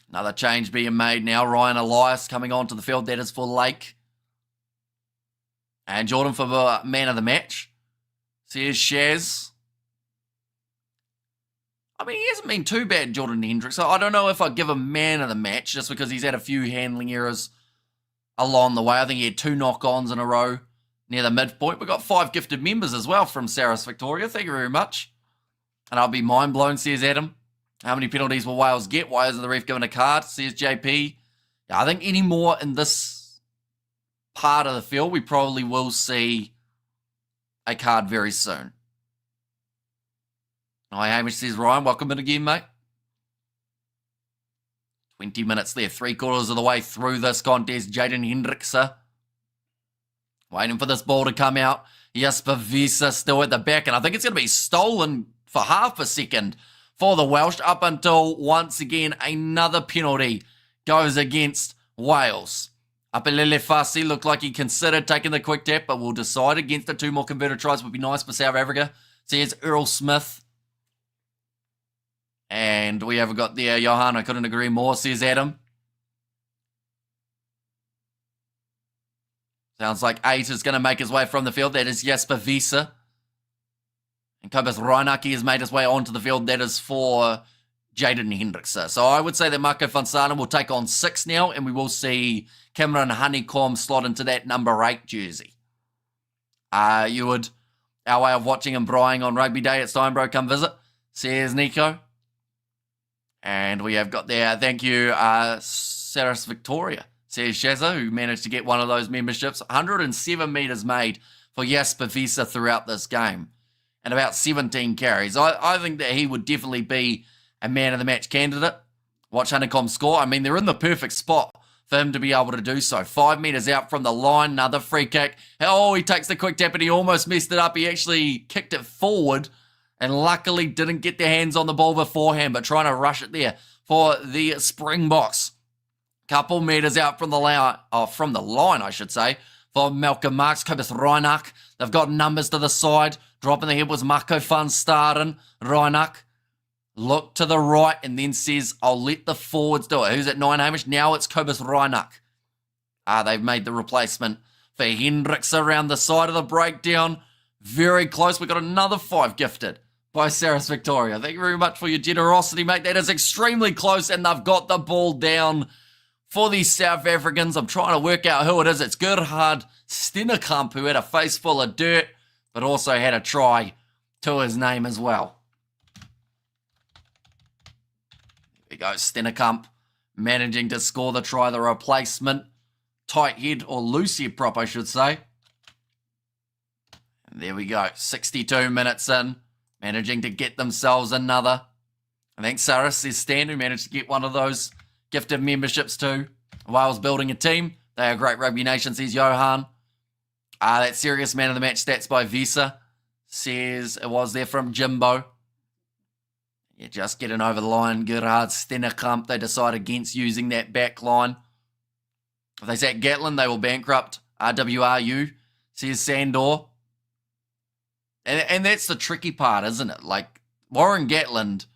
Another change being made now. Ryan Elias coming onto the field. That is for Lake. And Jordan for the man of the match. Says Shaz. I mean, he hasn't been too bad, Jordan Hendricks. So I don't know if I'd give him man of the match just because he's had a few handling errors along the way. I think he had 2 knock-ons in a row near the midpoint. We've got 5 gifted members as well from Saris Victoria. Thank you very much. And I'll be mind blown, says Adam. How many penalties will Wales get? Why isn't the ref given a card, says JP. Yeah, I think any more in this part of the field, we probably will see a card very soon. Hi, Hamish, says Ryan. Welcome in again, mate. 20 minutes there, 3/4 of the way through this contest. Jaden Hendrickson waiting for this ball to come out. Jasper Wiese still at the back, and I think it's going to be stolen for half a second for the Welsh up until, once again, another penalty goes against Wales. Apelele Fasi looked like he considered taking the quick tap, but will decide against it. 2 more converted tries would be nice for South Africa, says Earl Smith. And we have got there, Johan, I couldn't agree more, says Adam. Sounds like 8 is going to make his way from the field. That is Jasper Wiese. And Kobus Reinacke has made his way onto the field. That is for Jaden Hendrickson. So I would say that Marco van Sanen will take on 6 now, and we will see Cameron Honeycomb slot into that number 8 jersey. You would, our way of watching and brying on Rugby Day at Steinbro, come visit, says Nico. And we have got there, thank you, Saris Victoria, says Shazza, who managed to get one of those memberships. 107 metres made for Jasper Wiese throughout this game, and about 17 carries. I think that he would definitely be a man of the match candidate. Watch Honeycomb score. I mean, they're in the perfect spot for him to be able to do so. 5 metres out from the line, another free kick. Oh, he takes the quick tap and he almost messed it up. He actually kicked it forward and luckily didn't get their hands on the ball beforehand, but trying to rush it there for the Springboks. Couple metres out from the line, I should say, for Malcolm Marks, Kobus Reinach. They've got numbers to the side. Dropping the head was Marco van Staden. Reinach look to the right and then says, I'll let the forwards do it. Who's at 9, Hamish? Now it's Kobus Reinach. They've made the replacement for Hendricks around the side of the breakdown. Very close. We've got another 5 gifted by Saris Victoria. Thank you very much for your generosity, mate. That is extremely close, and they've got the ball down for these South Africans. I'm trying to work out who it is. It's Gerhard Stennekamp, who had a face full of dirt, but also had a try to his name as well. There we go, Stennekamp managing to score the try, the replacement. Tight head, or loose head prop, I should say. And there we go, 62 minutes in, managing to get themselves another. I think Saris is Stan, who managed to get one of those gifted memberships too. Wales building a team. They are great Rugby Nation, says Johan. That serious man of the match stats by Visa, says it was there from Jimbo. Yeah, just getting over the line. Gerhard Stennekamp, they decide against using that back line. If they sack Gatlin, they will bankrupt RWRU, says Sandor. And that's the tricky part, isn't it? Like, Warren Gatland,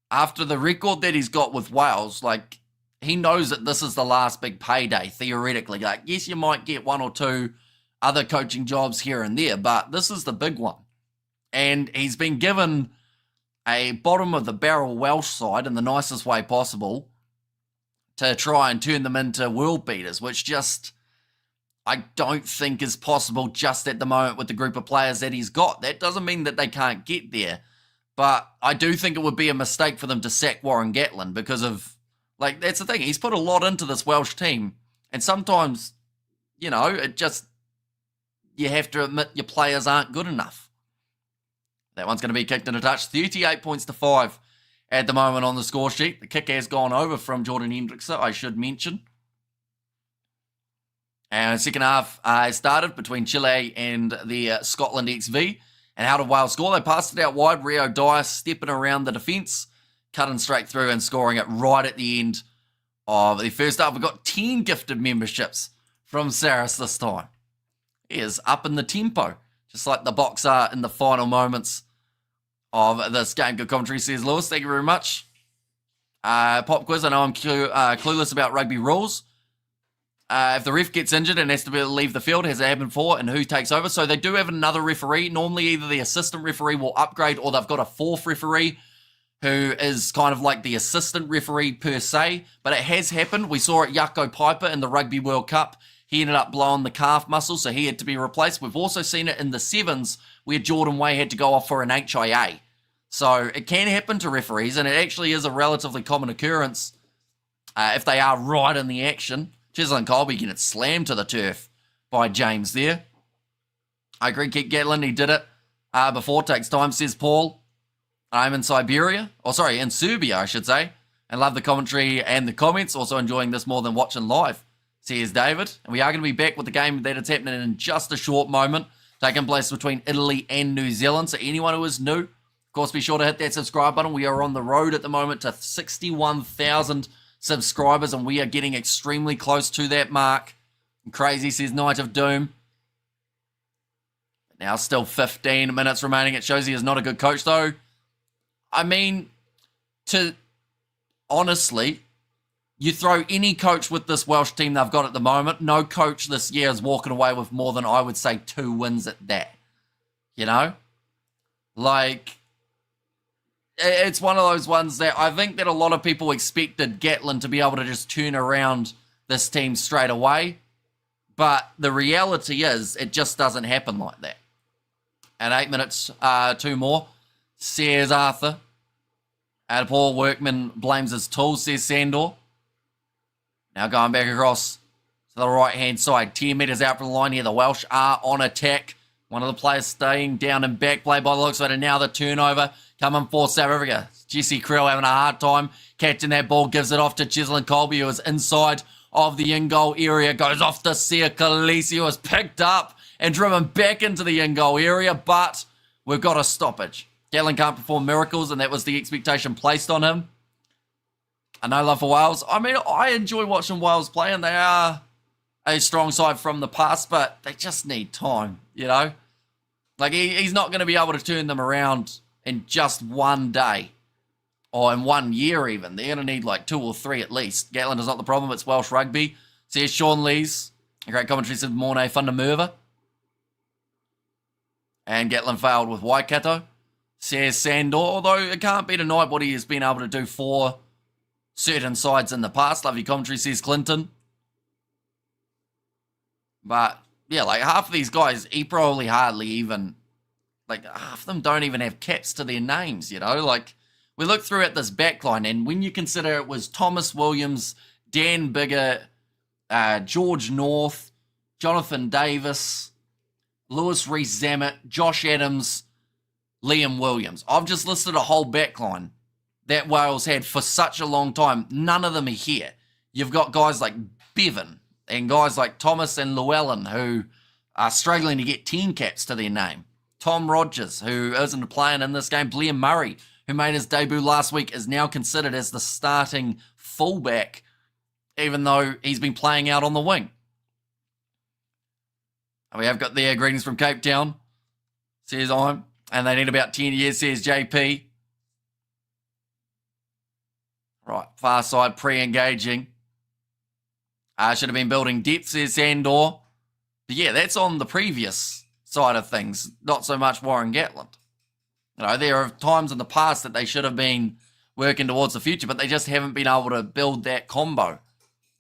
after the record that he's got with Wales, like, he knows that this is the last big payday, theoretically. Like, yes, you might get 1 or 2 other coaching jobs here and there, but this is the big one. And he's been given a bottom-of-the-barrel Welsh side in the nicest way possible to try and turn them into world beaters, which just, I don't think is possible just at the moment with the group of players that he's got. That doesn't mean that they can't get there, but I do think it would be a mistake for them to sack Warren Gatland because of, like, that's the thing. He's put a lot into this Welsh team, and sometimes, you know, it just, you have to admit your players aren't good enough. That one's going to be kicked in a touch. 38 points to 5 at the moment on the score sheet. The kick has gone over from Jordan Hendrickson, I should mention. And second half started between Chile and the Scotland XV. And how did Wales score? They passed it out wide. Rio Dyer stepping around the defence, cutting straight through and scoring it right at the end of the first half. We've got 10 gifted memberships from Saris this time. He is up in the tempo, just like the Boks are in the final moments of this game. Good commentary, says Lewis. Thank you very much. Pop quiz. I know I'm clueless about rugby rules. If the ref gets injured and has to leave the field, has it happened before, and who takes over? So they do have another referee. Normally either the assistant referee will upgrade or they've got a 4th referee who is kind of like the assistant referee per se. But it has happened. We saw it Jaco Piper in the Rugby World Cup. He ended up blowing the calf muscle, so he had to be replaced. We've also seen it in the sevens where Jordan Way had to go off for an HIA. So it can happen to referees, and it actually is a relatively common occurrence if they are right in the action. Cheslin Colby getting it slammed to the turf by James there. I agree, Keith Gatlin, he did it before. Takes time, says Paul. I'm in Siberia, in Serbia, I should say, and love the commentary and the comments. Also enjoying this more than watching live, says David. And we are going to be back with the game that is happening in just a short moment, taking place between Italy and New Zealand. So anyone who is new, of course, be sure to hit that subscribe button. We are on the road at the moment to 61,000 subscribers, and we are getting extremely close to that mark. Crazy, says Knight of Doom. Now still 15 minutes remaining. It shows he is not a good coach, though. I mean, honestly, you throw any coach with this Welsh team they've got at the moment, no coach this year is walking away with more than, I would say, 2 wins at that. You know? Like, it's one of those ones that I think that a lot of people expected Gatland to be able to just turn around this team straight away. But the reality is it just doesn't happen like that. At 8 minutes, 2 more, says Arthur. And Paul Workman blames his tools, says Sandor. Now going back across to the right-hand side. 10 metres out from the line here. The Welsh are on attack. One of the players staying down in back play by the looks of it. And now the turnover coming for South Africa. Jesse Creel having a hard time catching that ball. Gives it off to Cheslin Colby, who is inside of the in-goal area. Goes off to Sia Khaleesi, who is picked up and driven back into the in-goal area. But we've got a stoppage. Gatland can't perform miracles, and that was the expectation placed on him. No love for Wales. I mean, I enjoy watching Wales play, and they are a strong side from the past, but they just need time, you know? Like, he's not going to be able to turn them around in just one day, or in 1 year even. They're going to need like 2 or 3 at least. Gatland is not the problem, it's Welsh rugby. So here's Sean Lees. A great commentary said Mornay Fundamurva. And Gatland failed with Waikato. Says Sandor, although it can't be denied what he has been able to do for certain sides in the past. Lovely commentary, says Clinton. But, yeah, like half of these guys, he probably hardly even, like half of them don't even have caps to their names, you know? Like, we look through at this backline, and when you consider it was Thomas Williams, Dan Biggar, George North, Jonathan Davis, Lewis Rees-Zammit, Josh Adams, Liam Williams. I've just listed a whole backline that Wales had for such a long time. None of them are here. You've got guys like Bevan and guys like Thomas and Llewellyn who are struggling to get 10 caps to their name. Tom Rogers, who isn't playing in this game. Liam Murray, who made his debut last week, is now considered as the starting fullback, even though he's been playing out on the wing. We have got their greetings from Cape Town, says I'm. And they need about 10 years, says JP. Right, far side pre-engaging. Should have been building depth, says Sandor. But yeah, that's on the previous side of things, not so much Warren Gatland. You know, there are times in the past that they should have been working towards the future, but they just haven't been able to build that combo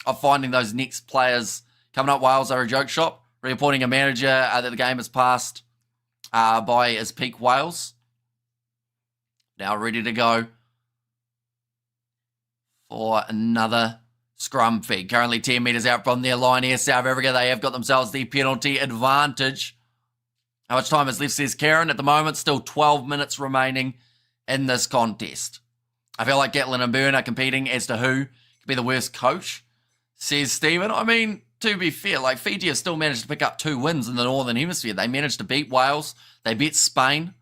of finding those next players. Coming up, Wales are a joke shop. Reappointing a manager that the game has passed by his peak Wales. Now ready to go for another scrum feed. Currently 10 metres out from their line here. South Africa, they have got themselves the penalty advantage. How much time is left, says Karen? At the moment, still 12 minutes remaining in this contest. I feel like Gatland and Byrne are competing as to who could be the worst coach, says Stephen. I mean, to be fair, like Fiji have still managed to pick up 2 wins in the Northern Hemisphere. They managed to beat Wales. They beat Spain.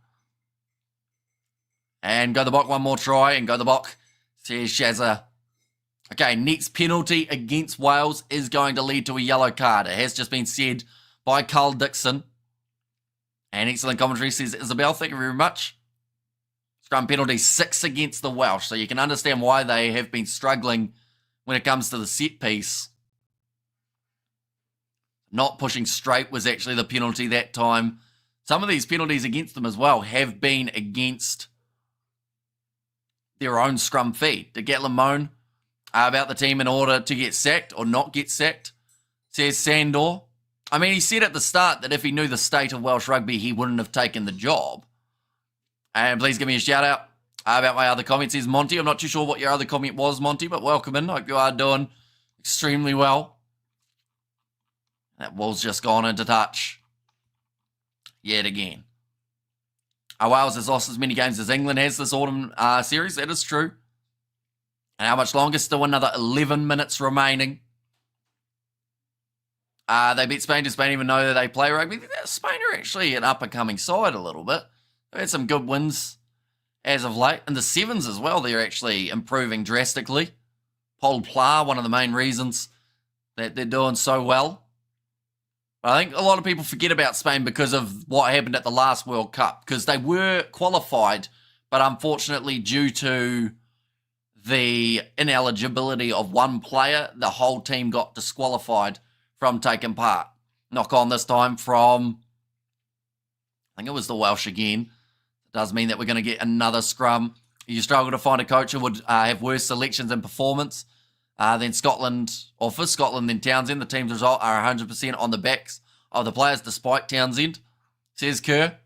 And go the Bok, one more try. And go the Bok, says Shazza. Okay, next penalty against Wales is going to lead to a yellow card. It has just been said by Carl Dixon. And excellent commentary, says Isabel. Thank you very much. Scrum penalty 6 against the Welsh. So you can understand why they have been struggling when it comes to the set piece. Not pushing straight was actually the penalty that time. Some of these penalties against them as well have been against their own scrum feed. Did Gatland moan about the team in order to get sacked or not get sacked, says Sandor. I mean, he said at the start that if he knew the state of Welsh rugby, he wouldn't have taken the job. And please give me a shout out about my other comments, says Monty. I'm not too sure what your other comment was, Monty, but welcome in. Hope you are doing extremely well. That ball's just gone into touch yet again. Wales has lost as many games as England has this autumn series. That is true. And how much longer? Still another 11 minutes remaining. They beat Spain. Does Spain even know that they play rugby? Spain are actually an up-and-coming side a little bit. They've had some good wins as of late. And the Sevens as well, they're actually improving drastically. Paul Pla, one of the main reasons that they're doing so well. I think a lot of people forget about Spain because of what happened at the last World Cup, because they were qualified, but unfortunately due to the ineligibility of one player, the whole team got disqualified from taking part. Knock on this time from, I think it was the Welsh again. It does mean that we're going to get another scrum you struggle to find a coach who would have worse selections and performance than Scotland, or for Scotland than Townsend. The team's result are 100% on the backs of the players, despite Townsend, says Kerr.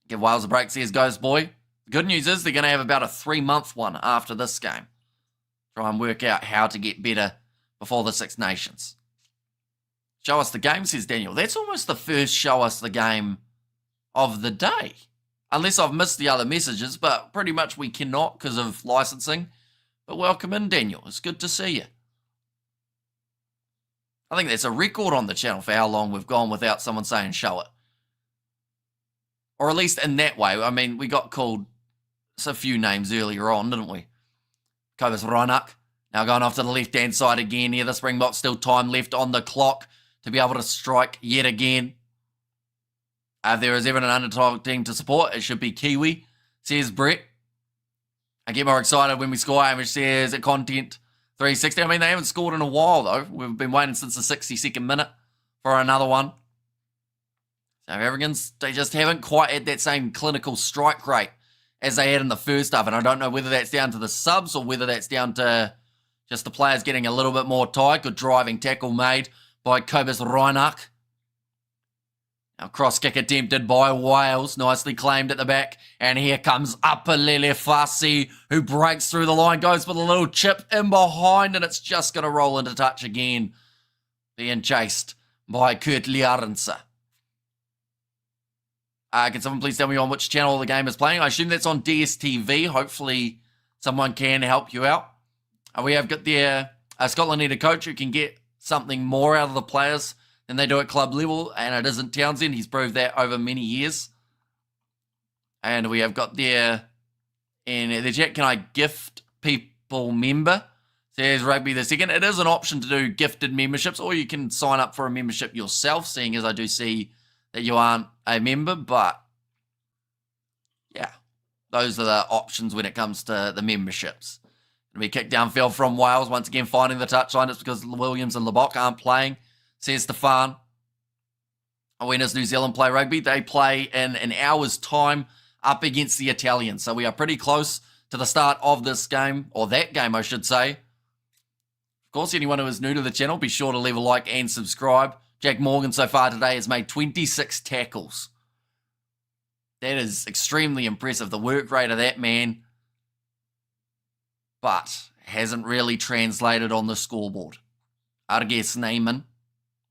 Give Wales a break, says Ghost Boy. The good news is they're going to have about a 3-month one after this game. Try and work out how to get better before the Six Nations. Show us the game, says Daniel. That's almost the first show us the game of the day. Unless I've missed the other messages, but pretty much we cannot because of licensing. But welcome in, Daniel. It's good to see you. I think that's a record on the channel for how long we've gone without someone saying show it. Or at least in that way. I mean, we got called a few names earlier on, didn't we? Cobus Reinach. Now going off to the left-hand side again here. The Springboks still time left on the clock to be able to strike yet again. If there is ever an underdog team to support, it should be Kiwi, says Brett. I get more excited when we score, which says at content 360. I mean, they haven't scored in a while, though. We've been waiting since the 62nd minute for another one. South Africans, they just haven't quite had that same clinical strike rate as they had in the first half. And I don't know whether that's down to the subs or whether that's down to just the players getting a little bit more tired. Good driving tackle made by Cobus Reinach. Now, cross kick attempted by Wales, nicely claimed at the back. And here comes Apalele Fassi, who breaks through the line, goes for the little chip in behind, and it's just going to roll into touch again. Being chased by Kurt Liarense. Can someone please tell me on which channel the game is playing? I assume that's on DSTV. Hopefully someone can help you out. We have got there, Scotland need a coach who can get something more out of the players than they do at club level, and it isn't Townsend. He's proved that over many years. And we have got there in the chat, can I gift people member? Says Rugby the second. It is an option to do gifted memberships, or you can sign up for a membership yourself, seeing as I do see that you aren't a member. But yeah, those are the options when it comes to the memberships. And we kick downfield from Wales, once again finding the touchline. It's because Williams and Lebok aren't playing, says Stefan. When does New Zealand play rugby? They play in an hour's time up against the Italians. So we are pretty close to the start of this game, or that game, I should say. Of course, anyone who is new to the channel, be sure to leave a like and subscribe. Jack Morgan so far today has made 26 tackles. That is extremely impressive, the work rate of that man. But hasn't really translated on the scoreboard. Arges Neyman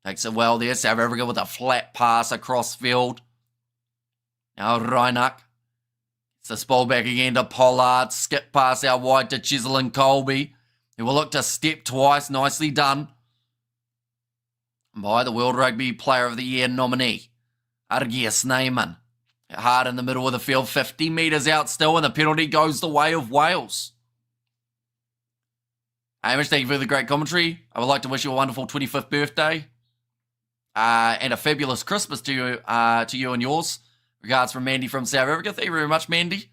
takes it well there. South Africa with a flat pass across field. Now Reinach. It's the ball back again to Pollard. Skip pass out wide to Chisel and Colby, who will look to step twice. Nicely done by the World Rugby Player of the Year nominee, Arges Neyman. Hard in the middle of the field, 50 metres out still, and the penalty goes the way of Wales. Hamish, thank you for the great commentary. I would like to wish you a wonderful 25th birthday and a fabulous Christmas to you and yours. Regards from Mandy from South Africa. Thank you very much, Mandy.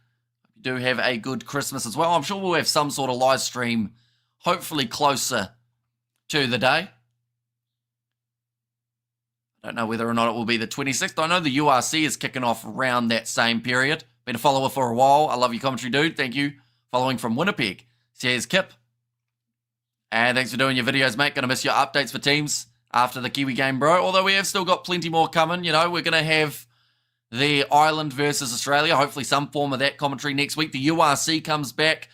You do have a good Christmas as well. I'm sure we'll have some sort of live stream, hopefully closer to the day. I don't know whether or not it will be the 26th. I know the URC is kicking off around that same period. Been a follower for a while. I love your commentary, dude. Thank you. Following from Winnipeg, says Kip. And thanks for doing your videos, mate. Going to miss your updates for teams after the Kiwi game, bro. Although we have still got plenty more coming. You know, we're going to have the Ireland versus Australia. Hopefully some form of that commentary next week. The URC comes back.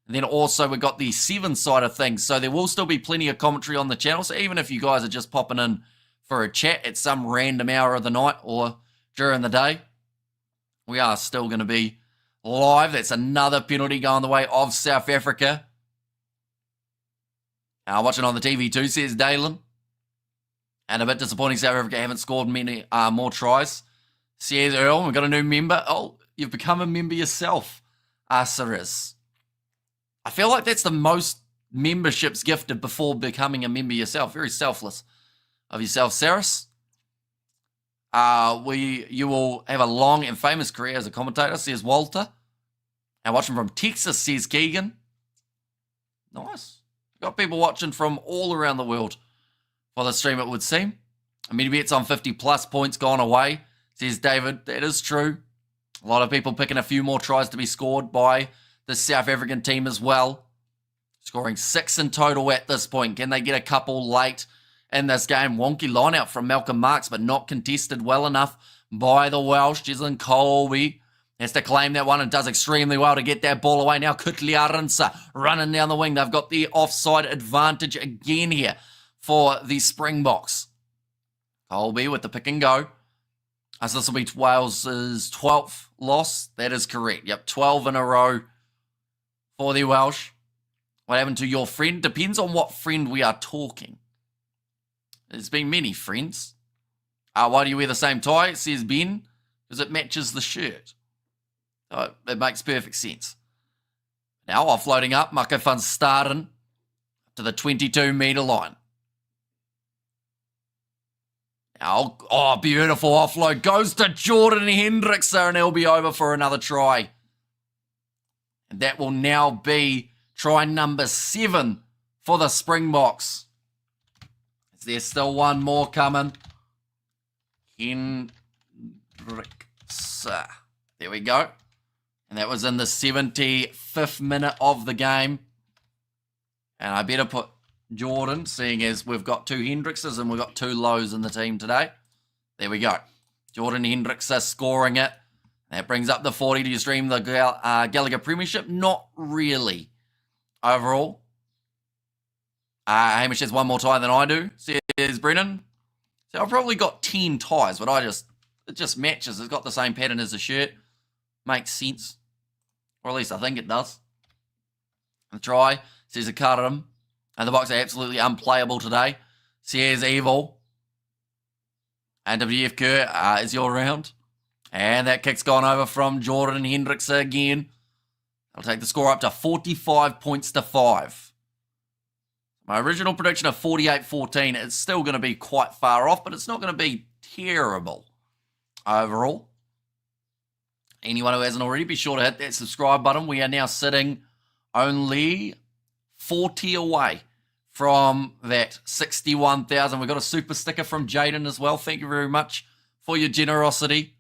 And then also we've got the 7 side of things. So there will still be plenty of commentary on the channel. So even if you guys are just popping in for a chat at some random hour of the night or during the day, we are still going to be live. That's another penalty going the way of South Africa. Watching on the TV too, says Dalen. And a bit disappointing South Africa haven't scored many more tries. Says Earl, we've got a new member. Oh, you've become a member yourself, Saris. I feel like that's the most memberships gifted before becoming a member yourself. Very selfless of yourself, Saris. You will have a long and famous career as a commentator, says Walter. And watching from Texas, says Keegan. Nice. Got people watching from all around the world for the stream, it would seem. I mean, bets on 50 plus points gone away, says David. That is true. A lot of people picking a few more tries to be scored by the South African team as well. Scoring 6 in total at this point. Can they get a couple late in this game? Wonky line out from Malcolm Marks, but not contested well enough by the Welsh. Jeslyn Colby has to claim that one and does extremely well to get that ball away. Now Kutliarinsa running down the wing. They've got the offside advantage again here for the Springboks. Colby with the pick and go. As this will be Wales' 12th loss. That is correct. Yep, 12 in a row for the Welsh. What happened to your friend? Depends on what friend we are talking. There's been many friends. Why do you wear the same tie? It says Ben. Because it matches the shirt. So it makes perfect sense. Now offloading up. Mako van Staden to the 22-metre line. Now, beautiful offload. Goes to Jordan Hendrickse, and he'll be over for another try. And that will now be try number 7 for the Springboks. Is there still one more coming? Hendrickse. There we go. And that was in the 75th minute of the game. And I better put Jordan, seeing as we've got 2 Hendrickses and we've got 2 lows in the team today. There we go. Jordan Hendrickse scoring it. That brings up the 40. Do you stream the Gallagher Premiership? Not really. Overall. Hamish has one more tie than I do, says Brennan. So I've probably got 10 ties, but it just matches. It's got the same pattern as the shirt. Makes sense. Or at least I think it does. The try, says Akaram. And the Boks are absolutely unplayable today. Says Evil. And WF Kerr is your round. And that kick's gone over from Jordan Hendrickse again. I'll take the score up to 45 points to 5. My original prediction of 48-14 is still going to be quite far off, but it's not going to be terrible overall. Anyone who hasn't already, be sure to hit that subscribe button. We are now sitting only 40 away from that 61,000. We've got a super sticker from Jaden as well. Thank you very much for your generosity.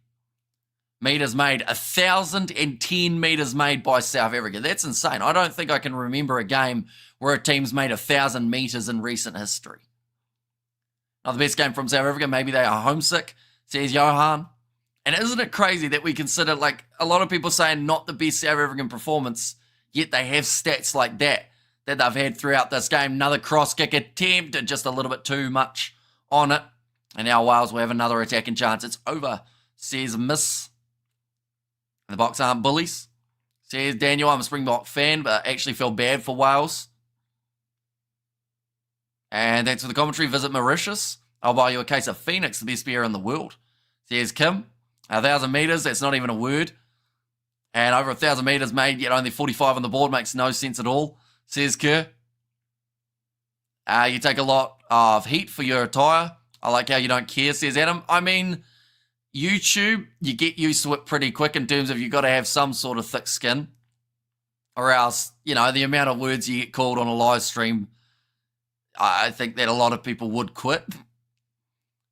Meters made, 1,010 meters made by South Africa. That's insane. I don't think I can remember a game where a team's made 1,000 meters in recent history. Now, the best game from South Africa, maybe they are homesick, says Johan. And isn't it crazy that we consider, like, a lot of people saying not the best South African performance, yet they have stats like that they've had throughout this game. Another cross kick attempt, just a little bit too much on it. And now Wales will have another attacking chance. It's over, says Miss. And the Boks aren't bullies, says Daniel. I'm a Springbok fan, but I actually feel bad for Wales. And thanks for the commentary. Visit Mauritius. I'll buy you a case of Phoenix, the best beer in the world, says Kim. 1,000 meters, that's not even a word. And over 1,000 meters made, yet only 45 on the board, makes no sense at all, says Kerr. You take a lot of heat for your attire. I like how you don't care, says Adam. I mean, YouTube, you get used to it pretty quick in terms of you've got to have some sort of thick skin. Or else, you know, the amount of words you get called on a live stream, I think that a lot of people would quit.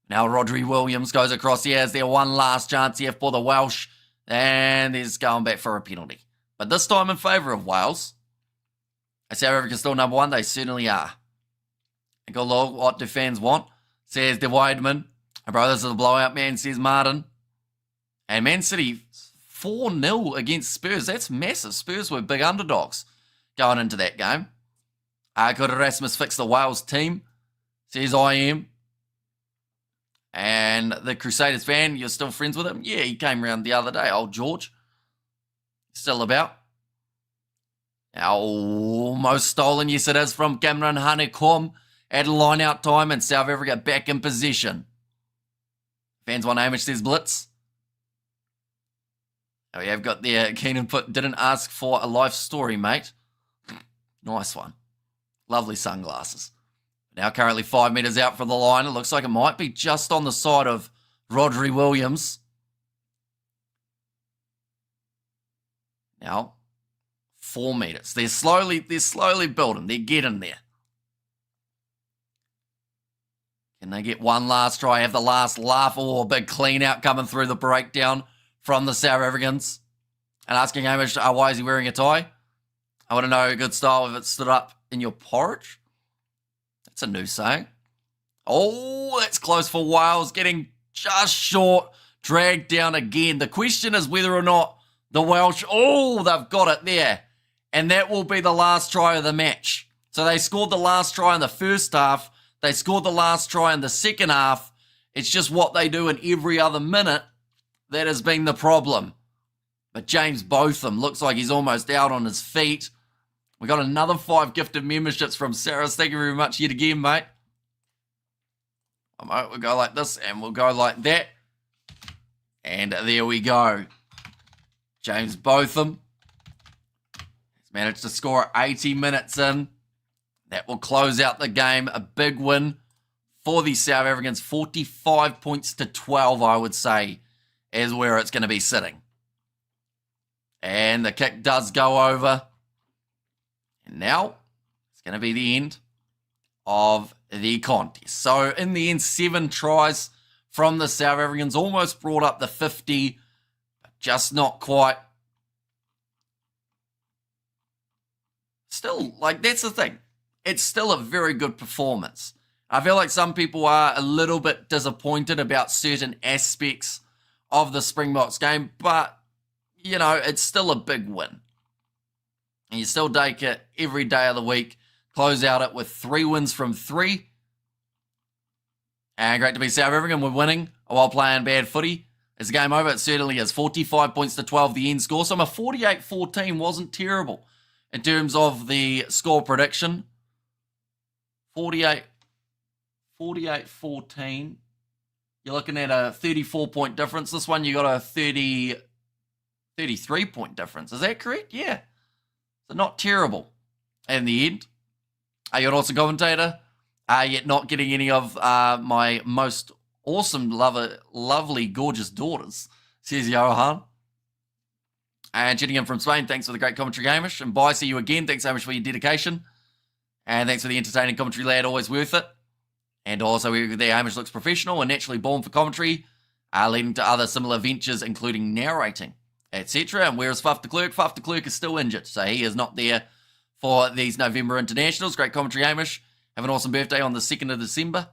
Now Rodri Williams goes across here as their one last chance here for the Welsh. And he's going back for a penalty. But this time in favour of Wales. South Africa's still number 1. They certainly are. And go look, what do fans want? Says De Weidman. And bro, this is a blowout, man, says Martin. And Man City 4-0 against Spurs. That's massive. Spurs were big underdogs going into that game. Could Erasmus fix the Wales team? Says I am. And the Crusaders fan, you're still friends with him? Yeah, he came round the other day, old George. Still about. Now, almost stolen, yes it is, from Cameron Hanekom at line-out time, and South Africa back in possession. Fans want Hamish says blitz. Oh, we have got there, Keenan put, didn't ask for a life story, mate. Nice one. Lovely sunglasses. Now currently 5 metres out from the line. It looks like it might be just on the side of Rodri Williams. Now, 4 metres. They're slowly building. They're getting there. Can they get one last try? Have the last laugh? Oh, a big clean out coming through the breakdown from the South Africans. And asking Hamish, why is he wearing a tie? I want to know good style if it stood up in your porridge. That's a new saying. Oh, that's close for Wales, getting just short, dragged down again. The question is whether or not the Welsh, they've got it there. And that will be the last try of the match. So they scored the last try in the first half. They scored the last try in the second half. It's just what they do in every other minute that has been the problem. But James Botham looks like he's almost out on his feet. We got another 5 gifted memberships from Saras. Thank you very much yet again, mate. We'll go like this and we'll go like that. And there we go. James Botham has managed to score 80 minutes in. That will close out the game. A big win for the South Africans. 45 points to 12, I would say, is where it's going to be sitting. And the kick does go over. And now it's going to be the end of the contest. So in the end, 7 tries from the South Africans. Almost brought up the 50, but just not quite. Still, that's the thing. It's still a very good performance. I feel like some people are a little bit disappointed about certain aspects of the Springboks game, but, it's still a big win. And you still take it every day of the week, close out it with 3 wins from 3. And great to be South African. We're winning while playing bad footy. Is the game over? It certainly is. 45 points to 12, the end score. So my 48-14 wasn't terrible in terms of the score prediction. 48-14. You're looking at a 34-point difference. This one, you got a 33-point difference. Is that correct? Yeah. So not terrible in the end. You're an awesome commentator. Yet not getting any of my most awesome, lovely, gorgeous daughters, says Johan. And tuning in from Spain, thanks for the great commentary, Hamish. And bye, see you again. Thanks, Hamish, for your dedication. And thanks for the entertaining commentary, lad. Always worth it. And also, there, Hamish looks professional and naturally born for commentary, leading to other similar ventures, including narrating, etc. And whereas Faf de Klerk? Faf de Klerk is still injured, so he is not there for these November internationals. Great commentary, Hamish. Have an awesome birthday on the 2nd of December.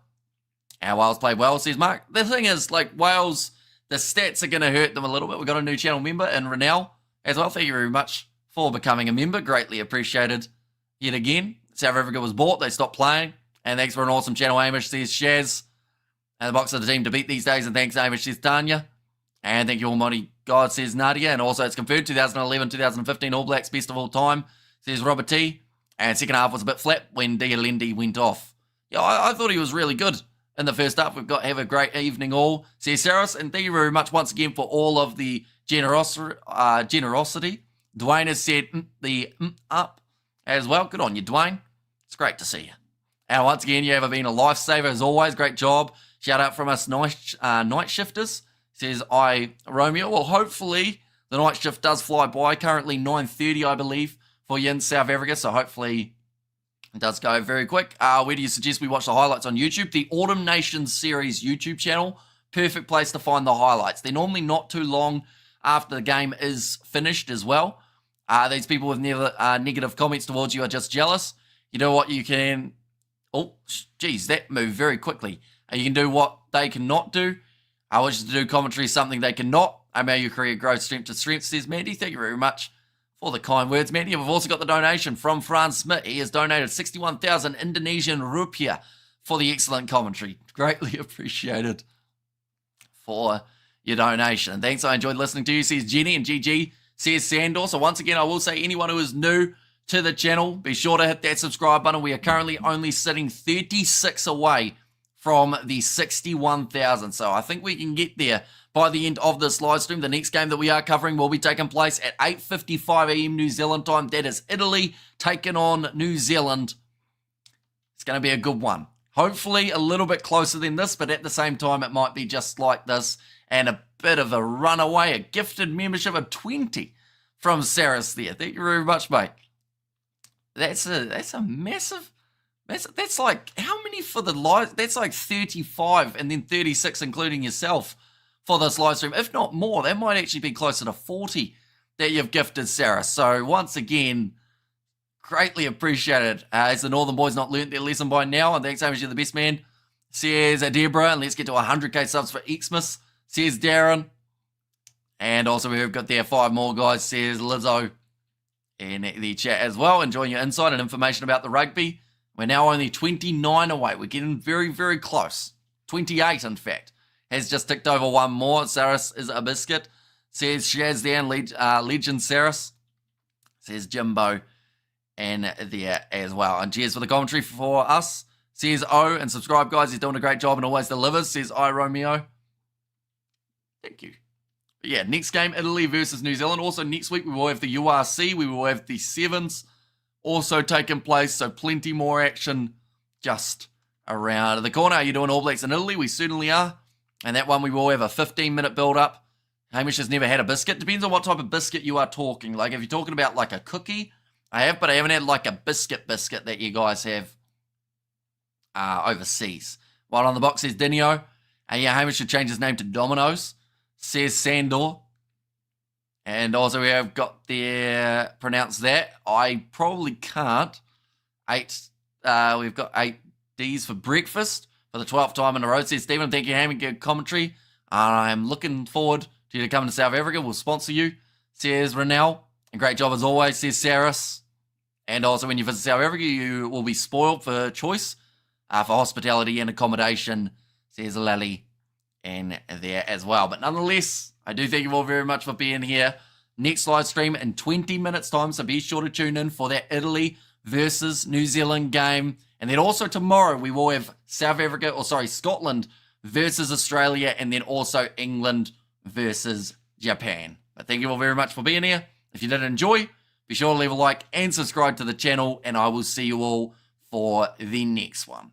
And Wales played well, says Mark. The thing is, Wales, the stats are going to hurt them a little bit. We've got a new channel member in Renell as well. Thank you very much for becoming a member. Greatly appreciated yet again. South Africa was bought. They stopped playing. And thanks for an awesome channel, Hamish, says Shaz. And the box of the team to beat these days. And thanks, Hamish, says Tanya. And thank you, Almighty God, says Nadia. And also, it's confirmed 2011-2015 All Blacks best of all time, says Robert T. And second half was a bit flat when Dialendi went off. Yeah, I thought he was really good in the first half. Have a great evening all, says Saras. And thank you very much once again for all of the generosity. Dwayne has said the up as well. Good on you, Dwayne. It's great to see you. And once again, you have been a lifesaver as always. Great job. Shout out from us night shifters, says Romeo. Well, hopefully the night shift does fly by. Currently 9:30, I believe, for you in South Africa. So hopefully it does go very quick. Where do you suggest we watch the highlights on YouTube? The Autumn Nations series YouTube channel. Perfect place to find the highlights. They're normally not too long after the game is finished as well. These people with negative comments towards you are just jealous. You know what you can... Oh, geez, that moved very quickly. You can do what they cannot do. I wish to do commentary something they cannot. I may your career grow strength to strength, says Mandy. Thank you very much for the kind words, Mandy. We've also got the donation from Franz Smith. He has donated 61,000 Indonesian rupiah for the excellent commentary. Greatly appreciated for your donation. And thanks, I enjoyed listening to you, says Jenny. And GG says Sandor. So once again, I will say anyone who is new to the channel, be sure to hit that subscribe button. We are currently only sitting 36 away from the 61,000. So I think we can get there by the end of this live stream. The next game that we are covering will be taking place at 8:55 a.m. New Zealand time. That is Italy taking on New Zealand. It's going to be a good one. Hopefully a little bit closer than this, but at the same time, it might be just like this. And a bit of a runaway, a gifted membership of 20 from Saras there. Thank you very much, mate. That's a massive, that's like, how many for the live? That's like 35 and then 36 including yourself for this live stream, if not more. That might actually be closer to 40 that you've gifted, Sarah. So once again, greatly appreciated. As the Northern boys not learnt their lesson by now, and thanks so much, you're the best man. Says Deborah, and let's get to 100k subs for Xmas. Says Darren. And also we've got there 5 more guys, says Lizzo, in the chat as well, enjoying your insight and information about the rugby. We're now only 29 away. We're getting very, very close. 28, in fact. Has just ticked over 1 more. Saris is a biscuit. Says Shazdan, Legend Saris. Says Jimbo. And there as well. And cheers for the commentary for us. Says O, and subscribe, guys. He's doing a great job and always delivers. Says I, Romeo. Thank you. But yeah, next game, Italy versus New Zealand. Also, next week, we will have the URC. We will have the Sevens also taking place. So, plenty more action just around the corner. Are you doing All Blacks in Italy? We certainly are. And that one, we will have a 15-minute build-up. Hamish has never had a biscuit. Depends on what type of biscuit you are talking. Like, if you're talking about, like, a cookie, I have, but I haven't had, like, a biscuit that you guys have overseas. While on the box says Dinio. And yeah, Hamish should change his name to Domino's. Says Sandor. And also we have got there, pronounce that. I probably can't. We've got 8 Ds for breakfast for the 12th time in a row. Says Stephen, thank you, Hammy, good commentary. I'm looking forward to you to come to South Africa. We'll sponsor you. Says Renell. And great job as always, says Saris. And also when you visit South Africa, you will be spoiled for choice for hospitality and accommodation, says Lally. And there as well. But nonetheless, I do thank you all very much for being here. Next live stream in 20 minutes time, so be sure to tune in for that Italy versus New Zealand game. And then also tomorrow we will have Scotland versus Australia, and then also England versus Japan. But thank you all very much for being here. If you did enjoy, be sure to leave a like and subscribe to the channel, and I will see you all for the next one.